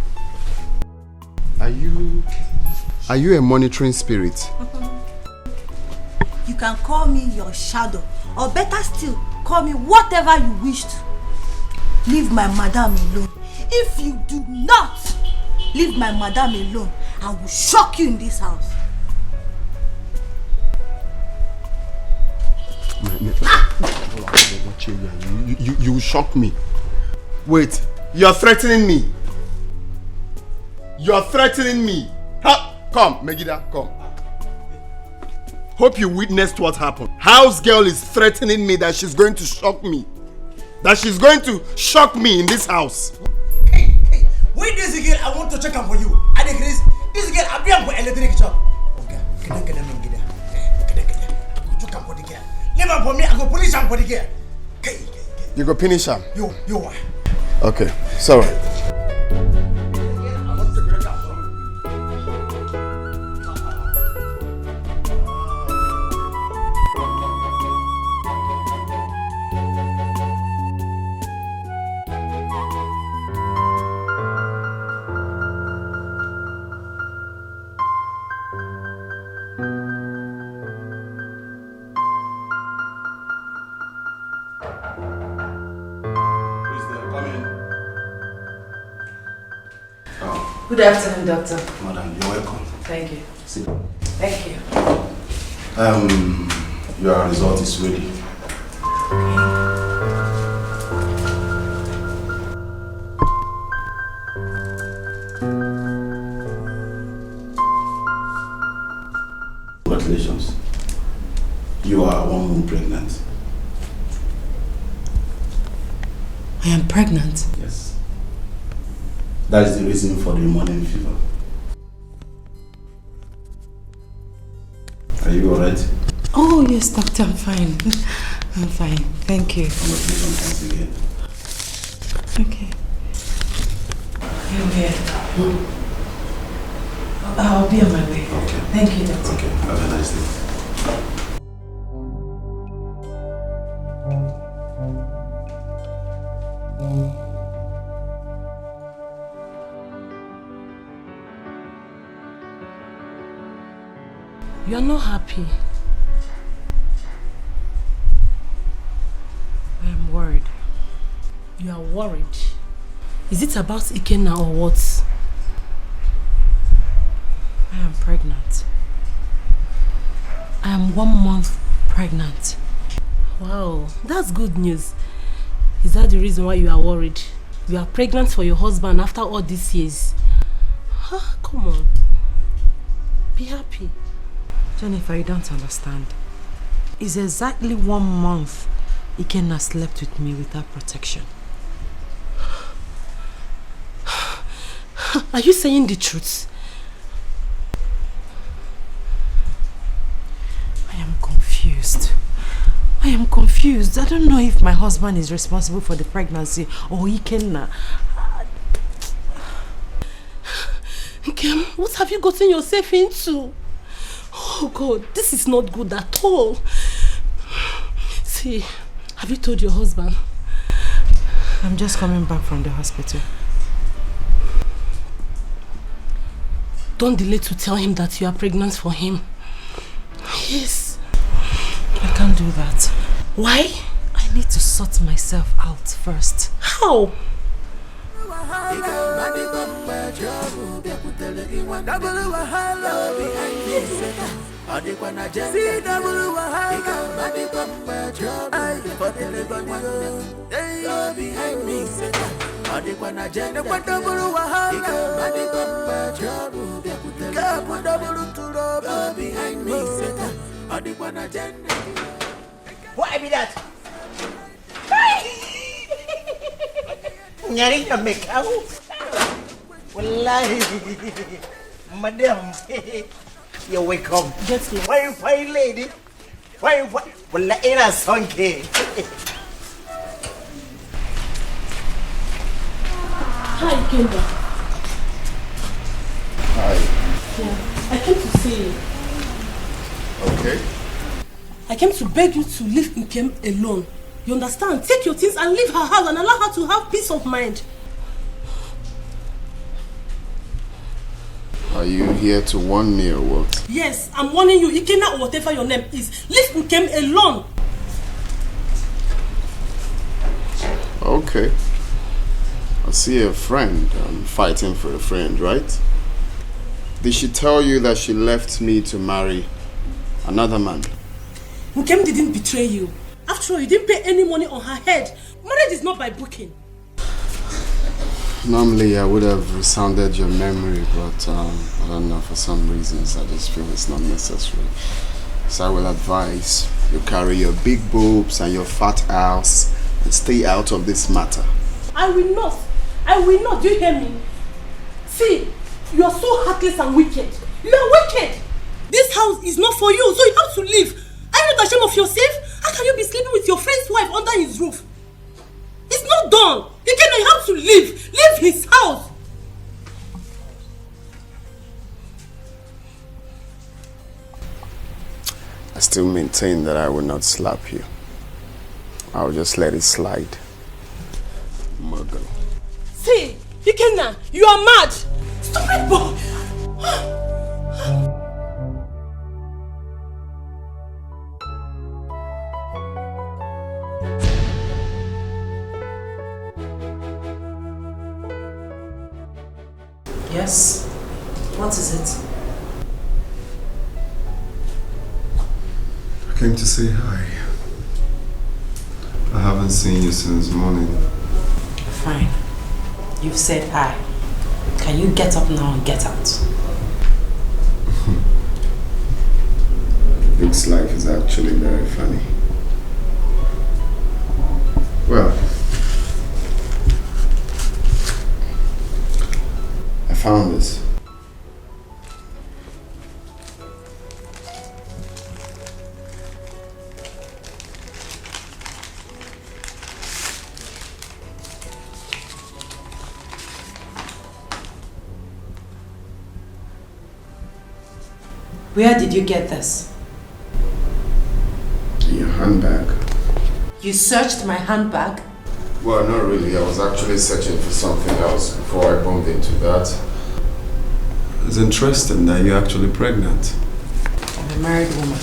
Are you a monitoring spirit? You can call me your shadow, or better still, call me whatever you wish to. Leave my madam alone. If you do not leave my madam alone, I will shock you in this house. You will shock me. Wait, you are threatening me. You are threatening me. Come, Megida, come. Hope you witnessed what happened. House girl is threatening me that she's going to shock me. That she's going to shock me in this house. Hey, wait this girl, I want to check up for you. I think this girl, I'll be on for electric shop. Okay, get for the girl. Never for me, I go punish him for the girl. You go punish him? You are. Okay, sorry. Good afternoon, doctor. Madam, you're welcome. Thank you. Sit. Thank you. Your result is ready. Congratulations. You are 1 month pregnant. I am pregnant? Yes. That is the reason for the morning fever. Are you alright? Oh yes, doctor, I'm fine. I'm fine. Thank you. Congratulations once again. Okay. You're here. I'll be on my way. Okay. Thank you, doctor. Okay. Have a nice day. You are not happy. I am worried. You are worried. Is it about Ikenna or what? I am pregnant. I am 1 month pregnant. Wow, that's good news. Is that the reason why you are worried? You are pregnant for your husband after all these years. Huh? Come on. Be happy. Jennifer, you don't understand. It's exactly 1 month Ikenna slept with me without protection. Are you saying the truth? I am confused. I am confused. I don't know if my husband is responsible for the pregnancy or Ikenna. Kim, what have you gotten yourself into? Oh God, this is not good at all. See, have you told your husband? I'm just coming back from the hospital. Don't delay to tell him that you are pregnant for him. Yes. I can't do that. Why? I need to sort myself out first. How? Why be that? Nyari make out. Wallahi, madam, you're welcome. Fine lady. Fine. Wallahi, ina son ke. Hi, Kimber. Hi. Yeah, I came to see you. Okay. I came to beg you to leave Nkem alone. You understand? Take your things and leave her house and allow her to have peace of mind. Are you here to warn me or what? Yes, I'm warning you, Ikena or whatever your name is. Leave Nkem alone. Okay. I see a friend. I'm fighting for a friend, right? Did she tell you that she left me to marry another man? Nkem didn't betray you. After all, you didn't pay any money on her head. Marriage is not by booking. Normally, I would have resounded your memory, but I don't know, for some reasons, I just feel it's not necessary. So I will advise you carry your big boobs and your fat ass and stay out of this matter. I will not. I will not. Do you hear me? See, you are so heartless and wicked. You are wicked. This house is not for you, so you have to leave. Are you not ashamed of yourself? How can you be sleeping with your friend's wife under his roof? It's not done. You have to leave. Leave his house. I still maintain that I will not slap you. I'll just let it slide. Muggle. See, Ikenna, you are mad. Stupid boy. Yes? What is it? I came to say hi. I haven't seen you since morning. Fine. You've said hi. Can you get up now and get out? Luke's life is actually very funny. Well, I found this. Where did you get this? In your handbag. You searched my handbag? Well, not really. I was actually searching for something else before I bumped into that. It's interesting that you're actually pregnant. I'm a married woman,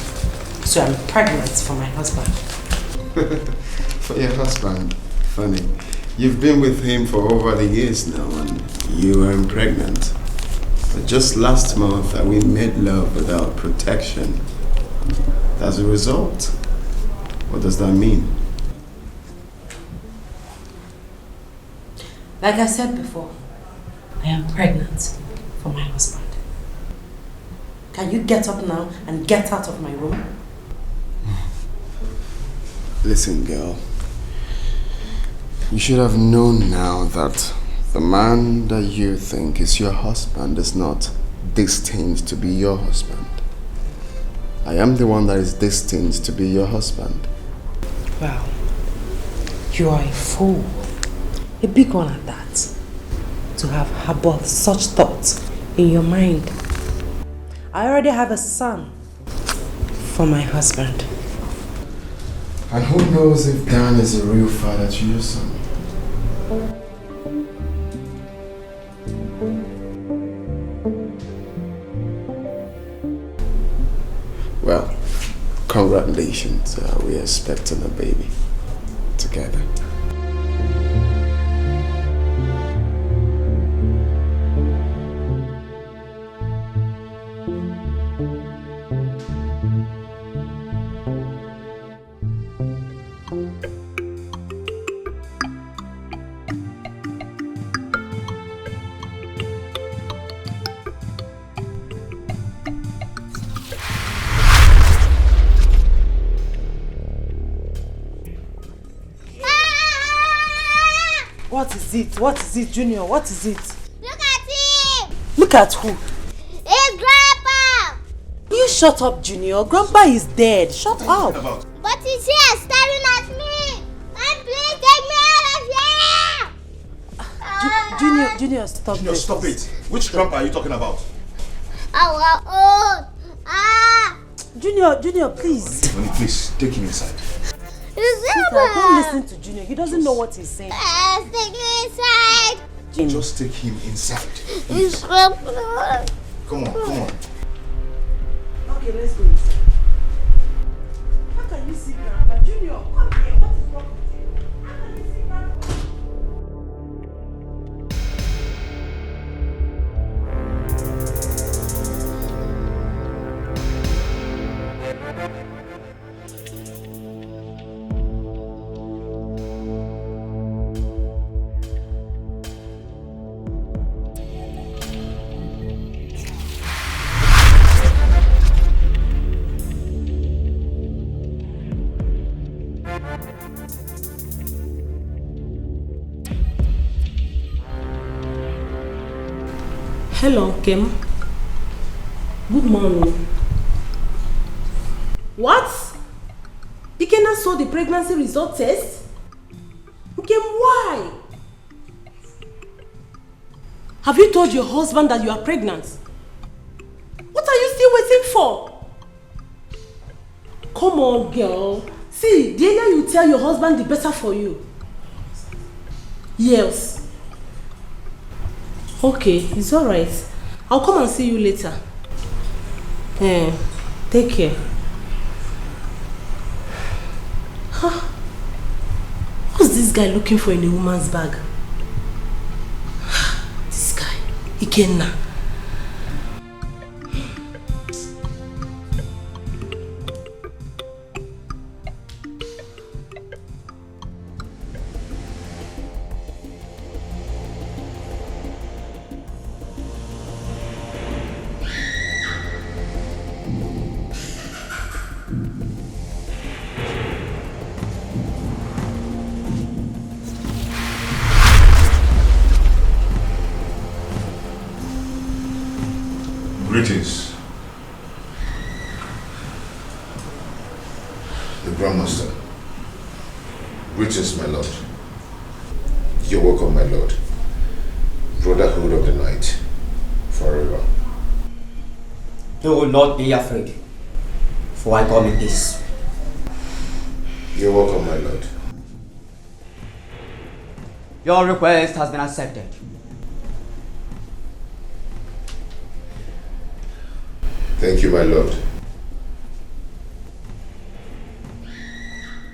so I'm pregnant for my husband. For your husband? Funny. You've been with him for over the years now and you are pregnant. But just last month we made love without protection. As a result, what does that mean? Like I said before, I am pregnant for my husband. Can you get up now and get out of my room? Listen, girl. You should have known now that the man that you think is your husband is not destined to be your husband. I am the one that is destined to be your husband. Well, you are a fool. A big one at that. To have harbored such thoughts in your mind. I already have a son for my husband. And who knows if Dan is a real father to your son? Well, congratulations. We're expecting a baby together. What is it? What is it, Junior? What is it? Look at Look at who? It's Grandpa! You shut up, Junior. Grandpa is dead. Shut up. But he's here staring at me! And please take me out of here! Junior, stop Junior, this. stop it. Which grandpa are you talking about? Our own! Junior, please. Tiffany, please, take him inside. Sweetheart, don't listen to Junior. He doesn't know what he's saying. Take me inside! Just take him inside. It's Grandpa. Come on. Okay, let's go inside. How can you see Grandpa? Junior, come here. What is wrong with you? How can you see Grandpa? Hello, Kim. Good morning. What? Ikenna saw the pregnancy result test? Kim, why? Have you told your husband that you are pregnant? What are you still waiting for? Come on, girl. See, the earlier you tell your husband, the better for you. Yes. Okay, it's alright. I'll come and see you later. Take care. Huh? What's this guy looking for in a woman's bag? This guy, Ikenna. Greetings. The Grandmaster. Greetings, my lord. You're welcome, my lord. Brotherhood of the night. Forever. You will not be afraid, for I come in peace. You're welcome, my lord. Your request has been accepted. Thank you, my lord.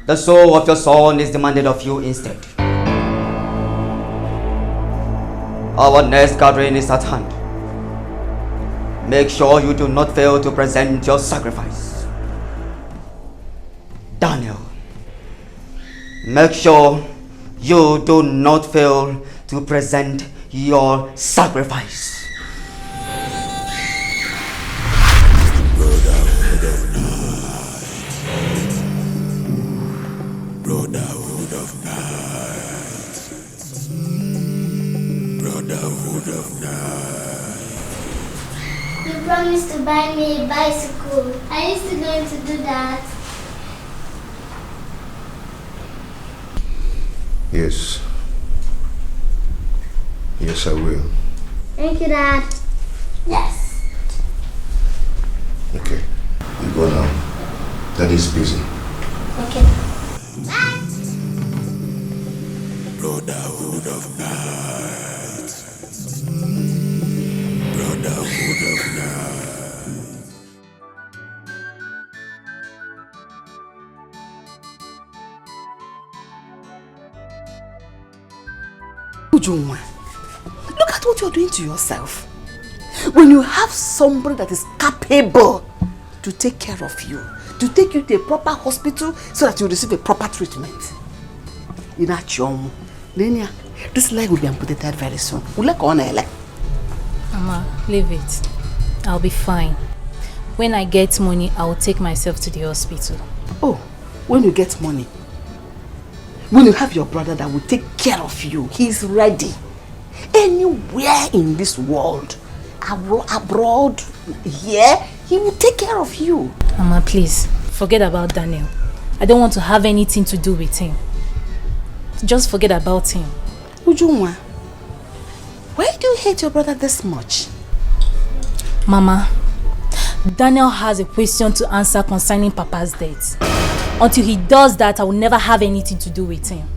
The soul of your son is demanded of you instead. Our next gathering is at hand. Make sure you do not fail to present your sacrifice. Daniel, make sure you do not fail to present your sacrifice. Brotherhood of night. Brotherhood of night. You promised to buy me a bicycle. Are you still going to do that? Yes. Yes, I will. Thank you, Dad. Yes. Okay. You go now. Daddy's busy. Okay. Brotherhood of night. Brotherhood of night. Ujunwa, look at what you're doing to yourself. When you have somebody that is capable to take care of you, to take you to a proper hospital so that you receive a proper treatment. In that chom, Lenia, this leg will be amputated very soon. Mama, leave it. I'll be fine. When I get money, I will take myself to the hospital. Oh, when you get money, when you have your brother that will take care of you, he's ready. Anywhere in this world, abroad, here, he will take care of you. Mama, please, forget about Daniel. I don't want to have anything to do with him. Just forget about him. Ujunwa, why do you hate your brother this much? Mama, Daniel has a question to answer concerning Papa's death. Until he does that, I will never have anything to do with him.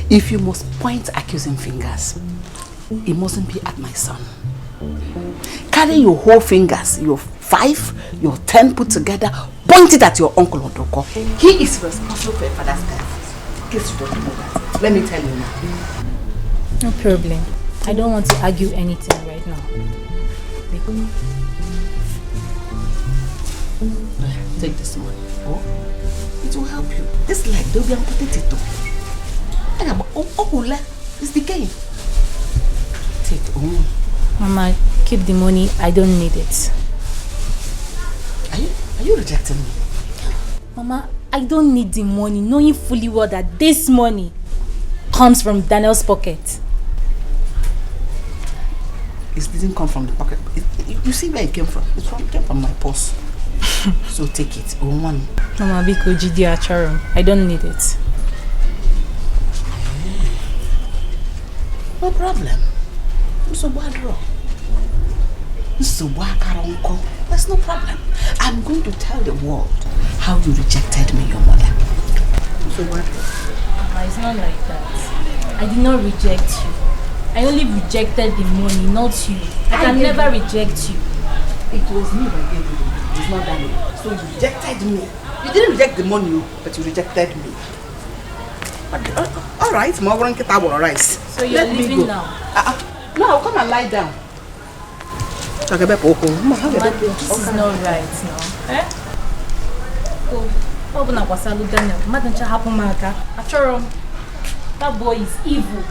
If you must point accusing fingers, it mustn't be at my son. Carry your whole fingers, your 5, your 10 put together, point it at your uncle Odoko. He is responsible for your father's death. In case you don't know that, let me tell you now. No problem. I don't want to argue anything right now. Take this money. Oh, it will help you. This leg, they'll be amputated too. It's decaying. Take it. Oh. Mama, keep the money. I don't need it. Are you rejecting me? Mama, I don't need the money, knowing fully well that this money comes from Daniel's pocket. It didn't come from the pocket. You see where it came from? It came from my purse. So take it. Mama, Biko Jidi Acharo. I don't need it. No problem. That's no problem. I'm going to tell the world how you rejected me, your mother. Mama, it's not like that. I did not reject you. I only rejected the money, not you. I can never reject you. It was me that gave you the money. It's not that. So you rejected me. You didn't reject the money, but you rejected me. All right, rice. So you're leaving now? No, come and lie down. Mama, this is not right now. Eh? Oh, that boy is evil.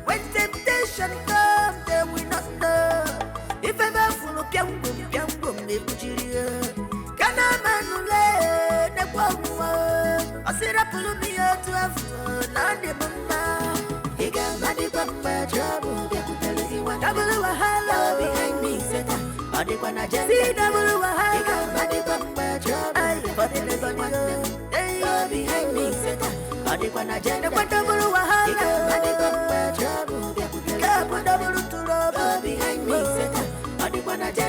When temptation comes, they will not know. If ever full of young they put you here. Can a man lay the one? I said, I pull me out to have fun. And the mama, he got money from my trouble. They could tell you what double a hello behind me. Said, I did when I just see double a hello. He got money from my trouble. I put it in the one. They are behind me. Said, I did when I just what double a hello. He got money from my trouble. They could tell you what double to love behind me. Said, I did when I just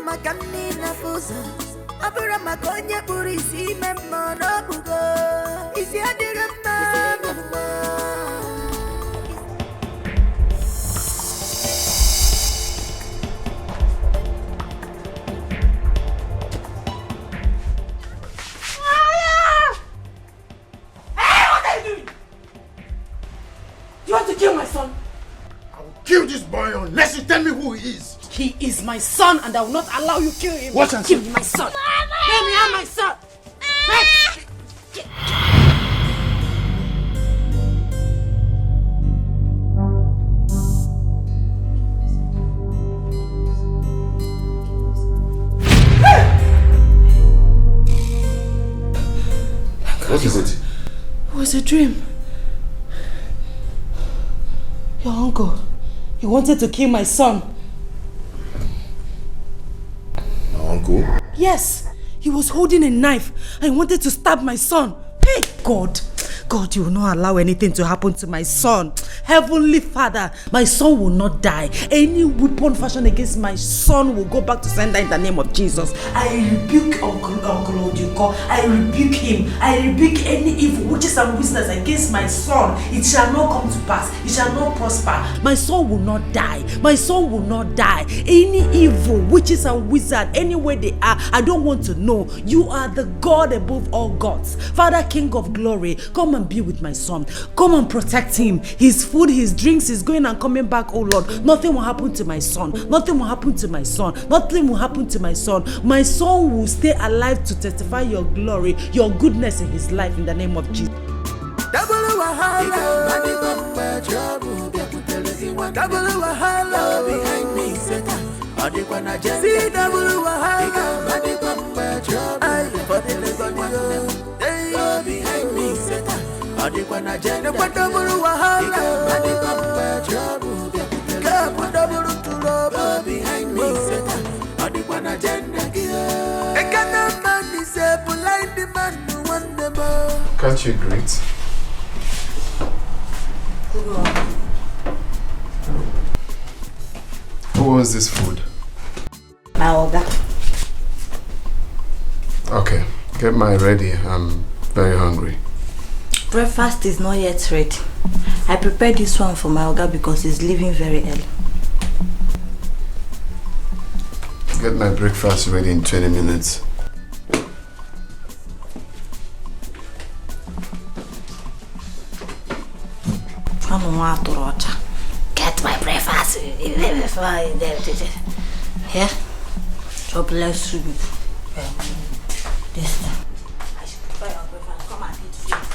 Makamina fusa abura makonya burisi memmo no bugo isi adira mama Hey, what are you doing? You want to kill my son? I will kill this boy unless you tell me who he is. He is my son and I will not allow you to kill him. Watch and kill see. my son. Let me have my son. What is it? It was a dream. Your uncle, he wanted to kill my son. Uncle? Yes, he was holding a knife and he wanted to stab my son. Hey, God, God, you will not allow anything to happen to my son. Heavenly Father, my son will not die. Any weapon fashioned against my son will go back to sender in the name of Jesus. I rebuke Uncle Oduko. I rebuke him. I rebuke any evil witches and wizards against my son. It shall not come to pass. It shall not prosper. My son will not die. My son will not die. Any evil witches and wizards, anywhere they are, I don't want to know. You are the God above all gods. Father, King of glory, come and be with my son. Come and protect him. His food, his drinks, his going and coming back, oh Lord. Nothing will happen to my son. Nothing will happen to my son. Nothing will happen to my son. My son will stay alive to testify your glory, your goodness in his life in the name of Jesus. Double wahala behind me, Satan. See double wahala for the behind me, Satan. Double wahala behind me, Satan. Can't you greet? Who was this food? My Oga. Okay, get mine ready. I'm very hungry. Breakfast is not yet ready. I prepared this one for my Oga because he's leaving very early. Get my breakfast ready in 20 minutes. Get my breakfast. Here. So bless you. This time. I should prepare your breakfast. Come and eat food.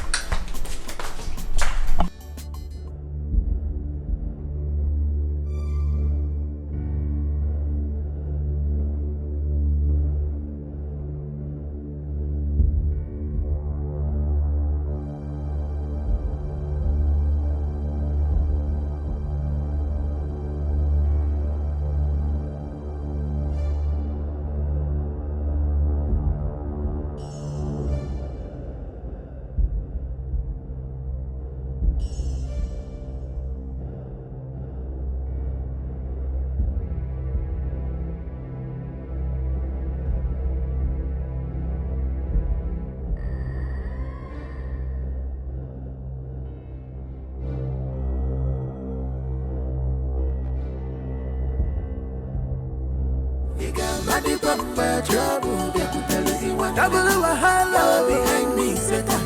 Double wahala behind me, Satan.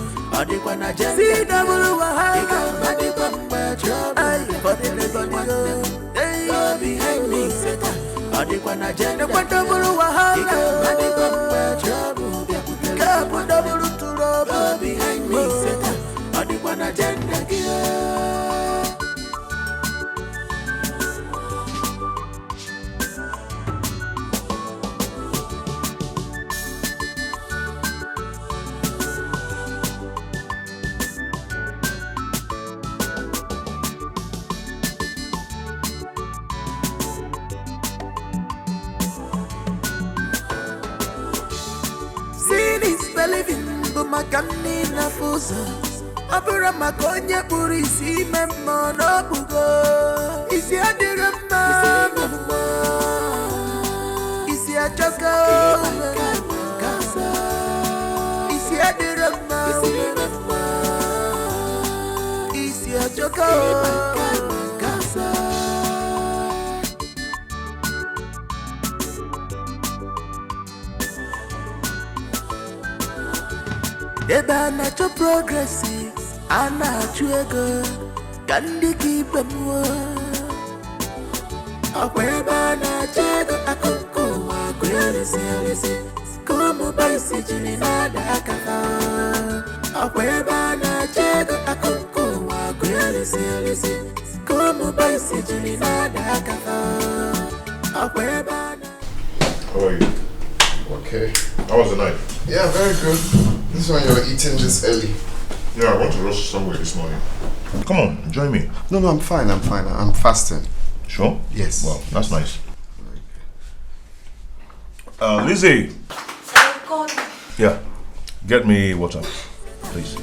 See double wahala for the behind me, Satan. Double wahala behind me, Satan. Makanina fusa abura makonya purisi memmo no bugo isi adirama isi achoka isi adirama isi achoka Eba na cho progressive, ana chuego, kandi kipe mwa. Akweba na chego akoko wa kweli sialisi, como baisi jini nada akafa. Akweba na chego akoko wa kweli sialisi, como baisi jini nada akafa. Akweba na. How are you? Okay. How was the night? Yeah, very good. This one you're eating this early. Yeah, I want to rush somewhere this morning. Come on, join me. No, I'm fine. I'm fasting. Sure? Yes. Well, that's nice. Lizzie. God. Yeah, get me water. Please.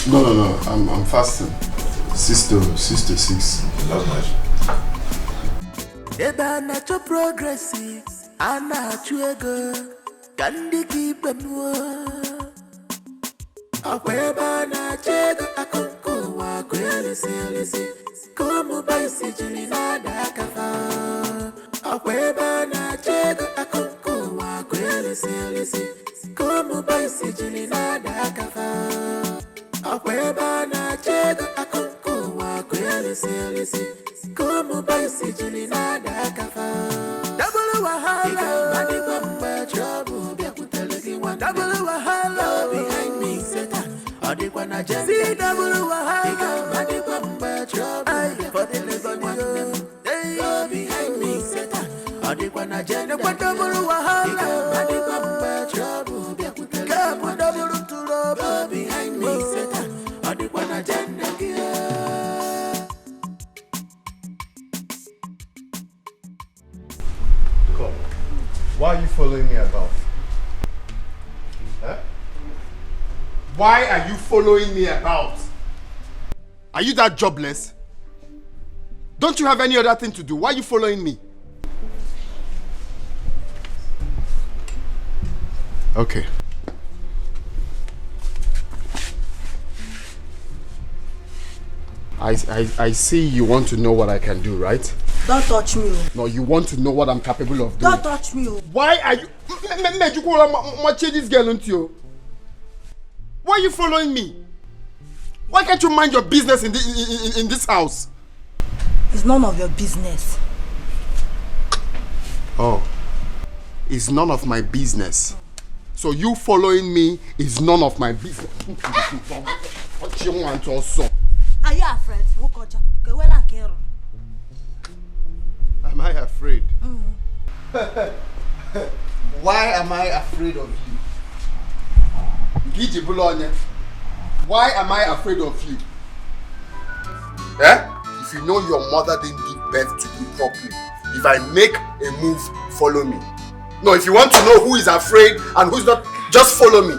No. I'm fasting. 6 to 6. That's nice. Eba na cho progressive, ana chuego, kandi kipenwo. Akweba na chego akonko wa kwelisi, como baisi jilina da kafa. Akweba na chego akonko wa kwelisi, como baisi jilina da kafa. Akweba na chego akonko wa kwelisi. Como baisi jilina da kafa. Double wahala, mani kwamba trouble, bia kuteleki one. Double wahala, behind me Satan. Adi kwa na jenda. See double wahala, mani kwamba trouble, for the living one. Hey, behind me Satan. Adi kwa na jenda. Kwa double wahala, mani kwamba trouble, bia kuteleki one. Double trouble, behind me Satan. Adi kwa na jenda. Why are you following me about? Huh? Why are you following me about? Are you that jobless? Don't you have any other thing to do? Why are you following me? Okay. I see you want to know what I can do, right? Don't touch me. No, you want to know what I'm capable of doing. Don't touch me. Why are you... this girl into you? Why are you following me? Why can't you mind your business in this house? It's none of your business. Oh. It's none of my business. So you following me is none of my business. What you want also? Are you afraid? Am I afraid? Why am I afraid of you? Why am I afraid of you? Eh? If you know your mother didn't give birth to you properly, if I make a move, follow me. No, if you want to know who is afraid and who's not, just follow me.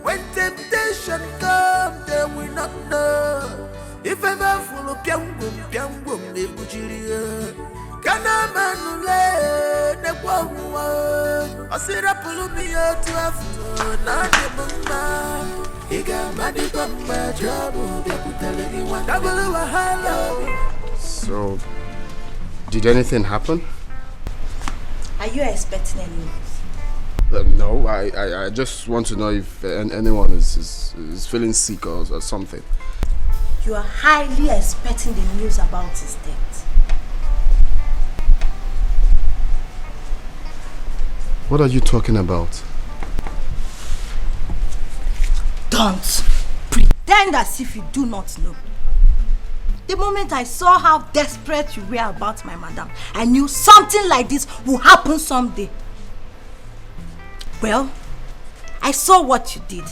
When temptation comes, they will not know. If ever full of piangum, they bujiria. Kana manule, ne kwa I said I pull me out to have not the mama. Iga madi pamba trouble, they put a lady one double wahala. So, did anything happen? Are you expecting any news? No, I just want to know if anyone is feeling sick or something. You are highly expecting the news about his death. What are you talking about? Don't pretend as if you do not know. The moment I saw how desperate you were about my madam, I knew something like this will happen someday. Well, I saw what you did,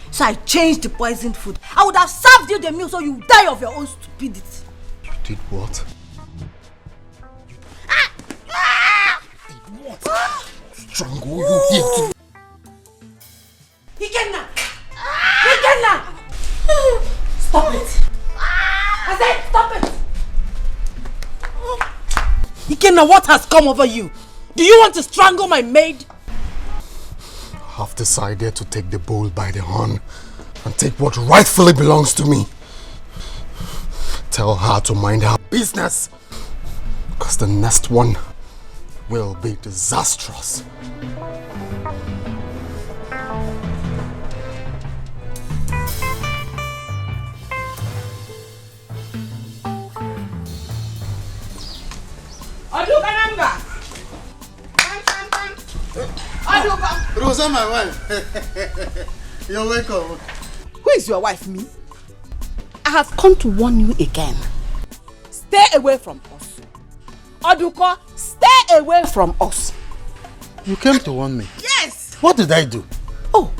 so I changed the poisoned food. I would have served you the meal so you die of your own stupidity. You did what? What? Strangle you here. Ikenna! Ikenna! Stop it! I said stop it! Ikenna, what has come over you? Do you want to strangle my maid? I've decided to take the bull by the horn and take what rightfully belongs to me. Tell her to mind her business, because the next one will be disastrous. Rosa, my wife. You're welcome. Who is your wife, me? I have come to warn you again. Stay away from us. Oduko, stay away from us. You came to warn me? Yes! What did I do? Oh,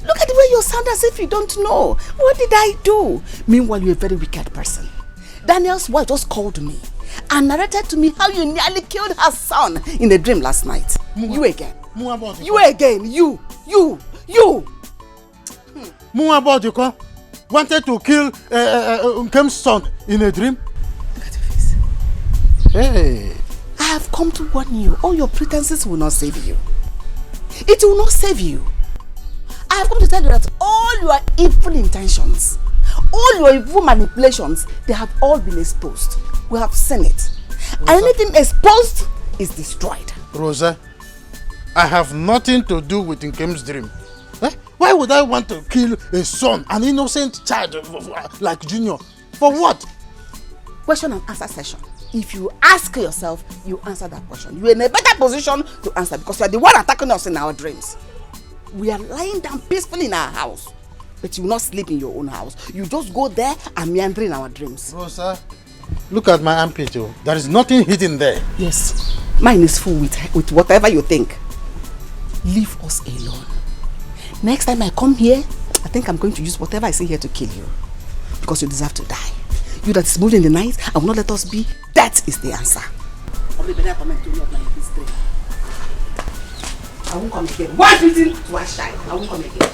look at the way you sound as if you don't know. What did I do? Meanwhile, you're a very wicked person. Daniel's wife just called me and narrated to me how you nearly killed her son in a dream last night. You again. You again. You. Muabodiko wanted to kill Nkem's son in a dream? Look at your face. Hey. I have come to warn you. All your pretenses will not save you. It will not save you. I have come to tell you that all your evil intentions, all your evil manipulations, they have all been exposed. We have seen it. Rosa. Anything exposed is destroyed. Rosa, I have nothing to do with Nkem's dream. Why would I want to kill a son, an innocent child like Junior? For what? Question and answer session. If you ask yourself, you answer that question. You're in a better position to answer because you're the one attacking us in our dreams. We are lying down peacefully in our house, but you will not sleep in your own house. You just go there and meander in our dreams. Rosa, look at my armpit. There is nothing hidden there. Yes, mine is full with whatever you think. Leave us alone. Next time I come here, I think I'm going to use whatever I see here to kill you. Because you deserve to die. You that is moving in the night and will not let us be, that is the answer. I won't come again. One reason to a shine. I won't come again.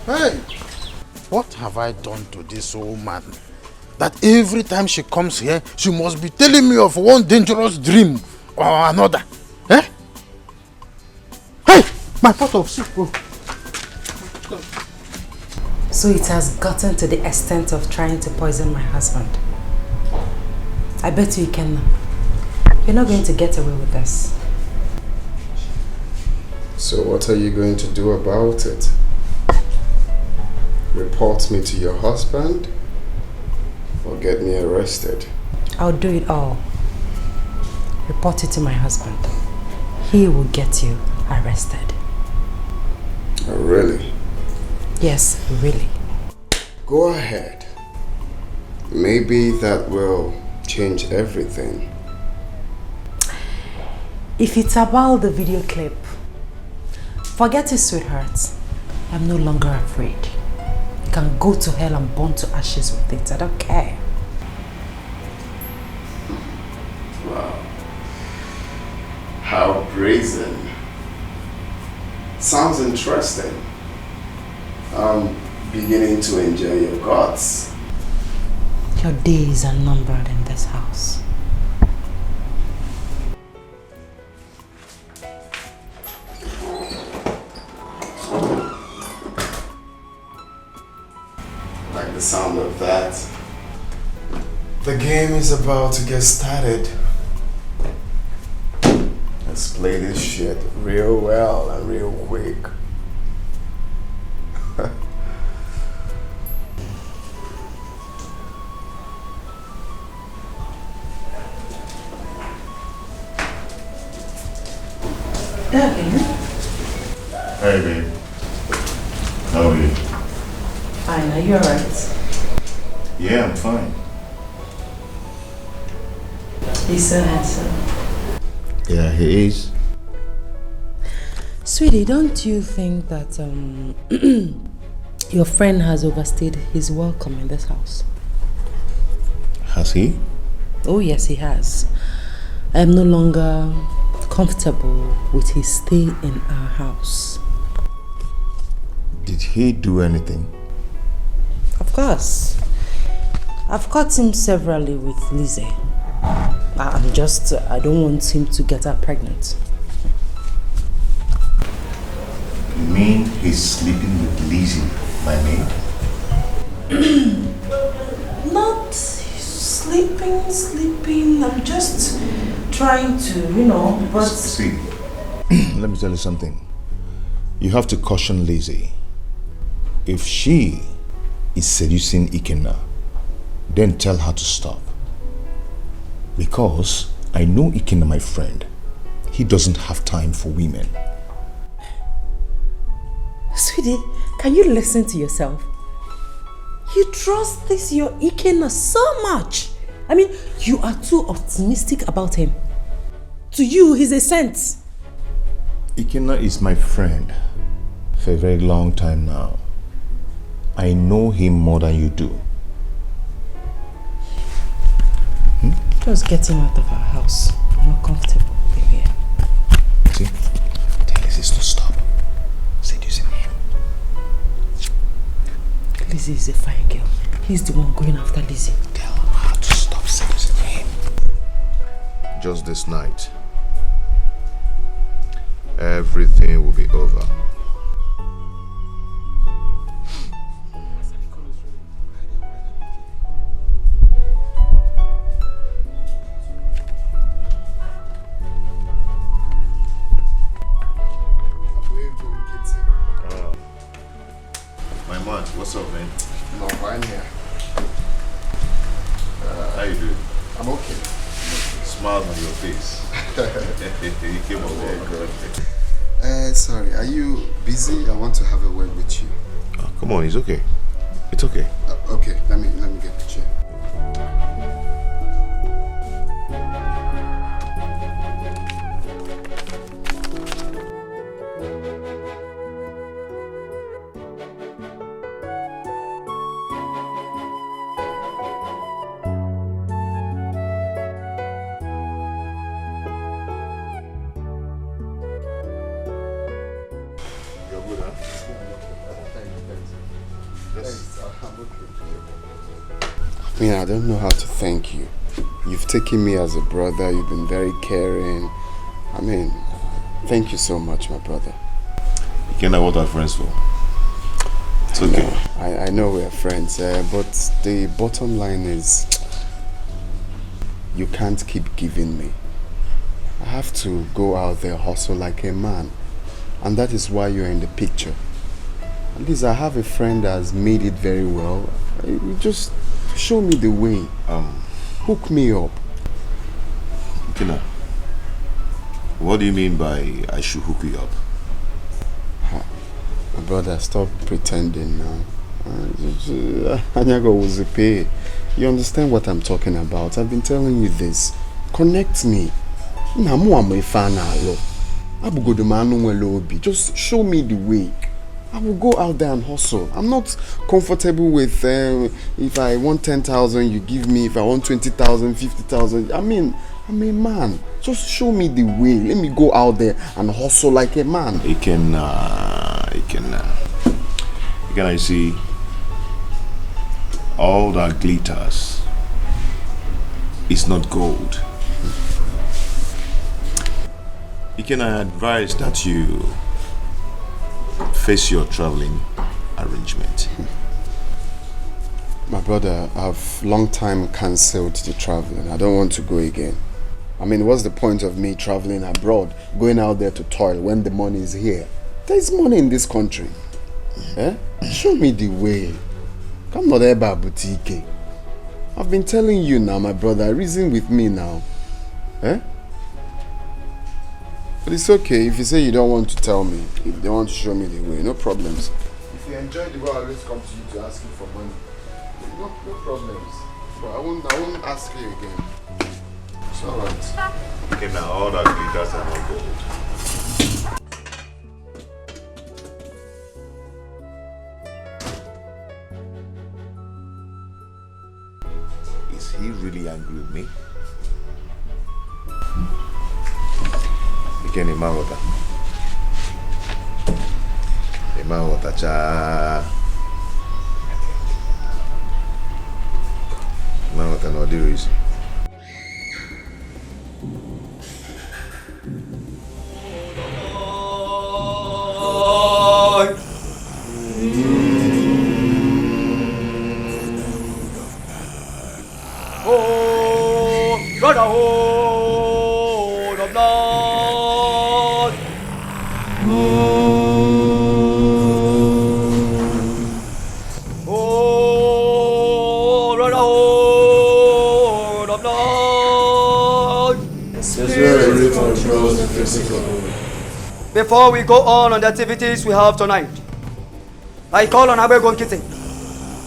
Hey, what have I done to this old man? That every time she comes here, she must be telling me of one dangerous dream or another. Eh? Hey, my pot of soup. Oh. So it has gotten to the extent of trying to poison my husband. I bet you can. You're not going to get away with this. So what are you going to do about it? Report me to your husband or get me arrested? I'll do it all. Report it to my husband. He will get you arrested. Oh, really? Yes, really. Go ahead. Maybe that will change everything. If it's about the video clip, forget it, sweetheart. I'm no longer afraid. You can go to hell and burn to ashes with it. I don't care. Wow. How brazen. Sounds interesting. I'm beginning to enjoy your guts. Your days are numbered in this house. Like the sound of that. The game is about to get started. Let's play this shit real well and real quick. Hey, babe. How are you? Fine, are you alright? Yeah, I'm fine. He's so handsome. Yeah, he is. Sweetie, don't you think that your friend has overstayed his welcome in this house? Has he? Oh yes, he has. I am no longer comfortable with his stay in our house. Did he do anything? Of course. I've caught him severally with Lizzie. I don't want him to get her pregnant. You mean he's sleeping with Lizzie, my maid? Not sleeping. I'm just trying to, but... See, let me tell you something. You have to caution Lizzie. If she is seducing Ikenna, then tell her to stop. Because I know Ikenna, my friend. He doesn't have time for women. Sweetie, can you listen to yourself? You trust this your Ikenna so much. I mean, you are too optimistic about him. To you, he's a saint. Ikenna is my friend for a very long time now. I know him more than you do. Just get him out of our house. I'm not comfortable with him here. See? Tell Lizzie to stop seducing him. Lizzie is a fine girl. He's the one going after Lizzie. Tell her to stop seducing him. Just this night, everything will be over. What's up, man? No, fine here. How you doing? I'm okay. Smile on your face. You came over there. Sorry, are you busy? I want to have a word with you. Oh, come on, it's okay. It's okay. Okay, let me get the chair. I mean, I don't know how to thank you. You've taken me as a brother. You've been very caring. I mean, thank you so much, my brother. You can't know what our friends for. It's okay. I know we're friends, but the bottom line is you can't keep giving me. I have to go out there, hustle like a man. And that is why you're in the picture. At least I have a friend that has made it very well. You just show me the way. Hook me up. Ikenna, what do you mean by I should hook you up? My brother, stop pretending now. You understand what I'm talking about? I've been telling you this. Connect me. Just show me the way. I will go out there and hustle. I'm not comfortable with if I want 10,000, you give me. If I want 20,000, 50,000. I mean, man. Just show me the way. Let me go out there and hustle like a man. Ikenna, you see, all that glitters is not gold. Ikenna, I advise that you face your traveling arrangement. My brother, I've long time cancelled the traveling. I don't want to go again. I mean, what's the point of me traveling abroad, going out there to toil when the money is here? There's money in this country. Show me the way. Come not there by boutique. I've been telling you now, my brother. Reason with me now. But it's okay if you say you don't want to tell me. If you don't want to show me the way, no problems. If you enjoy the way I always come to you to ask you for money, no problems. But I won't ask you again. It's alright. Okay, now all that glitters are not gold. Is he really angry with me? Again, Imawata. Cha. Imawata, no, the reason. Brotherhood of blood. Oh, brotherhood of blood. Spirit controls the physical. Before we go on the activities we have tonight, I call on Abegon Kitty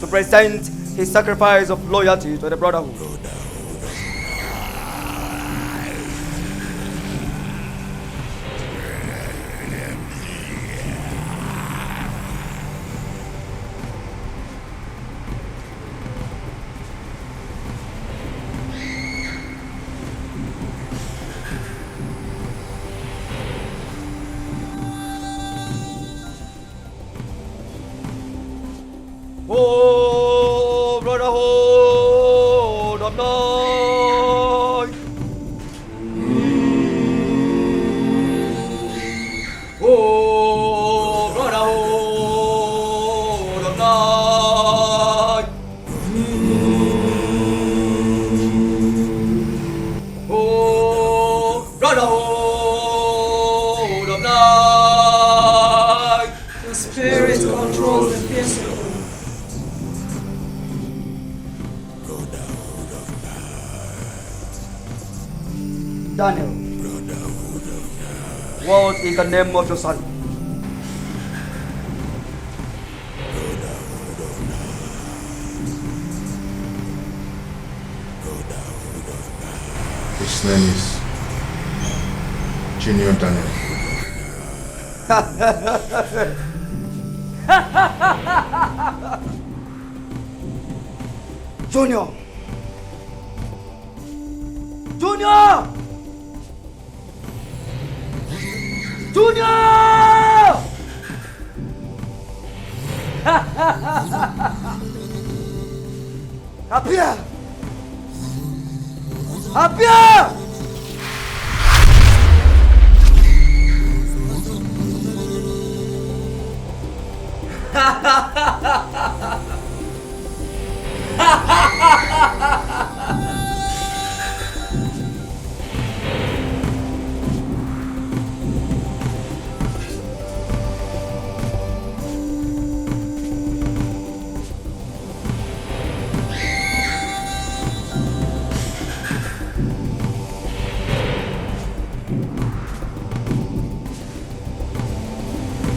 to present his sacrifice of loyalty to the Brotherhood. Oh, Brotherhood of Night! Oh, Brotherhood of Night! Oh, Brotherhood of Night! The Spirit controls the physical. Daniel, what is the name of your son? His name is Junior Daniel. Junior! Junior! Junior! Appear! Appear!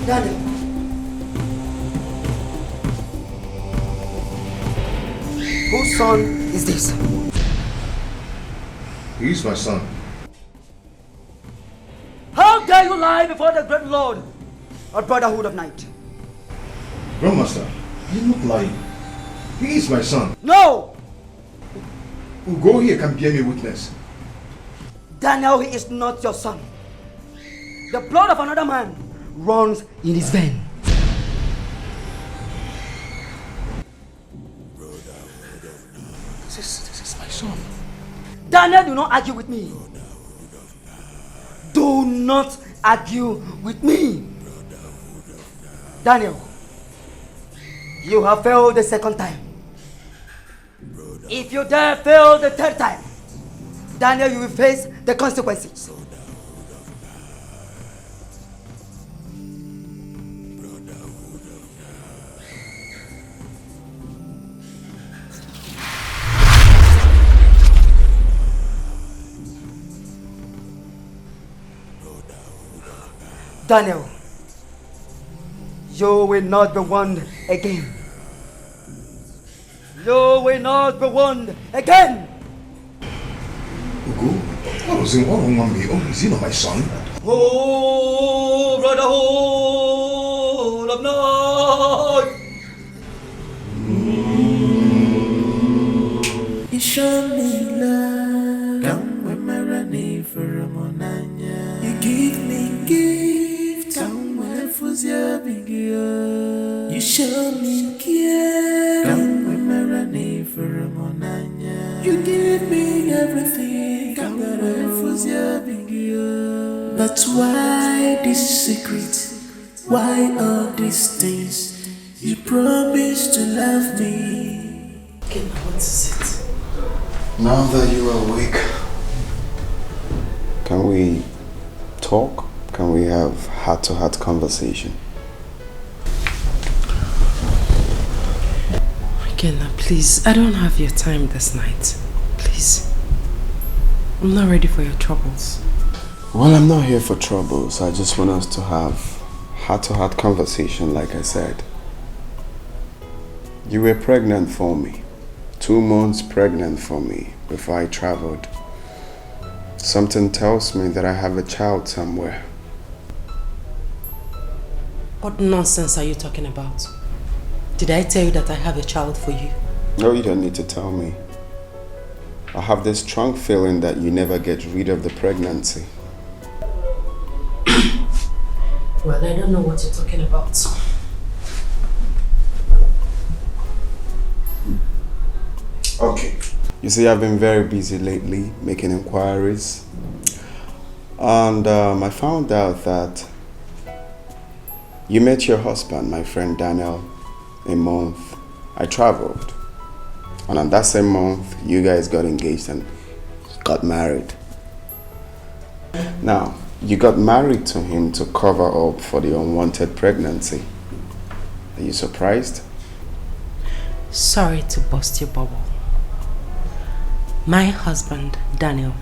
Daniel. Whose son is this? He's my son. How dare you lie before the great Lord, a Brotherhood of Night? Grandmaster, you're not lying. He is my son. No! Ugo here can bear me witness. Daniel, he is not your son. The blood of another man runs in his vein. This is my son. Daniel, do not argue with me. Do not argue with me. Daniel, you have failed the second time. If you dare fail the third time, Daniel, you will face the consequences. Daniel, you will not be warned again. You will not be warned again. Ugo, what was wrong with me? Oh, is he not my son? Oh, Brotherhood of Night! You show me love, come with my running for a monanya. You give me gift, come with Fuzia Bigio. You show me care, come with my running for a monanya. You give me everything, come with Fuzia Bigio. But why this secret? Why all these things? You promised to love me. Okay, now what is it? Now that you are awake, can we talk? Can we have heart-to-heart conversation? Again, please, I don't have your time this night. Please. I'm not ready for your troubles. Well, I'm not here for troubles. I just want us to have heart-to-heart conversation, like I said. You were pregnant for me. 2 months pregnant for me before I traveled. Something tells me that I have a child somewhere. What nonsense are you talking about? Did I tell you that I have a child for you? No, you don't need to tell me. I have this strong feeling that you never get rid of the pregnancy. Well, I don't know what you're talking about. Okay. You see, I've been very busy lately making inquiries. And I found out that you met your husband, my friend Daniel, a month I traveled. And on that same month, you guys got engaged and got married. Now, you got married to him to cover up for the unwanted pregnancy. Are you surprised? Sorry to bust your bubble. My husband, Daniel,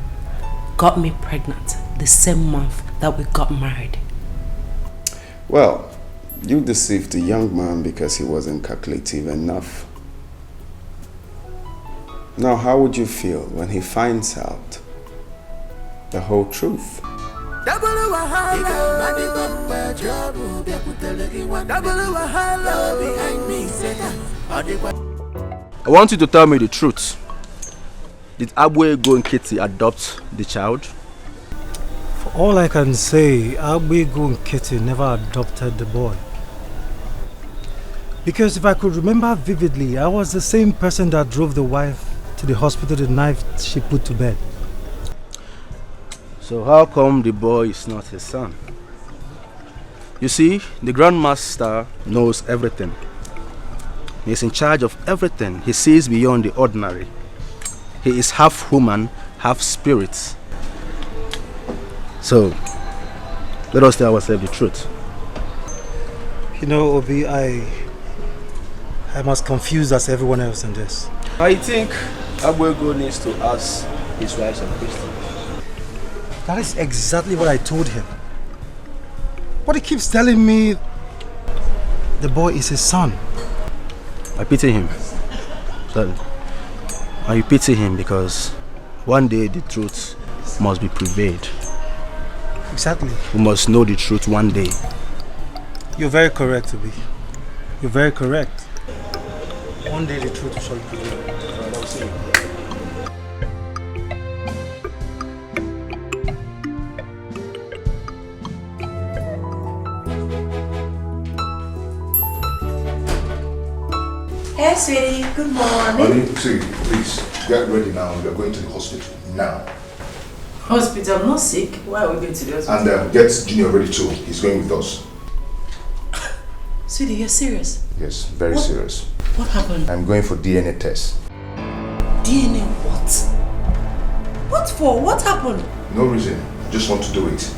got me pregnant the same month that we got married. Well, you deceived the young man because he wasn't calculative enough. Now, how would you feel when he finds out the whole truth? I want you to tell me the truth. Did Abuego and Kitty adopt the child? For all I can say, Abuego and Kitty never adopted the boy. Because if I could remember vividly, I was the same person that drove the wife to the hospital the night she put to bed. So how come the boy is not his son? You see, the Grandmaster knows everything. He's in charge of everything. He sees beyond the ordinary. He is half human, half spirit. So, let us tell ourselves the truth. You know, Obi, I'm as confused as everyone else in this. I think Abuego needs to ask his wife some questions. That is exactly what I told him. But he keeps telling me the boy is his son. I pity him. Sorry. I pity him because one day the truth must be prevailed. Exactly. We must know the truth one day. You're very correct, Obi. You're very correct. One day the truth shall prevail. Hey, sweetie. Good morning. Honey, see, please, get ready now. We are going to the hospital now. Hospital? I'm not sick. Why are we going to the hospital? And get Junior ready too. He's going with us. Sweetie, you're serious? Yes, very serious. What happened? I'm going for DNA test. DNA what? What for? What happened? No reason. I just want to do it.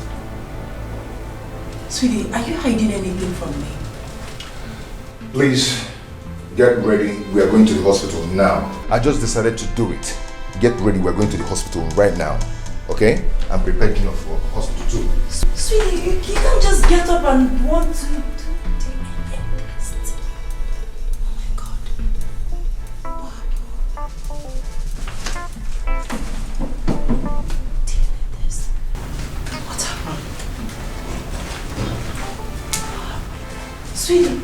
Sweetie, are you hiding anything from me? Please, get ready. We are going to the hospital now. I just decided to do it. Get ready. We are going to the hospital right now. Okay? I'm prepared enough for hospital too. Sweetie, you can't just get up and want to take a test. Oh my God. What happened? Sweetie.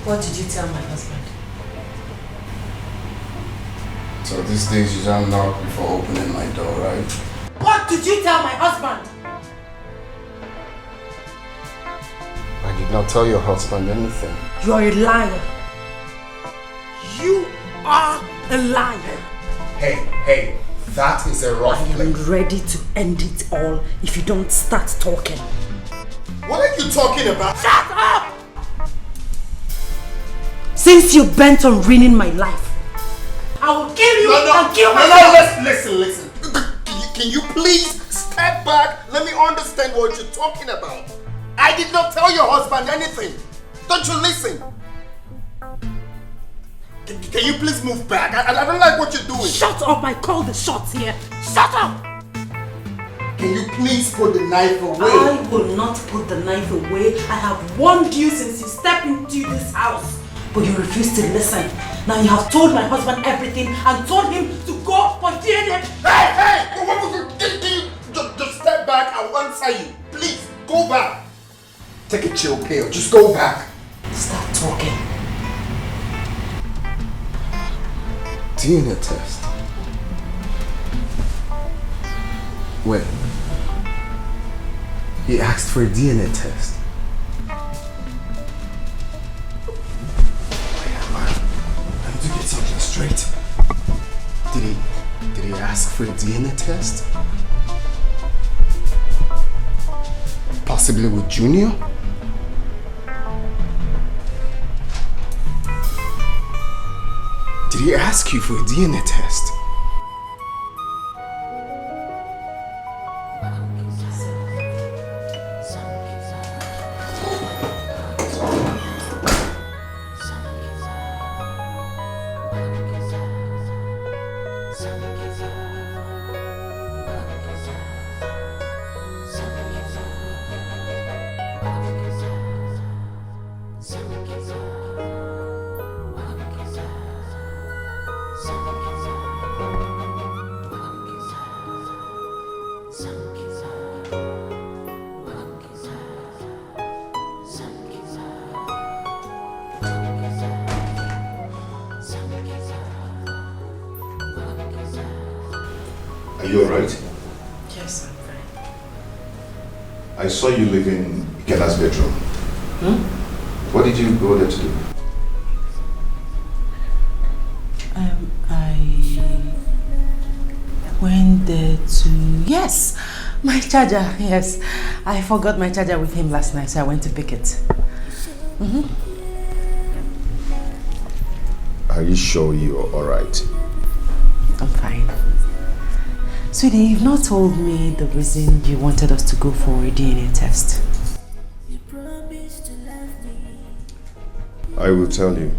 What did you tell my husband? So these days you don't knock before opening my door, right? What did you tell my husband? I did not tell your husband anything. You are a liar. You are a liar. Hey, that is a rough play. I'm ready to end it all if you don't start talking. What are you talking about? Shut up! Since you're bent on ruining my life, I will kill you and kill myself. Listen. Can you please step back? Let me understand what you're talking about. I did not tell your husband anything. Don't you listen? Can you please move back? I don't like what you're doing. Shut up! I call the shots here. Shut up! Can you please put the knife away? I will not put the knife away. I have warned you since you stepped into this house. But you refuse to listen. Now you have told my husband everything and told him to go for DNA. Hey! What was you thinking? Just step back, I will answer you. Please, go back. Take a chill pill. Just go back. Stop talking. DNA test. Wait. He asked for a DNA test. I need to get something straight. Did he ask for a DNA test? Possibly with Junior? Did he ask you for a DNA test? Are you alright? Yes, I'm fine. I saw you leaving Ikena's bedroom. What did you go there to do? I went there to... Yes! My charger, yes. I forgot my charger with him last night, so I went to pick it. Are you sure you're alright? I'm fine. Sweetie, you've not told me the reason you wanted us to go for a DNA test. I will tell you.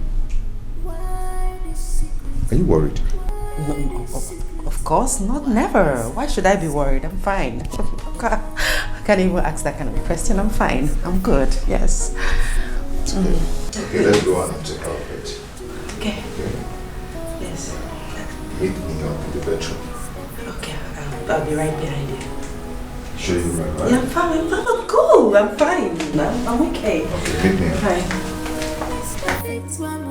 Are you worried? No, of course, not never. Why should I be worried? I'm fine. I can't even ask that kind of question. I'm fine. I'm good, yes. Okay, let's go on and take care of it. Okay. Yes. Meet me up in the bedroom. Okay, I'll be right behind you. Sure you're right? Yeah, I'm fine. I'm cool. I'm fine. I'm okay. Okay, meet me. I'm fine.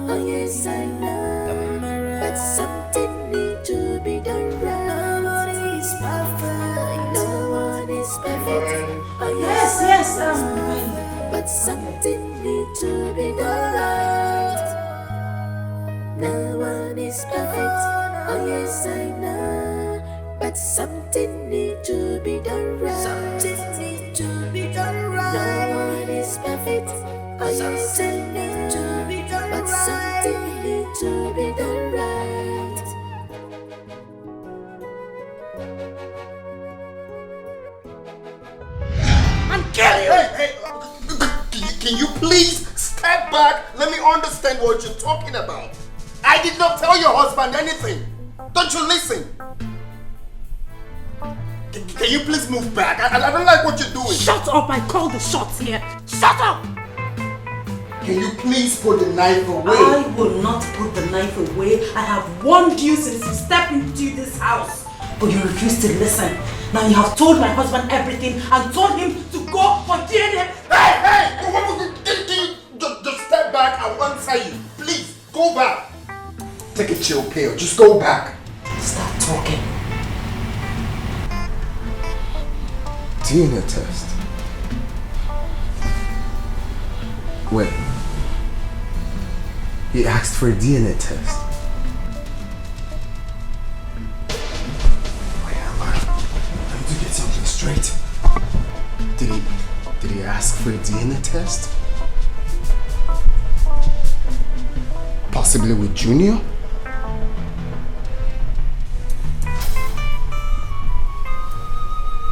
Oh yes, I know, but something needs to be done right. Nobody is perfect. No one is perfect. Oh yes, I'm fine. But something needs to be done right. No one is perfect. Oh yes, I know, but something needs to be done right. Something needs to be done right. No one is perfect. Oh yes, I know, but something needs to be done right. I'm killing you! Hey, can you please step back? Let me understand what you're talking about. I did not tell your husband anything. Don't you listen? Can you please move back? I don't like what you're doing. Shut up! I call the shots here. Shut up! Can you please put the knife away? I will not put the knife away. I have warned you since you stepped into this house. But you refuse to listen. Now you have told my husband everything and told him to go for DNA. Hey! What was you thinking? Just step back, I will answer you. Please, go back. Take a chill pill. Just go back. Stop talking. DNA test. Wait. He asked for a DNA test. Wait, I need to get something straight. Did he ask for a DNA test? Possibly with Junior?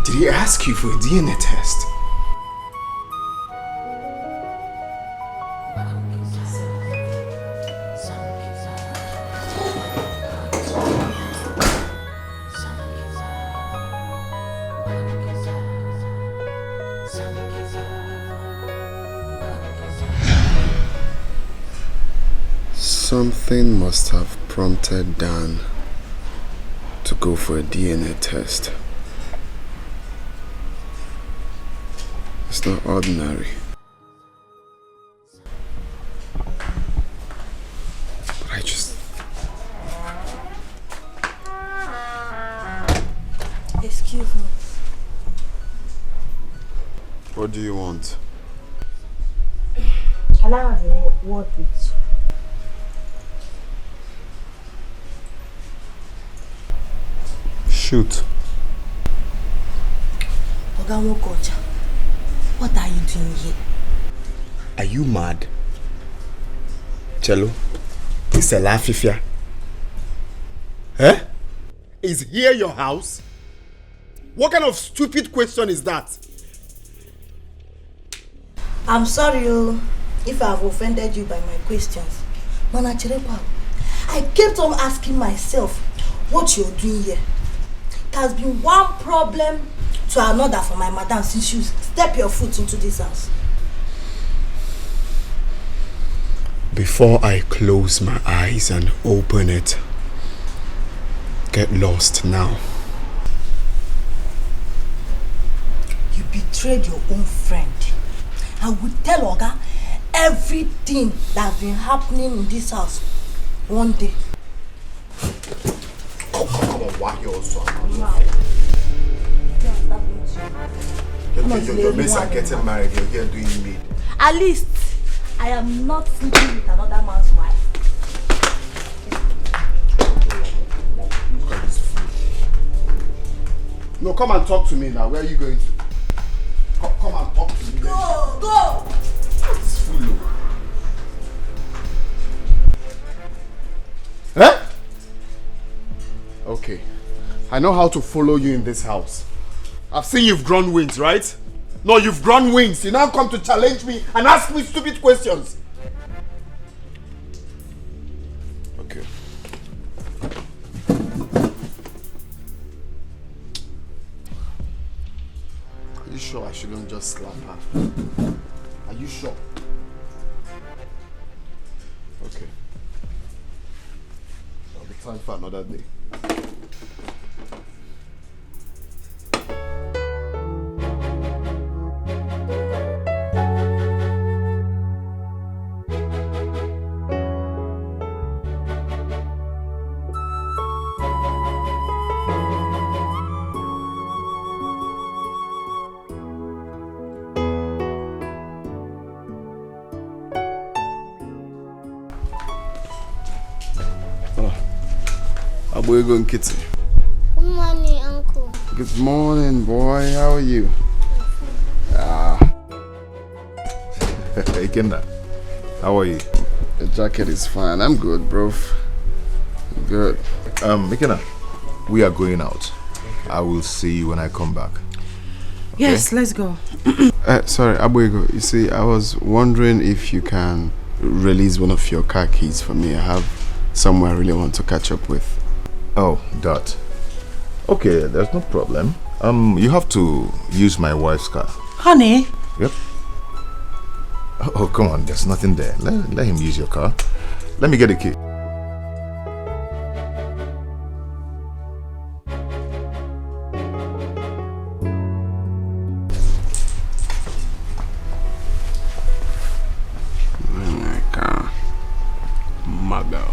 Did he ask you for a DNA test? Something must have prompted Dan to go for a DNA test. It's not ordinary. But I just... Excuse me. What do you want? Can I have a word with you? Shoot. Oga, what are you doing here? Are you mad? Cello? It's a lafifia. Eh? Is here your house? What kind of stupid question is that? I'm sorry if I have offended you by my questions. Mana Chirepa, I kept on asking myself what you're doing here. It has been one problem to another for my madam since you step your foot into this house. Before I close my eyes and open it, get lost now. You betrayed your own friend. I will tell Oga everything that's been happening in this house one day. Come on, why you also? Your mates are getting married, you're here doing me. At least, I am not sleeping with another man's wife. Look at this fool. No, come and talk to me now. Where are you going to? Come and talk to me. Go! This fool. Eh? Okay. I know how to follow you in this house. I've seen you've grown wings, right? No, you've grown wings. You now come to challenge me and ask me stupid questions. Okay. Are you sure I shouldn't just slap her? Are you sure? Okay. It'll be time for another day. We're going kitty. Good morning, Uncle. Good morning, boy. How are you? Hey, Kenda. How are you? The jacket is fine. I'm good, bro. Good. McKenna, we are going out. I will see you when I come back. Okay? Yes, let's go. Sorry, Abuego. You see, I was wondering if you can release one of your car keys for me. I have somewhere I really want to catch up with. Oh, that. Okay, there's no problem. You have to use my wife's car. Honey? Yep. Oh, come on, there's nothing there. Let him use your car. Let me get the key. My car. Mother.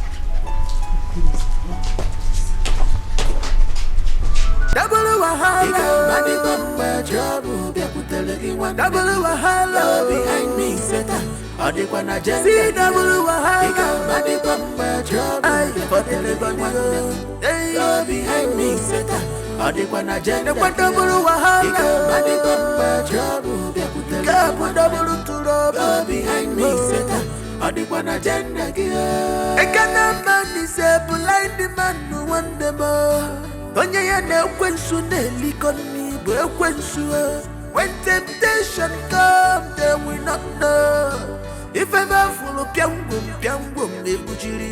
Double wahala, double wahala behind me, Seta. See double wahala, behind me, Seta. Double wahala, behind me, Seta. I can't man is a blind man who want the more. Onye ya na-ekwensu na-elikoni bụ ekwensu. When temptation comes, they will not know. If ever full of piangwom ekujiri.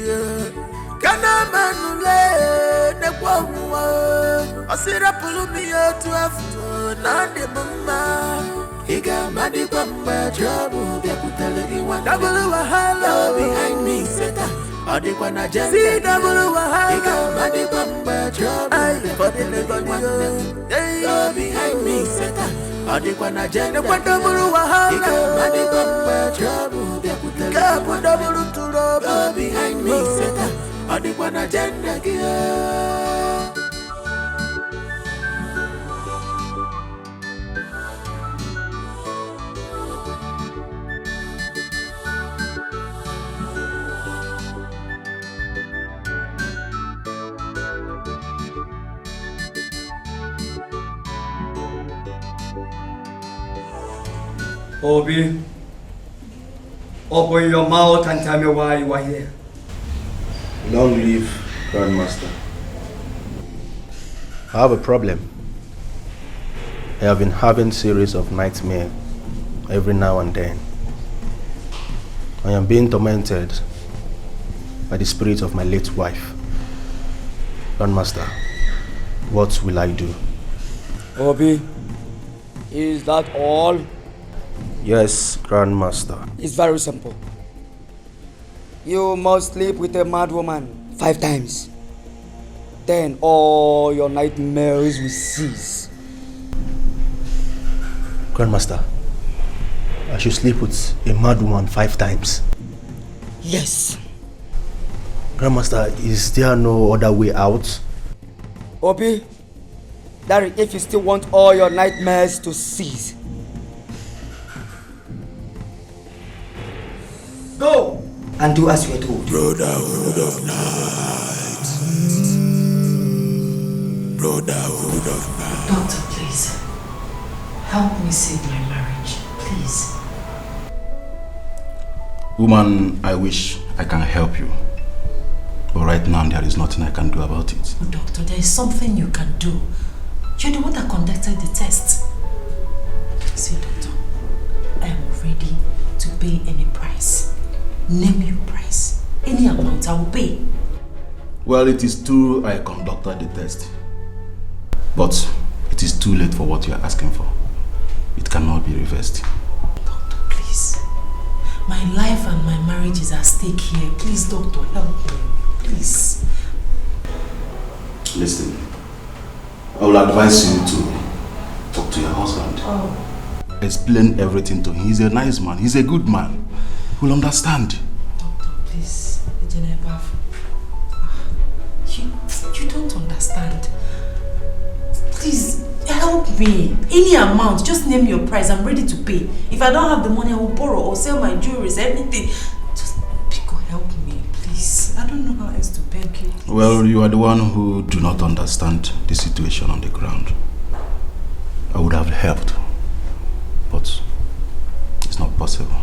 Kana manule nekwa huwa. Osira pulu miyo tu afu na de mama. Iga madi kwa mba jobu bia kutelegi wana. Double wahala behind me, Seta. Odikwa na jenda. See double wahala. Odikwa mba trouble. Go behind me, Satan. Odikwa na jenda. Double wahala. Odikwa mba trouble. Go behind me, Satan. Odikwa na jenda. Obi, open your mouth and tell me why you are here. Long live Grandmaster. I have a problem. I have been having series of nightmares every now and then. I am being tormented by the spirit of my late wife. Grandmaster, what will I do? Obi, is that all? Yes, Grandmaster. It's very simple. You must sleep with a mad woman 5 times. Then all your nightmares will cease. Grandmaster, I should sleep with a mad woman 5 times? Yes. Grandmaster, is there no other way out? Obi, that is if you still want all your nightmares to cease. Go and do as you are told. Brotherhood of night. Brotherhood of night. Doctor, please. Help me save my marriage, please. Woman, I wish I can help you. But right now, there is nothing I can do about it. Oh, doctor, there is something you can do. You're the one that conducted the test. See, doctor, I am ready to pay any price. Name your price. Any amount I will pay. Well, it is true I conducted the test. But it is too late for what you are asking for. It cannot be reversed. Doctor, please. My life and my marriage is at stake here. Please, doctor, help me. Please. Listen, I will advise you to talk to your husband. Oh. Explain everything to him. He's a nice man. He's a good man. He'll understand. Doctor, please. You don't understand. Please, help me. Any amount, just name your price. I'm ready to pay. If I don't have the money, I will borrow or sell my jewelry, anything. Just, Pico, help me, please. I don't know how else to beg you. Please. Well, you are the one who do not understand the situation on the ground. I would have helped, but it's not possible.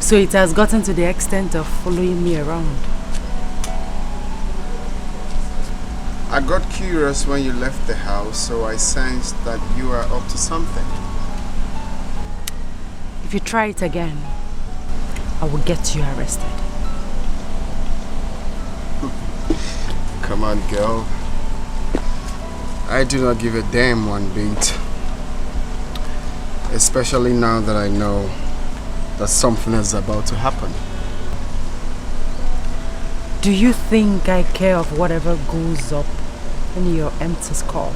So it has gotten to the extent of following me around. I got curious when you left the house, so I sensed that you are up to something. If you try it again, I will get you arrested. Come on, girl. I do not give a damn one bit. Especially now that I know that something is about to happen. Do you think I care of whatever goes up in your empty skull?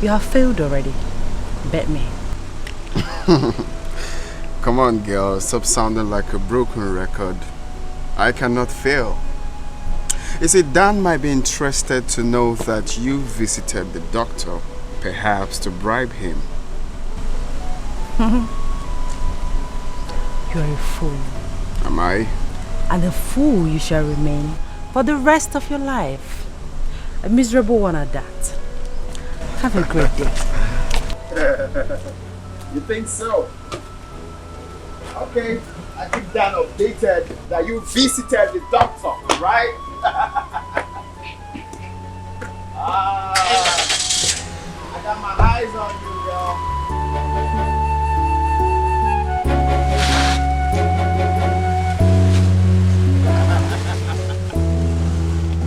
You have failed already. Bet me. Come on, girl. Stop sounding like a broken record. I cannot fail. You see, Dan might be interested to know that you visited the doctor, perhaps to bribe him. You are a fool. Am I? And a fool you shall remain for the rest of your life. A miserable one at that. Have a great day. You think so? Okay, I keep that updated that you visited the doctor, right? I got my eyes on you, girl.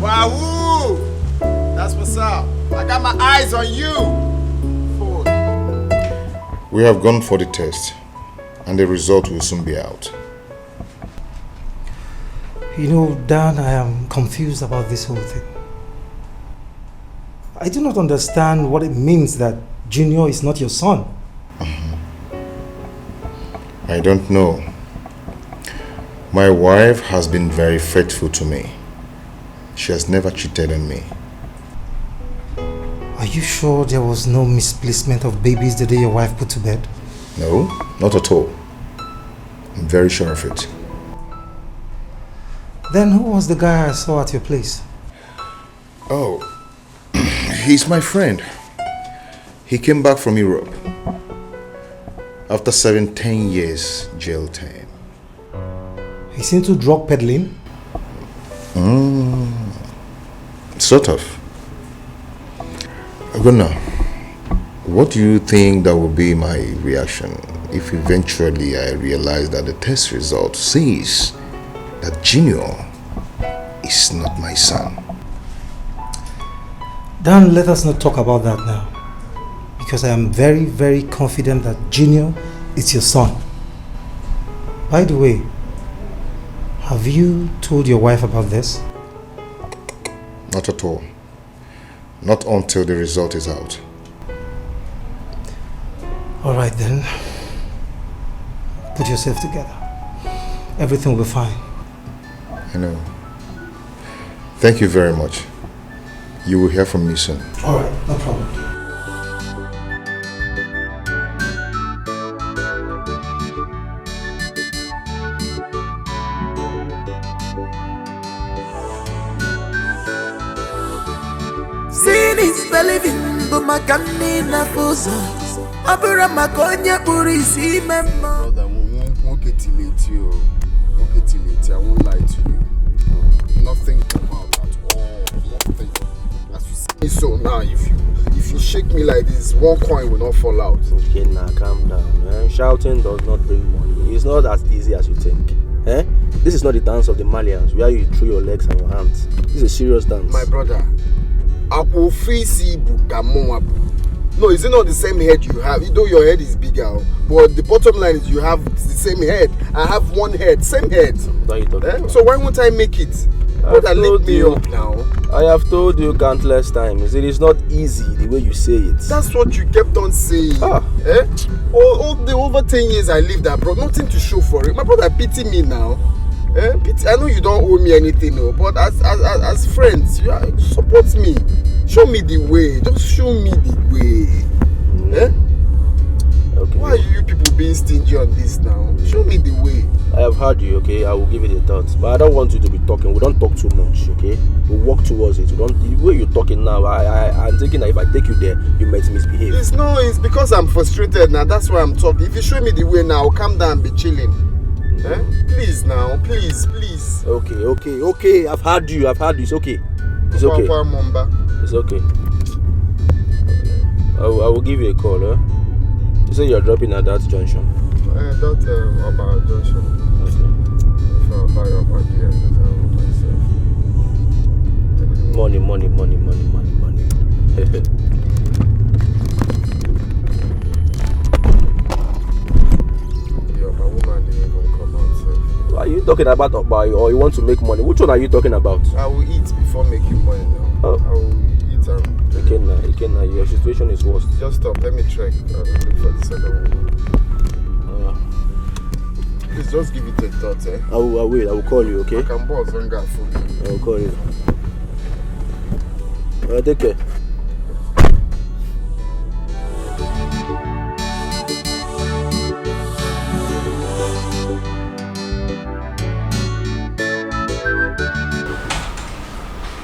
Wow! That's what's up. I got my eyes on you. Fool. We have gone for the test, and the result will soon be out. You know, Dan, I am confused about this whole thing. I do not understand what it means that Junior is not your son. I don't know. My wife has been very faithful to me. She has never cheated on me. Are you sure there was no misplacement of babies the day your wife put to bed? No, not at all. I'm very sure of it. Then who was the guy I saw at your place? Oh, he's my friend. He came back from Europe after 10 years jail time. He's into drug peddling? Sort of. Agona, what do you think that will be my reaction if eventually I realize that the test result says that Junior is not my son? Dan, let us not talk about that now. Because I am very, very confident that Junior is your son. By the way, have you told your wife about this? Not at all. Not until the result is out. Alright then. Put yourself together. Everything will be fine. I know. Thank you very much. You will hear from me soon. Alright, no problem. Sin is believing, but my canina fuso. Abura makonya purisi memo. Brother, won't get late you. Won't get late. I won't lie to you. Nothing come out at all. Nothing. As you see me so now, if you shake me like this, one coin will not fall out. Okay, now calm down. Shouting does not bring money. It's not as easy as you think. This is not the dance of the Malians where you throw your legs and your hands. This is a serious dance. My brother, no, is it not the same head you have? Though your head is bigger, but the bottom line is you have the same head. I have one head, same head. So why won't I make it? Brother, lift me up now. I have told you countless times, it is not easy the way you say it. That's what you kept on saying. All the over 10 years I lived abroad, nothing to show for it. My brother, pity me now. Pity. I know you don't owe me anything, but as friends, you support me. Show me the way. Just show me the way. Okay. Why are you people being stingy on this now? Show me the way. I have heard you, okay? I will give it a thought. But I don't want you to be talking. We don't talk too much, okay? We walk towards it. The way you're talking now, I'm thinking that if I take you there, you might misbehave. It's because I'm frustrated now. That's why I'm talking. If you show me the way now, I'll calm down and be chilling. Please now, please. Okay. I've heard you. It's okay. It's okay. It's okay. I will give you a call, huh? You say you're dropping at that junction. About junction. Okay. If I buy up at the end, Money. My woman didn't even come out. Are you talking about or you want to make money? Which one are you talking about? I will eat before making money now. I will eat Ikenna, your situation is worse. Just stop, let me check and look for the second one. Please just give it a thought, I will wait, I will call you, okay? I can boss on that food. I will call you. Take care.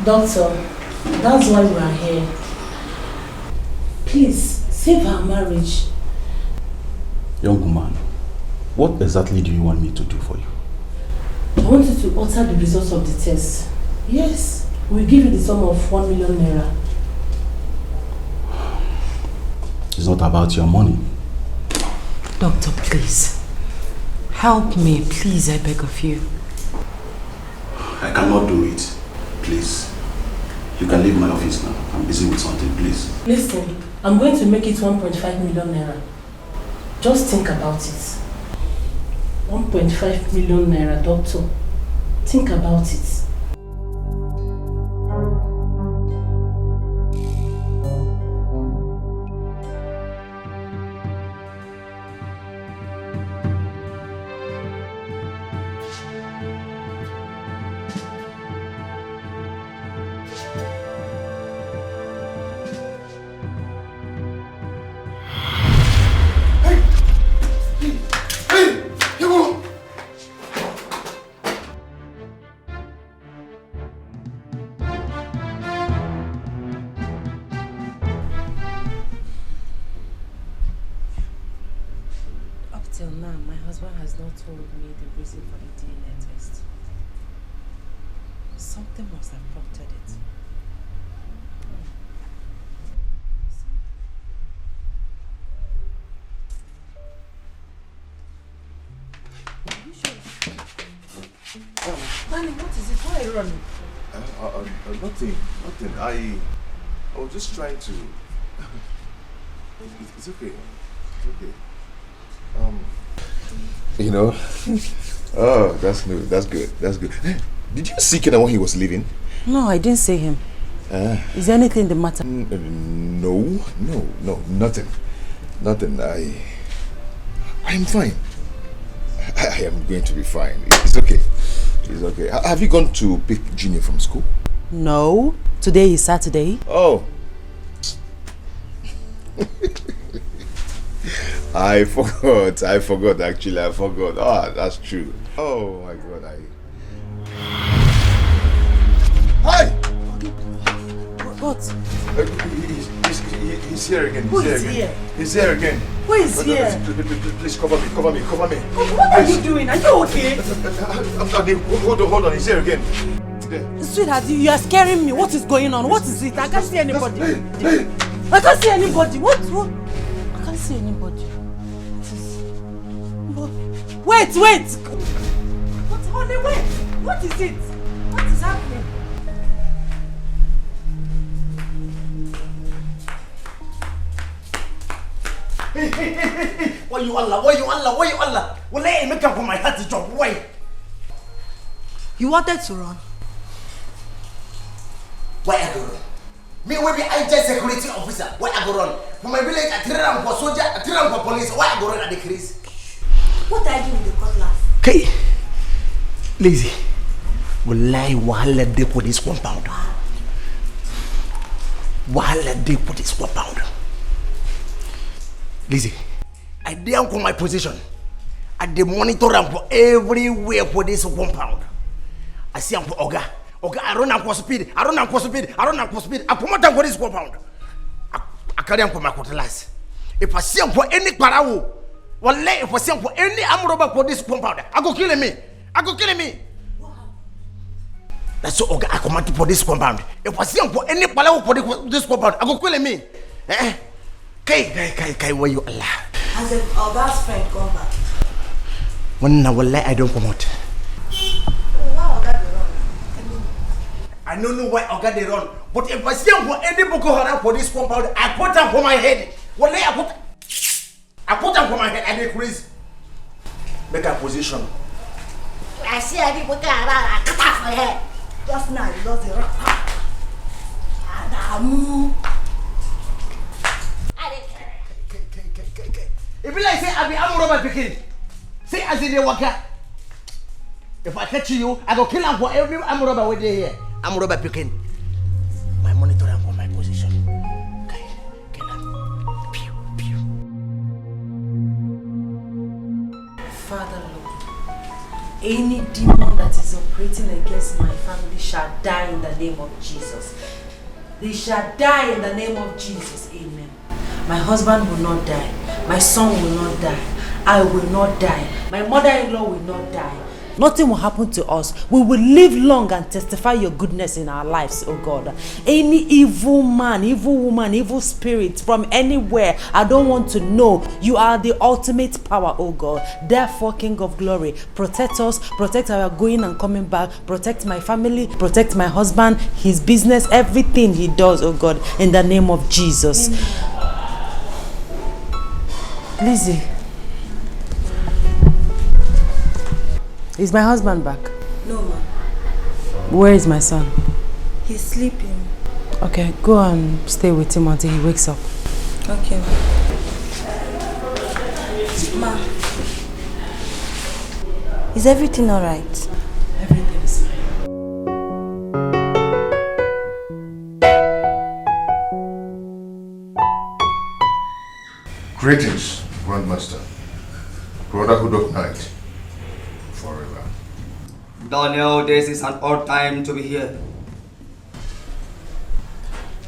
Doctor, that's why we are here. Please, save her marriage. Young woman, what exactly do you want me to do for you? I want you to alter the results of the test. Yes, we'll give you the sum of 1 million naira. It's not about your money. Doctor, please. Help me, please, I beg of you. I cannot do it. Please. You can leave my office now. I'm busy with something, please. Listen, I'm going to make it 1.5 million naira. Just think about it. 1.5 million naira, doctor. Think about it. Till now, my husband has not told me the reason for the DNA test. Something must have prompted it. Danny, what is it? Why are you running? Nothing. I was just trying to... It's okay. It's okay. You know, oh, that's good. That's good. Did you see Kenan when he was leaving? No, I didn't see him. Is there anything the matter? No, nothing. I'm fine. I am going to be fine. It's okay. Have you gone to pick Junior from school? No, today is Saturday. Oh. I forgot actually. Oh, that's true. Oh my God, Hi! What? He's here again. Who is here? He's here again. Who is here? Please cover me. What are you doing? Are you okay? Hold on, he's here again. Sweetheart, you are scaring me. What is going on? What is it? I can't see anybody. I can't see anybody. What? I can't see anybody. Wait! What, honey, wait! What is it? What is happening? Hey! Why you Allah? Well, let me come from my heart to jump. Why? You wanted to run? Why I go run? Me will be IT security officer. Why I go run? From my village, I train for soldier, I train for police. Why I go run at the crease? What are you doing with the cutlass? Okay, lazy. Wallahi, wahala dey for this compound. Lazy, I dey on my position. I dey monitor them for everywhere for this compound. I see them for Oga, I run am for speed. I promote them for this compound. I carry them for my cutlass. If I see them for any parawo, wallahi, if I see them for any amroba for this compound, I go kill me. That's so Oga, I command for this compound. If I see them for any parawo for this compound, I go kill me. Kai, where you Allah? Has Oga's friend come back? When wallahi I don't come out. I don't know why Oga they run, but if I see him for any Boko Haram for this compound, I put them for my head. Wallahi, I put them for my head and they crazy. Make a position. I see any Boko Haram, I cut off my head. Just now, you lost the rock. Adamu. If you like say I be amroba picking, say as in the waka. If I catch you, I go kill him for every amroba with here. Amroba picking. My monitor and for my position. Okay, kill him. Pew. Father Lord, any demon that is operating against my family shall die in the name of Jesus. They shall die in the name of Jesus. Amen. My husband will not die. My son will not die. I will not die. My mother-in-law will not die. Nothing will happen to us. We will live long and testify your goodness in our lives, oh God. Any evil man, evil woman, evil spirit from anywhere, I don't want to know. You are the ultimate power, oh God. Therefore, King of Glory, protect us, protect our going and coming back, protect my family, protect my husband, his business, everything he does, oh God, in the name of Jesus. Lizzie. Is my husband back? No, ma. Where is my son? He's sleeping. Okay, go and stay with him until he wakes up. Okay, ma. Is everything alright? Everything is fine. Greetings, Grandmaster. Brotherhood of Night. Forever. Daniel, this is an odd time to be here.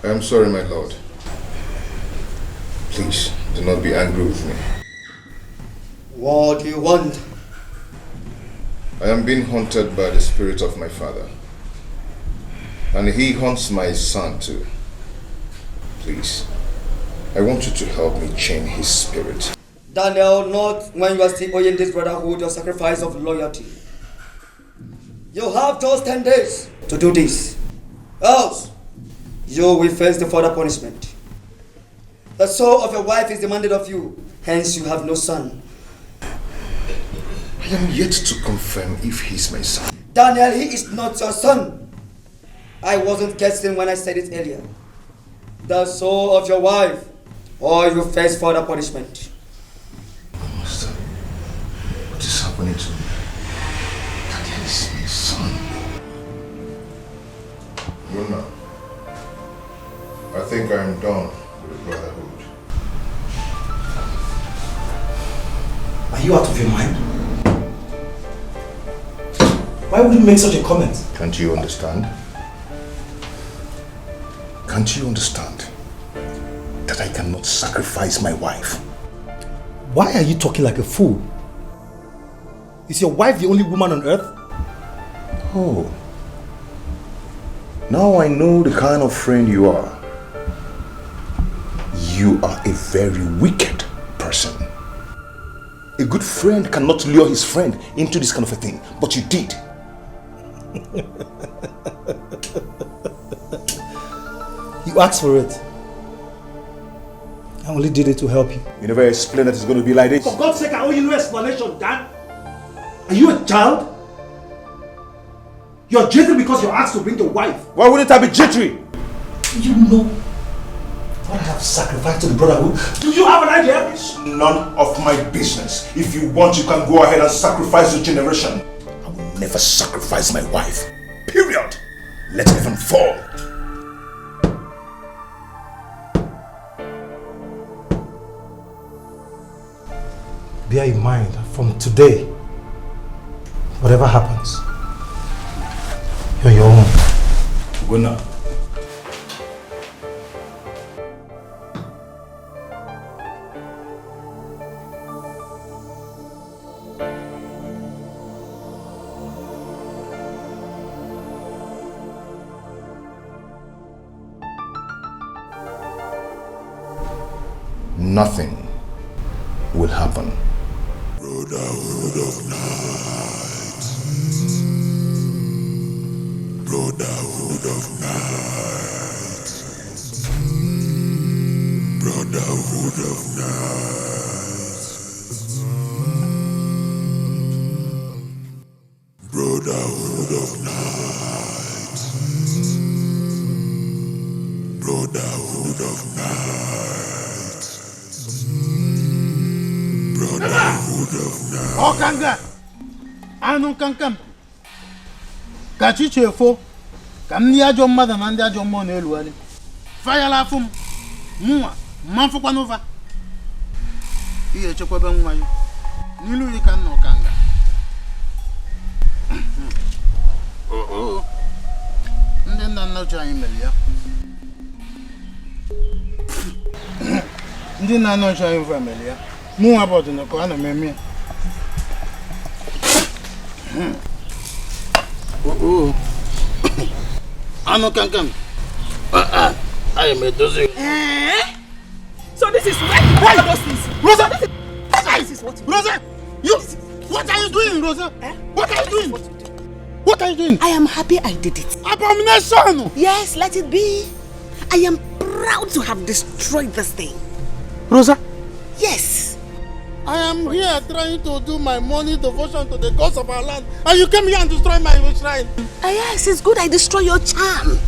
I am sorry, my lord. Please, do not be angry with me. What do you want? I am being haunted by the spirit of my father. And he haunts my son too. Please, I want you to help me chain his spirit. Daniel, not when you are still owing this brotherhood your sacrifice of loyalty. You have just 10 days to do this. Else, you will face the further punishment. The soul of your wife is demanded of you, hence you have no son. I am yet to confirm if he's my son. Daniel, he is not your son. I wasn't guessing when I said it earlier. The soul of your wife, or you face further punishment. Master, what is happening to me? Daniel is my son. Luna, I think I am done with the brotherhood. Are you out of your mind? Why would you make such a comment? Can't you understand? Can't you understand that I cannot sacrifice my wife? Why are you talking like a fool? Is your wife the only woman on earth? Oh. Now I know the kind of friend you are. You are a very wicked person. A good friend cannot lure his friend into this kind of a thing, but you did. You asked for it. I only did it to help you. You never explained that it's going to be like this. For God's sake, I owe you no explanation, Dan. Are you a child? You're jittery because you're asked to bring your wife. Why wouldn't I be jittery? You know what I have sacrificed to the brotherhood. Do you have an idea? It's none of my business. If you want, you can go ahead and sacrifice your generation. I will never sacrifice my wife. Period. Let heaven fall. Bear in mind, from today, whatever happens, you're your own. Good now. Nothing will happen. Brotherhood of Night. Brotherhood of Night. Brotherhood of Night. Brotherhood of Night. Brotherhood of Night. Brotherhood of Night. Oh, Kanga! Anu kankam. Kachi chefo. Kam ni ajo mmadụ na ndị ajọ mmụọ na-elugharị. Fayala afụ m. Mụnwa, mma mfụkwa n'ụva. Ihe echekwebe nwa ya. N'ilu yi ka nọ Kanga. Ndị nna nna ochie anyị mere ya. Ndị na-anọcha ihu family ya. Mụ about na ko ana meme. Oh. Ano kankan. I am a dozen. So this is where you buy those things. Rosa! This is what you Rosa! What are you doing, Rosa? What are you doing? What are you doing? I am happy I did it. Abomination! Yes, let it be. I am proud to have destroyed this thing. Rosa? Yes. I am here trying to do my morning devotion to the gods of our land, and you came here and destroy my shrine. Yes, it's good I destroy your charm.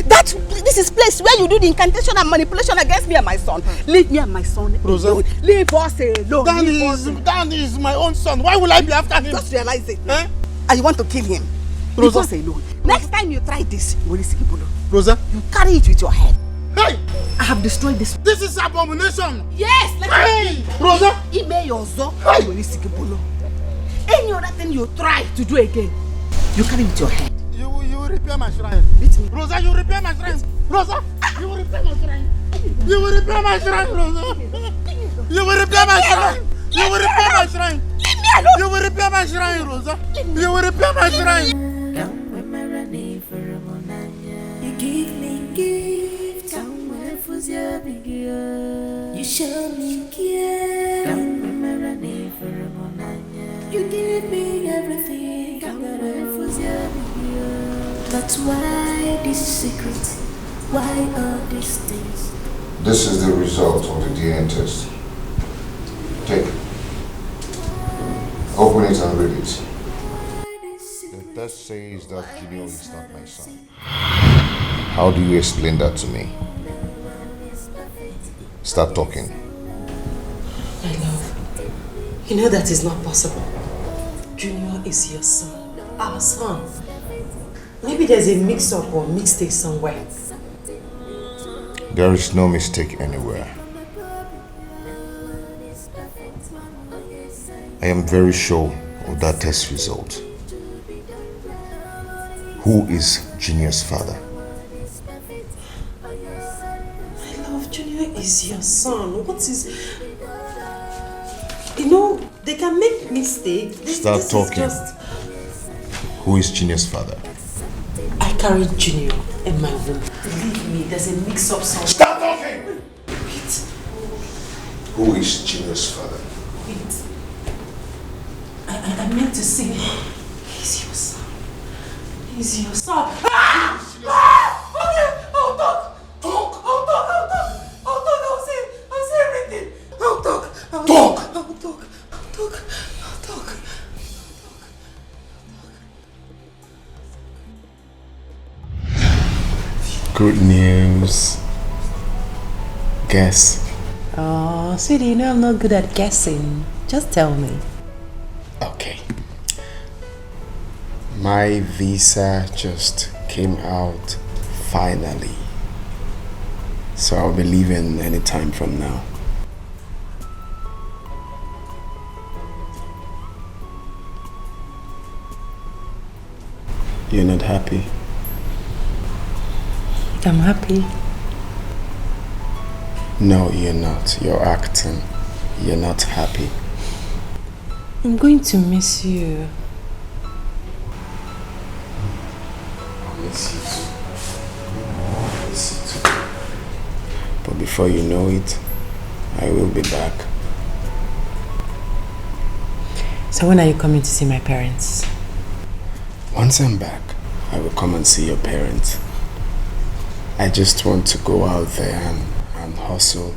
This is place where you do the incantation and manipulation against me and my son. Leave me and my son alone. Leave us alone. Dan is my own son. Why will I be after him? Just realize it. And you want to kill him. Leave us alone. Next time you try this, you will see people. Rosa, you carry it with your head. Hey! I have destroyed this. This is abomination. Yes, let me. Rosa, Ime yozo. You will see people. Any other thing you try to do again, you carry it with your head. You will repair my shrine. Beat me. Rosa, you will repair my shrine. Rosa, you will repair my shrine. You will repair my shrine, Rosa. You will repair my shrine. You will repair my shrine. Leave me alone. You will repair my shrine, Rosa. You will repair my shrine. You give me gifts. You show me care. You give me everything. But why this secret? Why all these things? This is the result of the DNA test. Take it. Open it and read it. The test says that Junior is not my son. How do you explain that to me? Start talking. My love, you know that is not possible. Junior is your son, our son. Maybe there's a mix-up or mistake somewhere. There is no mistake anywhere. I am very sure of that test result. Who is Junior's father? My love, Junior is your son. What is... You know, they can make mistakes. Start talking. Who is Junior's father? I carried Junior in my womb. Believe me, there's a mix-up somewhere. Stop talking! Wait. Who is Junior's father? Wait. I meant to say, he's your son. He's your son. Ah! Okay, I'll talk. I'll say everything. I'll talk. Good news. Guess. Oh, sweetie, you know I'm not good at guessing. Just tell me. Okay. My visa just came out finally. So I'll be leaving any time from now. You're not happy? I'm happy. No, you're not. You're acting. You're not happy. I'm going to miss you. I'll miss you too. I'll miss you too. But before you know it, I will be back. So when are you coming to see my parents? Once I'm back, I will come and see your parents. I just want to go out there and hustle,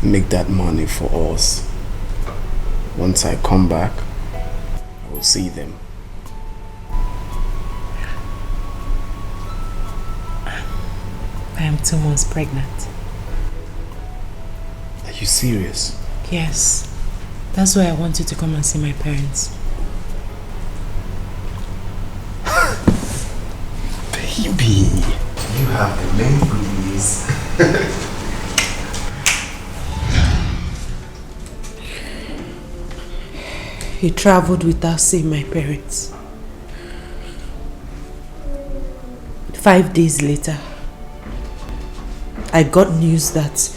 make that money for us. Once I come back, I will see them. I am 2 months pregnant. Are you serious? Yes. That's why I want you to come and see my parents. Baby, you have the main goodies. He traveled without seeing my parents. 5 days later, I got news that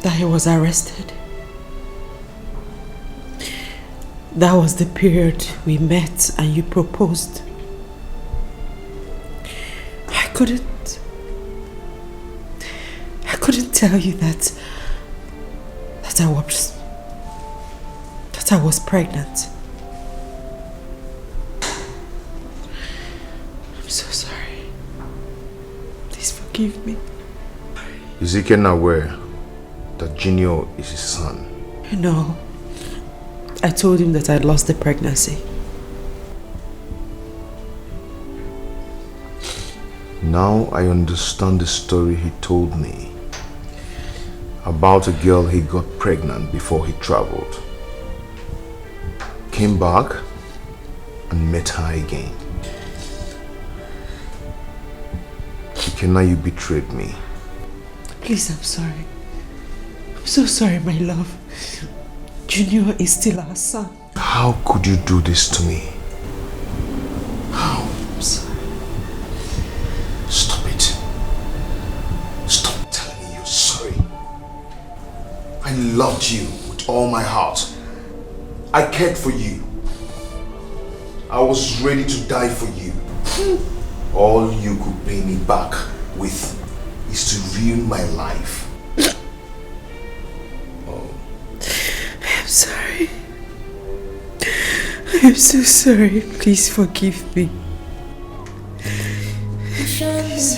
that he was arrested. That was the period we met and you proposed. I couldn't tell you that I was pregnant. I'm so sorry. Please forgive me. Is Ken aware that Junior is his son? No. I told him that I'd lost the pregnancy. Now I understand the story he told me about a girl he got pregnant before he traveled. Came back and met her again. Now you betrayed me. Please, I'm sorry. I'm so sorry, my love. Junior is still our son. How could you do this to me? How? I'm sorry. Stop it. Stop telling me you're sorry. I loved you with all my heart. I cared for you. I was ready to die for you. All you could pay me back with is to ruin my life. Oh. I'm sorry. I'm so sorry. Please forgive me. Please.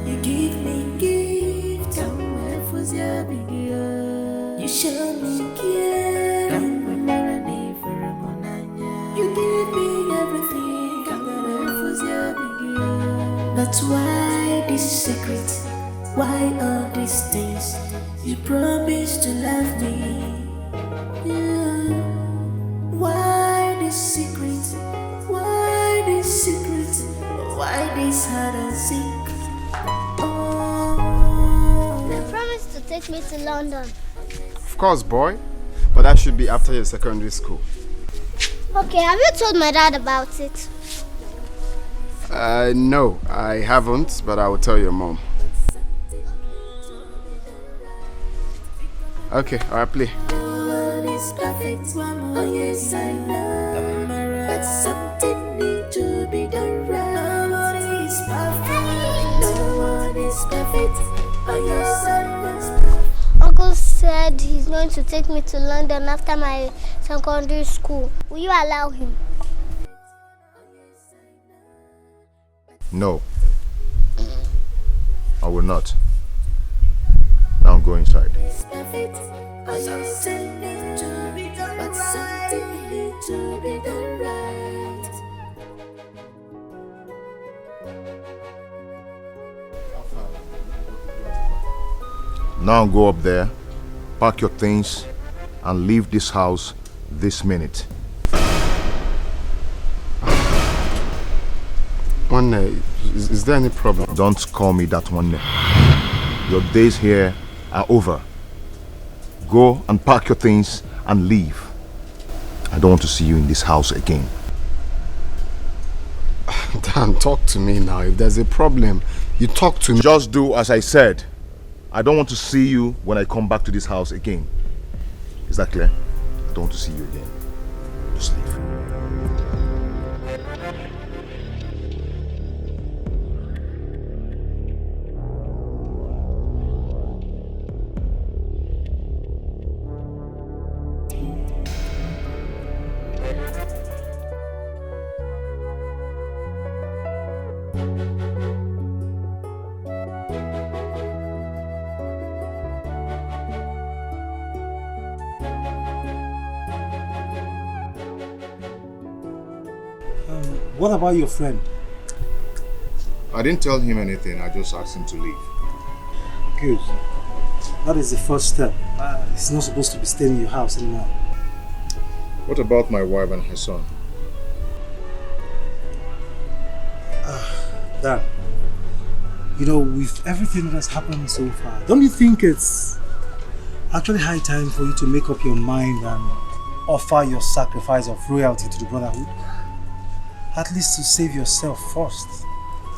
You give me gifts, you show me care. You give me everything, that's why this secret, why all these things. You promise to love me. Yeah. Why this secret? Why this secret? Why this hide and seek? Oh. They promised to take me to London. Of course, boy. But that should be after your secondary school. Okay, have you told my dad about it? No, I haven't, but I will tell your mom. Okay, alright, play. No one is perfect. Oh yes, I know. But something needs to be done right. No one is perfect. No one is perfect. Oh yes, I know. Uncle said he's going to take me to London after my secondary school. Will you allow him? No. I will not. Now go inside. Now go up there, pack your things, and leave this house this minute. One day, is there any problem? Don't call me that one day. Your days here are over. Go and pack your things and leave. I don't want to see you in this house again. Dan, talk to me now. If there's a problem, you talk to me. Just do as I said. I don't want to see you when I come back to this house again. Is that clear? I don't want to see you again. Just leave. What about your friend? I didn't tell him anything. I just asked him to leave. Good. That is the first step. He's not supposed to be staying in your house anymore. What about my wife and her son? Dad, you know, with everything that has happened so far, don't you think it's actually high time for you to make up your mind and offer your sacrifice of royalty to the Brotherhood? At least to save yourself first,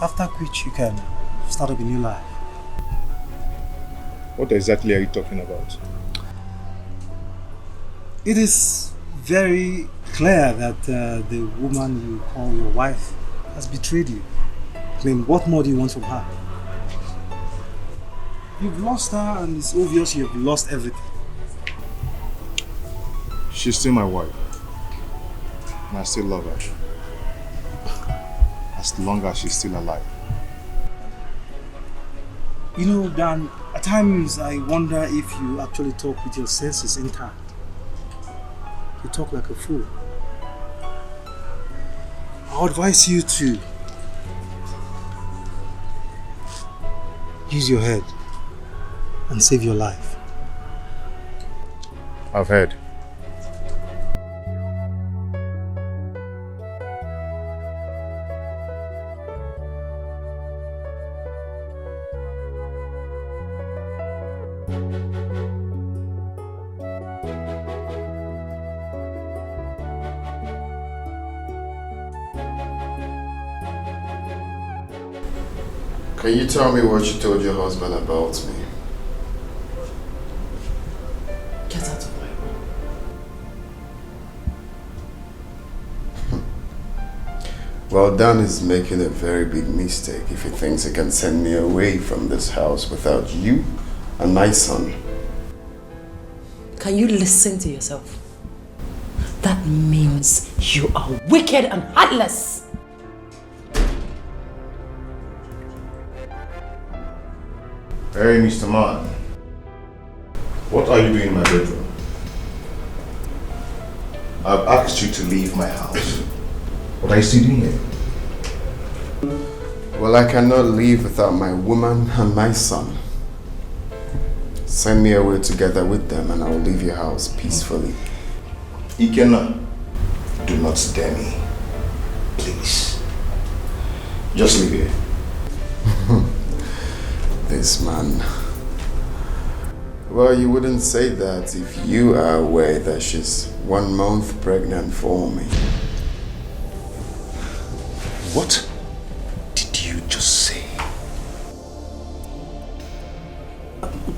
after which you can start up a new life. What exactly are you talking about? It is very clear that the woman you call your wife has betrayed you. I mean, what more do you want from her? You've lost her and it's obvious you've lost everything. She's still my wife. And I still love her. As long as she's still alive. You know, Dan, at times I wonder if you actually talk with your senses intact. You talk like a fool. I advise you to use your head and save your life. I've heard. Can you tell me what you told your husband about me? Get out of my way. Well, Dan is making a very big mistake if he thinks he can send me away from this house without you and my son. Can you listen to yourself? That means you are wicked and heartless. Hey, Mr. Man. What are you doing in my bedroom? I've asked you to leave my house. What are you still doing here? Well, I cannot leave without my woman and my son. Send me away together with them and I will leave your house peacefully. Ikenna, do not dare me. Please. Just leave here. This man. Well, you wouldn't say that if you are aware that she's 1 month pregnant for me. What did you just say?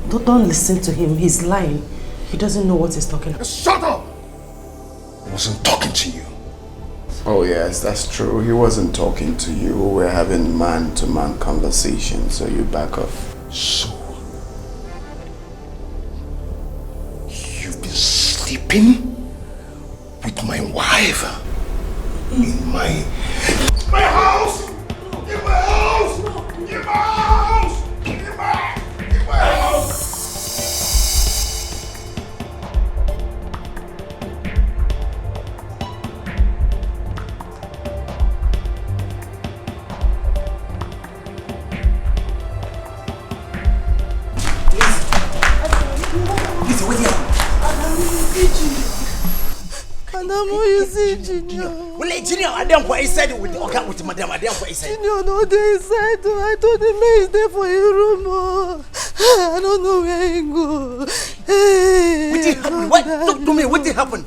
Don't listen to him. He's lying. He doesn't know what he's talking about. Shut up! I wasn't talking to you. Oh yes, that's true. He wasn't talking to you. We were having man-to-man conversation, so you back off. So, you've been sleeping with my wife in my house? In my house! In my house! In my house! Adamu, you see Junior. Well, Junior, I don't what he said with Madam. I don't what he said. Junior, no, they said. I told him he's there for your room. I don't know where he go. Hey, what did happen? What? Talk to me. What did happen?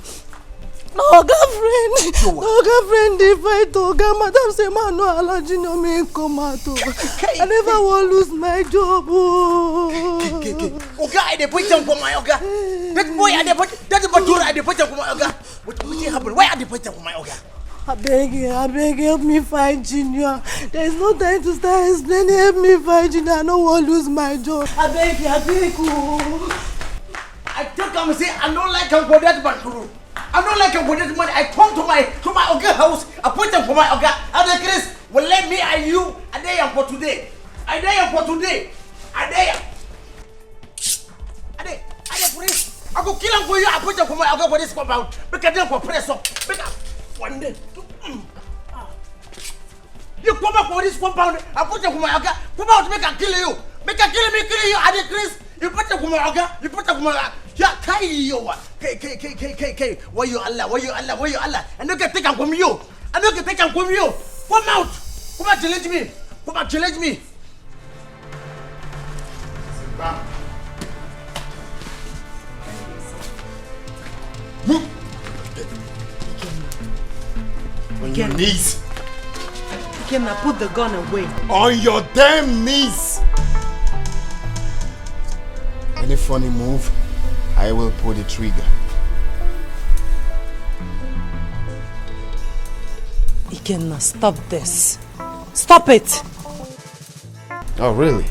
No, girlfriend. No, girlfriend. If I told Madam say, man, no, Allah, Junior, me come out. I never want to lose my job. Oga, I put them for my Oga. That boy, I put that Batura, I put them for my Oga. What happened? Why are they put them for my Oga? I beg, help me find Junior. There's no time to start explaining. Help me find Junior. I don't want to lose my job. I beg. I think I'm saying I don't like him for that Batura. I don't like him for that money. I come to my Oga house. I put them for my Oga. And the Chris will let me and you. I dare for today. I dare for today. I dare for this. I go kill him for you. I put them for my Oga for this compound. Because them for press up. Because one day. You come back for this compound. I put them for my Oga. Come out, make a kill you. Make a kill me, kill you. I the Chris. You put them for my Oga. You put them for my yeah, K. Why you Allah? I don't get taken from you. Come out, challenge me. On your knees. Ikenna, put the gun away. On your damn knees. any funny move, I will pull the trigger. Ikenna, stop this. Stop it! Oh, really?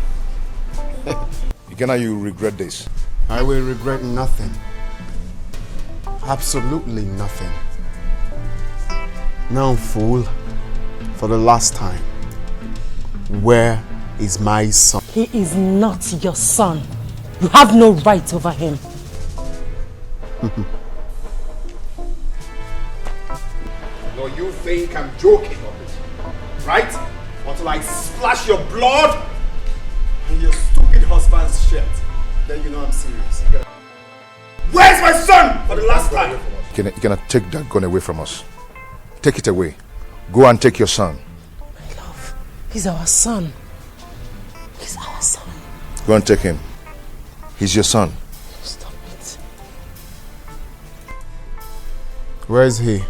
Ikenna, you regret this. I will regret nothing. Absolutely nothing. Now, fool, for the last time, where is my son? He is not your son. You have no right over him. No, you think I'm joking, right? Until I splash your blood in your stupid husband's shirt. Then you know I'm serious. Where's my son for the last time? You cannot take that gun away from us. Take it away. Go and take your son. My love, he's our son. He's our son. Go and take him. He's your son. Stop it. Where is he?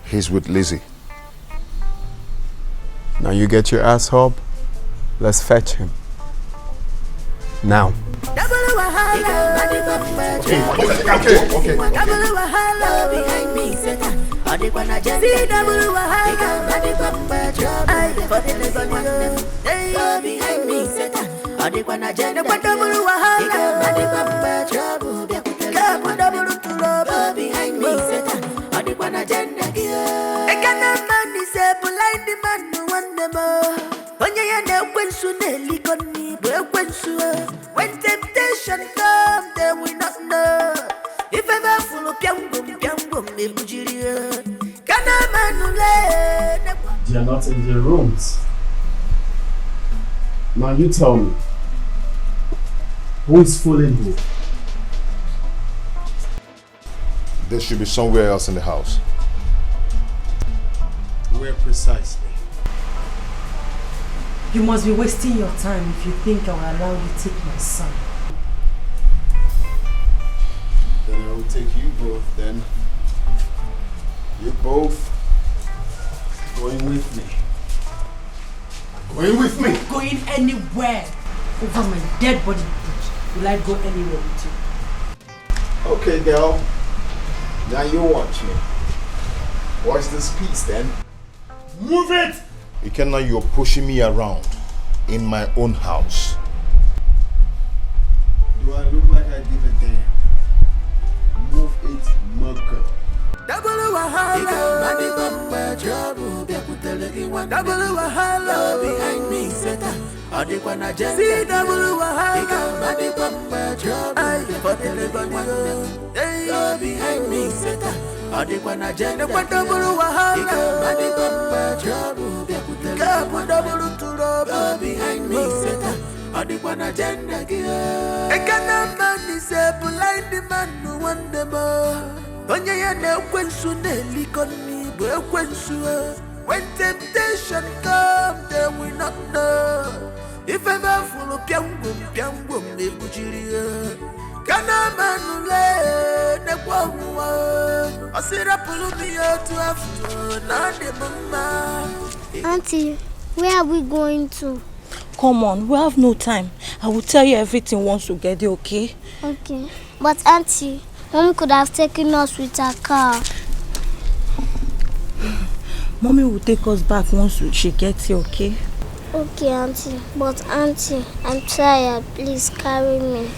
He's with Lizzie. Now you get your ass up. Let's fetch him. Now. When temptation comes, then we not know. If ever full of They are not in their rooms. Now you tell me, who is fooling who? They should be somewhere else in the house. Where precisely? You must be wasting your time if you think I will allow you to take my son. Then I will take you both then. You both going with me. Going with me. Going anywhere over my dead body. Will I go anywhere with you? Okay, girl. Now you watch me. Watch this piece then. Move it! Ikenna, you're pushing me around in my own house. Do I look like I give a damn? Move it, mugger. Double wahala, double wahala behind me, Satan. See double wahala, I for the living they behind me, Satan. Double wahala, double behind me, Satan. I can't man is a blind man who want them all. When temptation comes, then we not know. If ever full of piangum, they bujiria. Kana manule, ne kwa I said, I pull me out to after, not the mama. Auntie, where are we going to? Come on, we have no time. I will tell you everything once we get there, okay? Okay. But Auntie, Mom could have taken us with her car. Mommy will take us back once she gets here, okay? Okay, Auntie. But Auntie, I'm tired. Please carry me.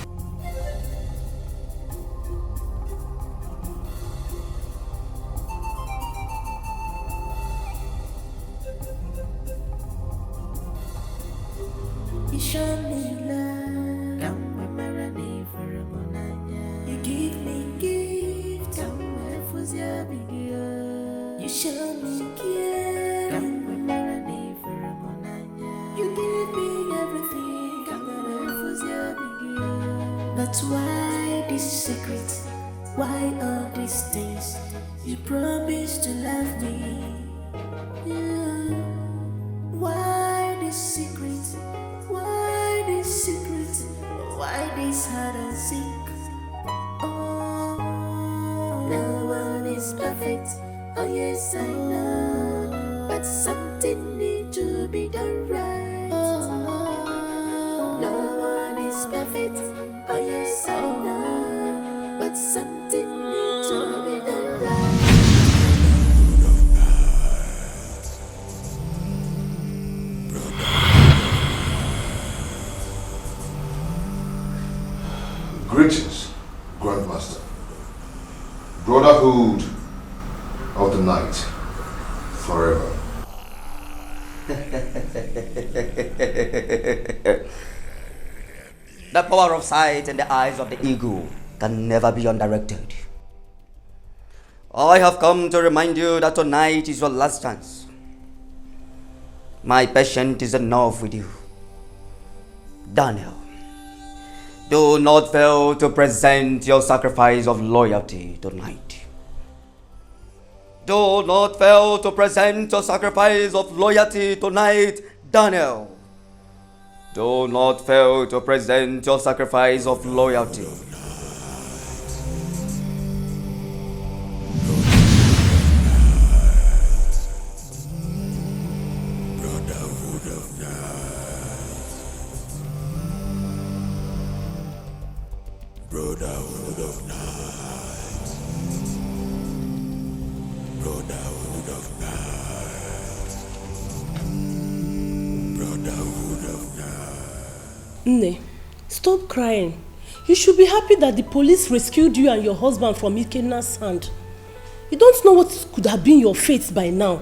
You show me love, I'm ready for a monanya. You give me gifts, you show me care, I'm ready for a monanya. You give me everything, but why this secret? Why all these things? You promised to love me. Yeah. Why this secret? Why this secret? Why this hide and seek? Oh, no one is perfect. Oh yes, I know. But something needs to be done right. Oh, no one is was perfect by your side now, but something needs to be done right. Greetings, Grandmaster. Brotherhood of the night, forever. The power of sight in the eyes of the eagle can never be undirected. I have come to remind you that tonight is your last chance. My patience is enough with you. Daniel, do not fail to present your sacrifice of loyalty tonight. Do not fail to present your sacrifice of loyalty tonight, Daniel. Do not fail to present your sacrifice of loyalty. Brotherhood of night. Brotherhood of night. Brotherhood of night. Nne, stop crying. You should be happy that the police rescued you and your husband from Ikenna's hand. You don't know what could have been your fate by now.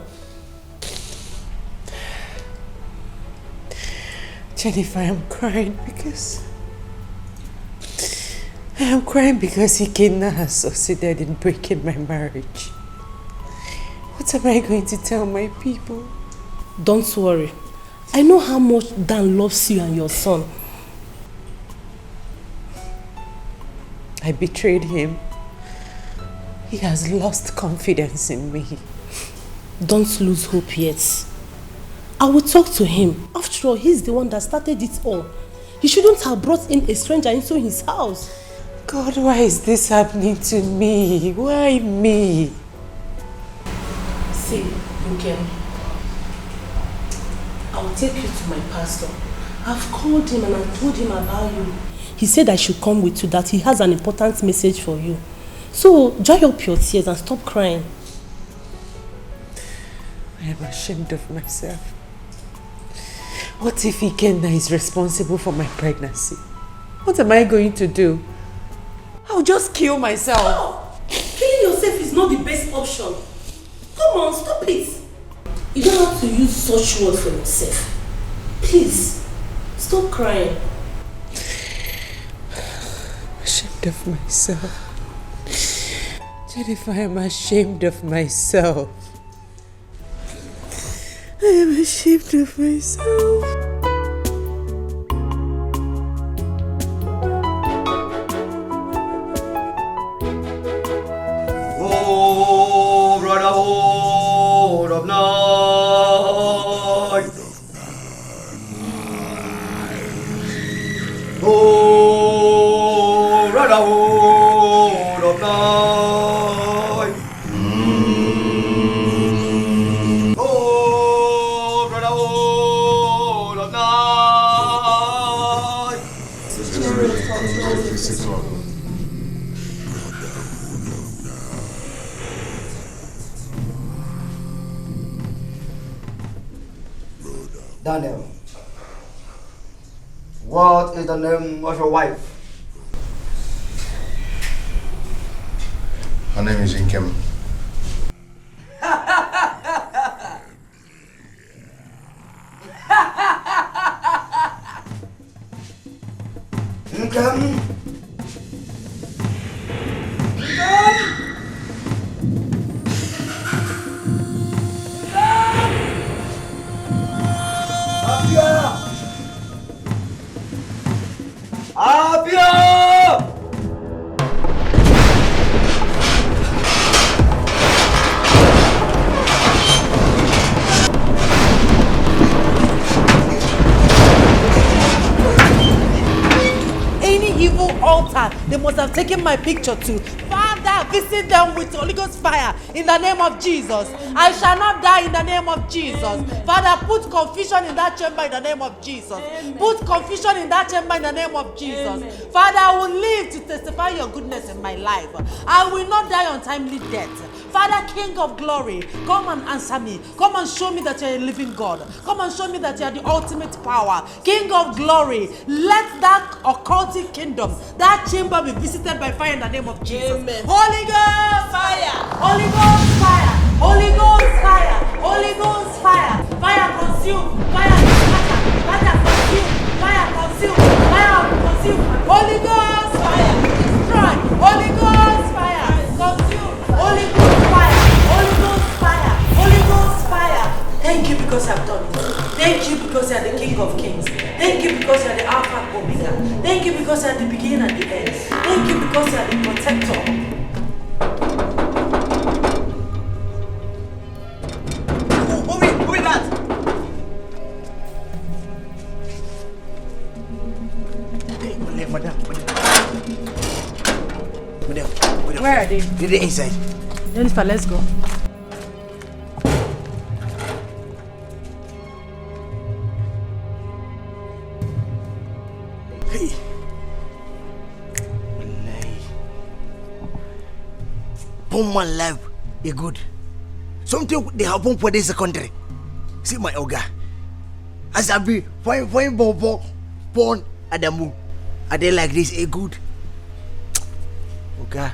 Jennifer, I'm crying because Ikenna has succeeded in breaking my marriage. What am I going to tell my people? Don't worry. I know how much Dan loves you and your son. I betrayed him. He has lost confidence in me. Don't lose hope yet. I will talk to him. After all, he's the one that started it all. He shouldn't have brought in a stranger into his house. God, why is this happening to me? Why me? See, Bukem, I will take you to my pastor. I've called him and I told him about you. He said I should come with you, that he has an important message for you. So, dry up your tears and stop crying. I am ashamed of myself. What if Ikenna is responsible for my pregnancy? What am I going to do? I'll just kill myself. No! Killing yourself is not the best option. Come on, stop it. You don't have to use such words for yourself. Please, stop crying. I'm ashamed of myself. Jennifer, I'm ashamed of myself. I am ashamed of myself. Oh, brotherhood of night. Oh, brotherhood of night. Oh, brotherhood of night. Daniel, what is the name of your wife? Her name is Nkem. Nkem? Any evil altar, they must have taken my picture too. Father, visit them with Holy Ghost fire in the name of Jesus. I shall not die in the name of Jesus. Father, put confusion in that chamber in the name of Jesus. Put confusion in that chamber in the name of Jesus. Father, I will live to testify your goodness in my life. I will not die untimely death. Father, King of glory, come and answer me. Come and show me that you are a living God. Come and show me that you are the ultimate power. King of glory, let that occultic kingdom, that chamber be visited by fire in the name of Jesus. Amen. Holy Ghost fire! Holy Ghost fire! Holy Ghost fire! Holy Ghost fire! Fire consume! Fire scatter! Fire consume! Fire consume! Fire consume! Holy Ghost fire! Destroy! Holy Ghost fire! Consume! Holy Ghost fire! Holy Ghost fire! Holy Ghost fire! Thank you because I've done it. Thank you because you are the King of Kings. Thank you because you are the Alpha and Omega. Thank you because you are the beginning and the end. Thank you because you are the protector. Who is that? Hey, madam. Where are they? They're inside. Jennifer, let's go. Hey. Poor man life is good. Something they happen for this country. See my Oga. As I be fine born at the moon. Are they like this a good? Oga,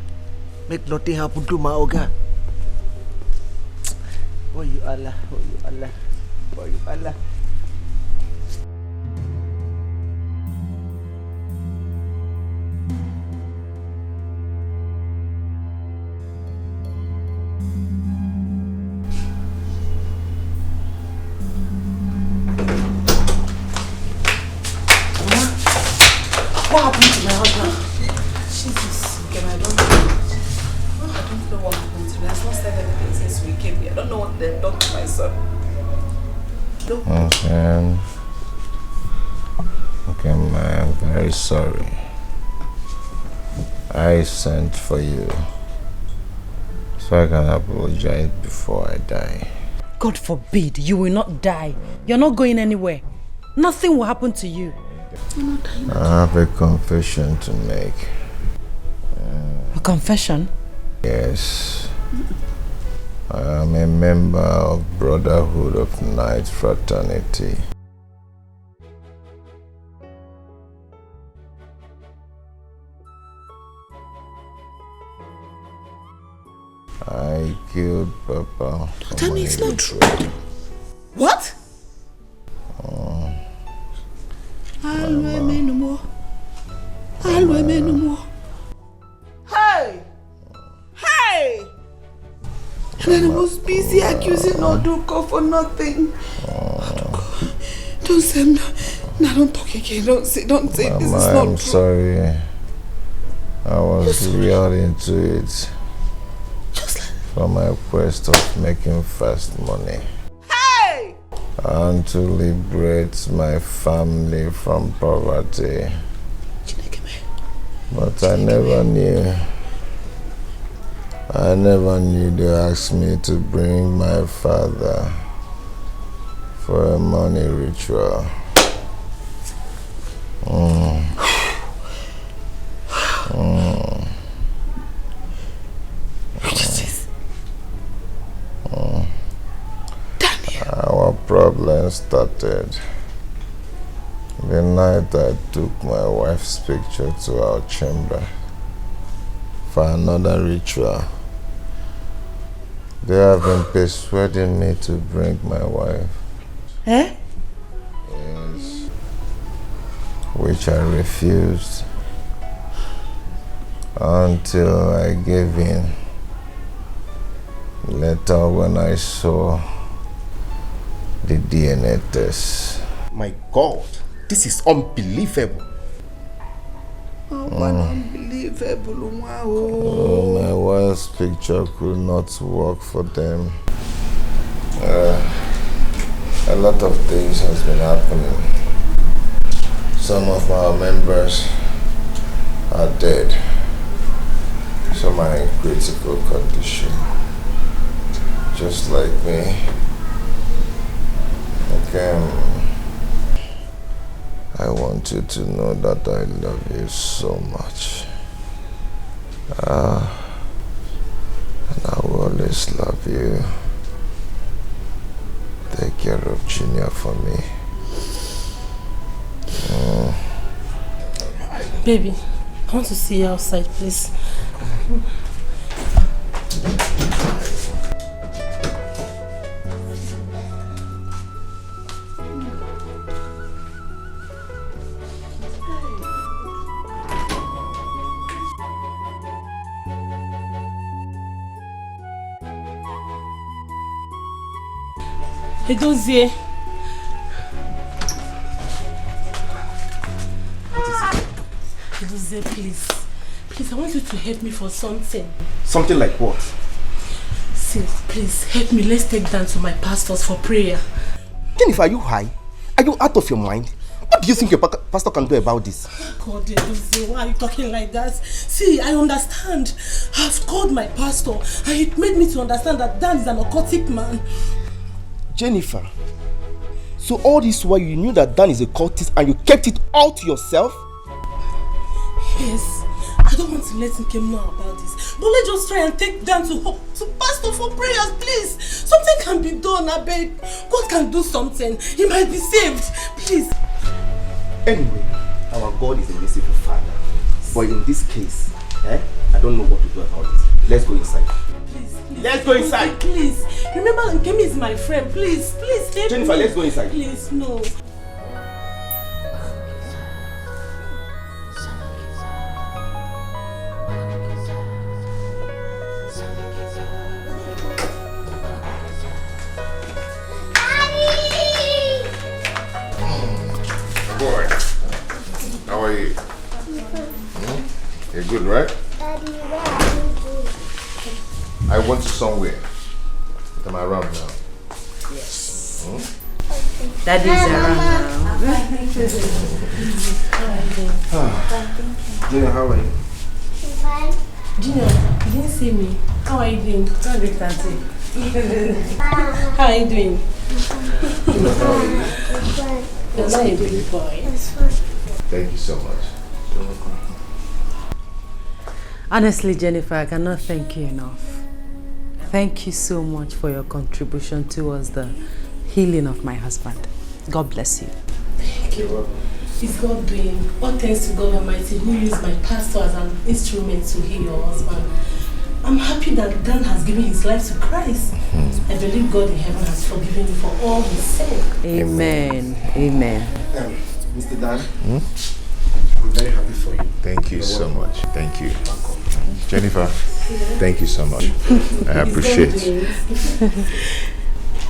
make nothing happen to my Oga. Oh you Allah, oh you Allah, oh you Allah. What happened to my husband? Jesus, okay, I don't know what happened to me. I've not said anything since we came here. I don't know what they've done to my son. No. Okay, man, I'm very sorry. I sent for you so I can apologize before I die. God forbid, you will not die. You're not going anywhere. Nothing will happen to you. I have a confession to make. A confession? Yes. I am a member of Brotherhood of Night Fraternity. I killed Papa. Tell me it's not true. What? Hey! Hey! And then I was busy accusing Oduko for nothing. Don't say no, don't talk again. Don't say this is not true. I'm sorry. I was real into it. For my quest of making fast money. Hey! And to liberate my family from poverty. But I never knew they asked me to bring my father for a money ritual. Our problem started the night I took my wife's picture to our chamber for another ritual. They have been persuading me to bring my wife. Eh? Yes. Which I refused until I gave in. Later when I saw the DNA test. My God, this is unbelievable. Unbelievable. Wow. My wife's picture could not work for them. A lot of things has been happening. Some of our members are dead. Some are in critical condition, just like me. I want you to know that I love you so much. And I will always love you. Take care of Junior for me. Baby, I want to see you outside, please. Edozie. Edozie, please. Please, I want you to help me for something. Something like what? Sis, please, help me. Let's take down to my pastors for prayer. Jennifer, are you high? Are you out of your mind? What do you think your pastor can do about this? God, Edozie, why are you talking like that? See, I understand. I've called my pastor and it made me to understand that Dan is an occultic man. Jennifer, so all this while you knew that Dan is a cultist and you kept it all to yourself? Yes, I don't want to let him know about this. But let's just try and take Dan to pastor for prayers, please. Something can be done, I beg. God can do something. He might be saved, please. Anyway, our God is a merciful Father. But in this case, I don't know what to do about this. Let's go inside. Please. Let's go inside. Please. Remember, Nkemi is my friend. Please, help Jennifer, me. let's go inside. Please, no. Boy, how are you? You're good, right? Daddy, where are you going? I went somewhere. Am I around now? Yes. Daddy's around Junior, how are you? Fine. Junior, you didn't see me. How are you doing? How are you doing? You're not a baby boy. Thank you so much. You're welcome. Honestly, Jennifer, I cannot thank you enough. Thank you so much for your contribution towards the healing of my husband. God bless you. Thank you. It's God doing. All thanks to God Almighty who used my pastor as an instrument to heal your husband. I'm happy that Dan has given his life to Christ. I believe God in heaven has forgiven him for all his sin. Amen. Amen. Mr. Dan, I'm very happy for you. Thank you so much. Thank you. Jennifer, thank you so much. I appreciate it.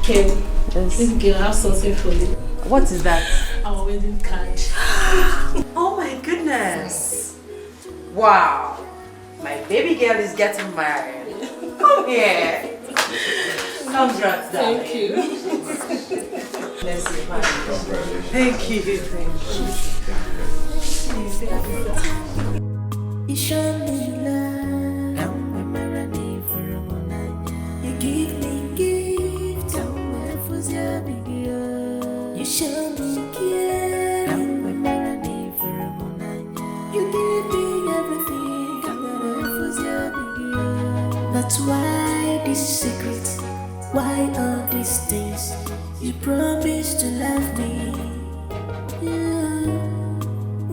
Ken, this girl has something for you. What is that? Our wedding card. Oh my goodness. Wow. My baby girl is getting married. Come here. Congrats, darling. Thank you. Bless you, Thank you. Thank You show me love, you give me gifts, you show me care, you give me everything, that's why this secret, why all these things, you promise to love me,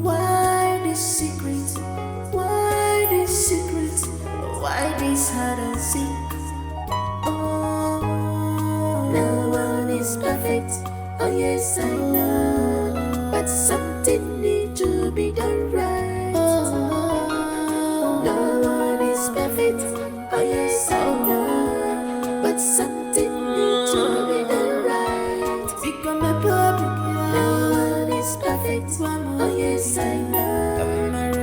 why this secret, why this secret, why this hide and seek, oh, no one is perfect, oh yes I know, but something needs to be done right, oh, no one is perfect, oh yes I know, but something needs to be done right, become a problem, no one is perfect, oh yes I know,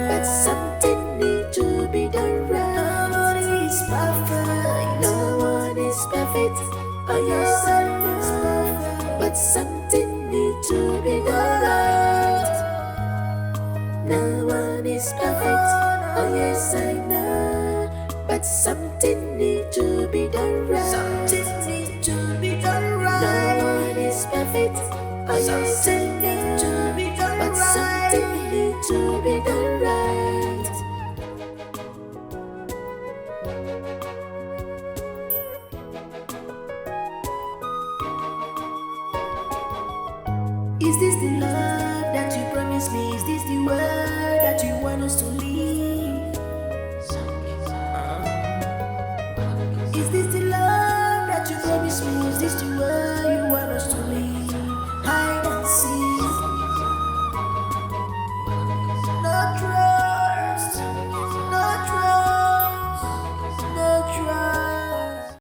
but something needs to be done right, no one is perfect, no one is perfect, oh yes I know, but something needs to be done right, no one is perfect, oh yes I know, but something needs to be done right. Something needs to be done right. No one is perfect. Something needs to be done right. But something needs to be done right. Is this the love that you promised me? Is this the word that you want us to live?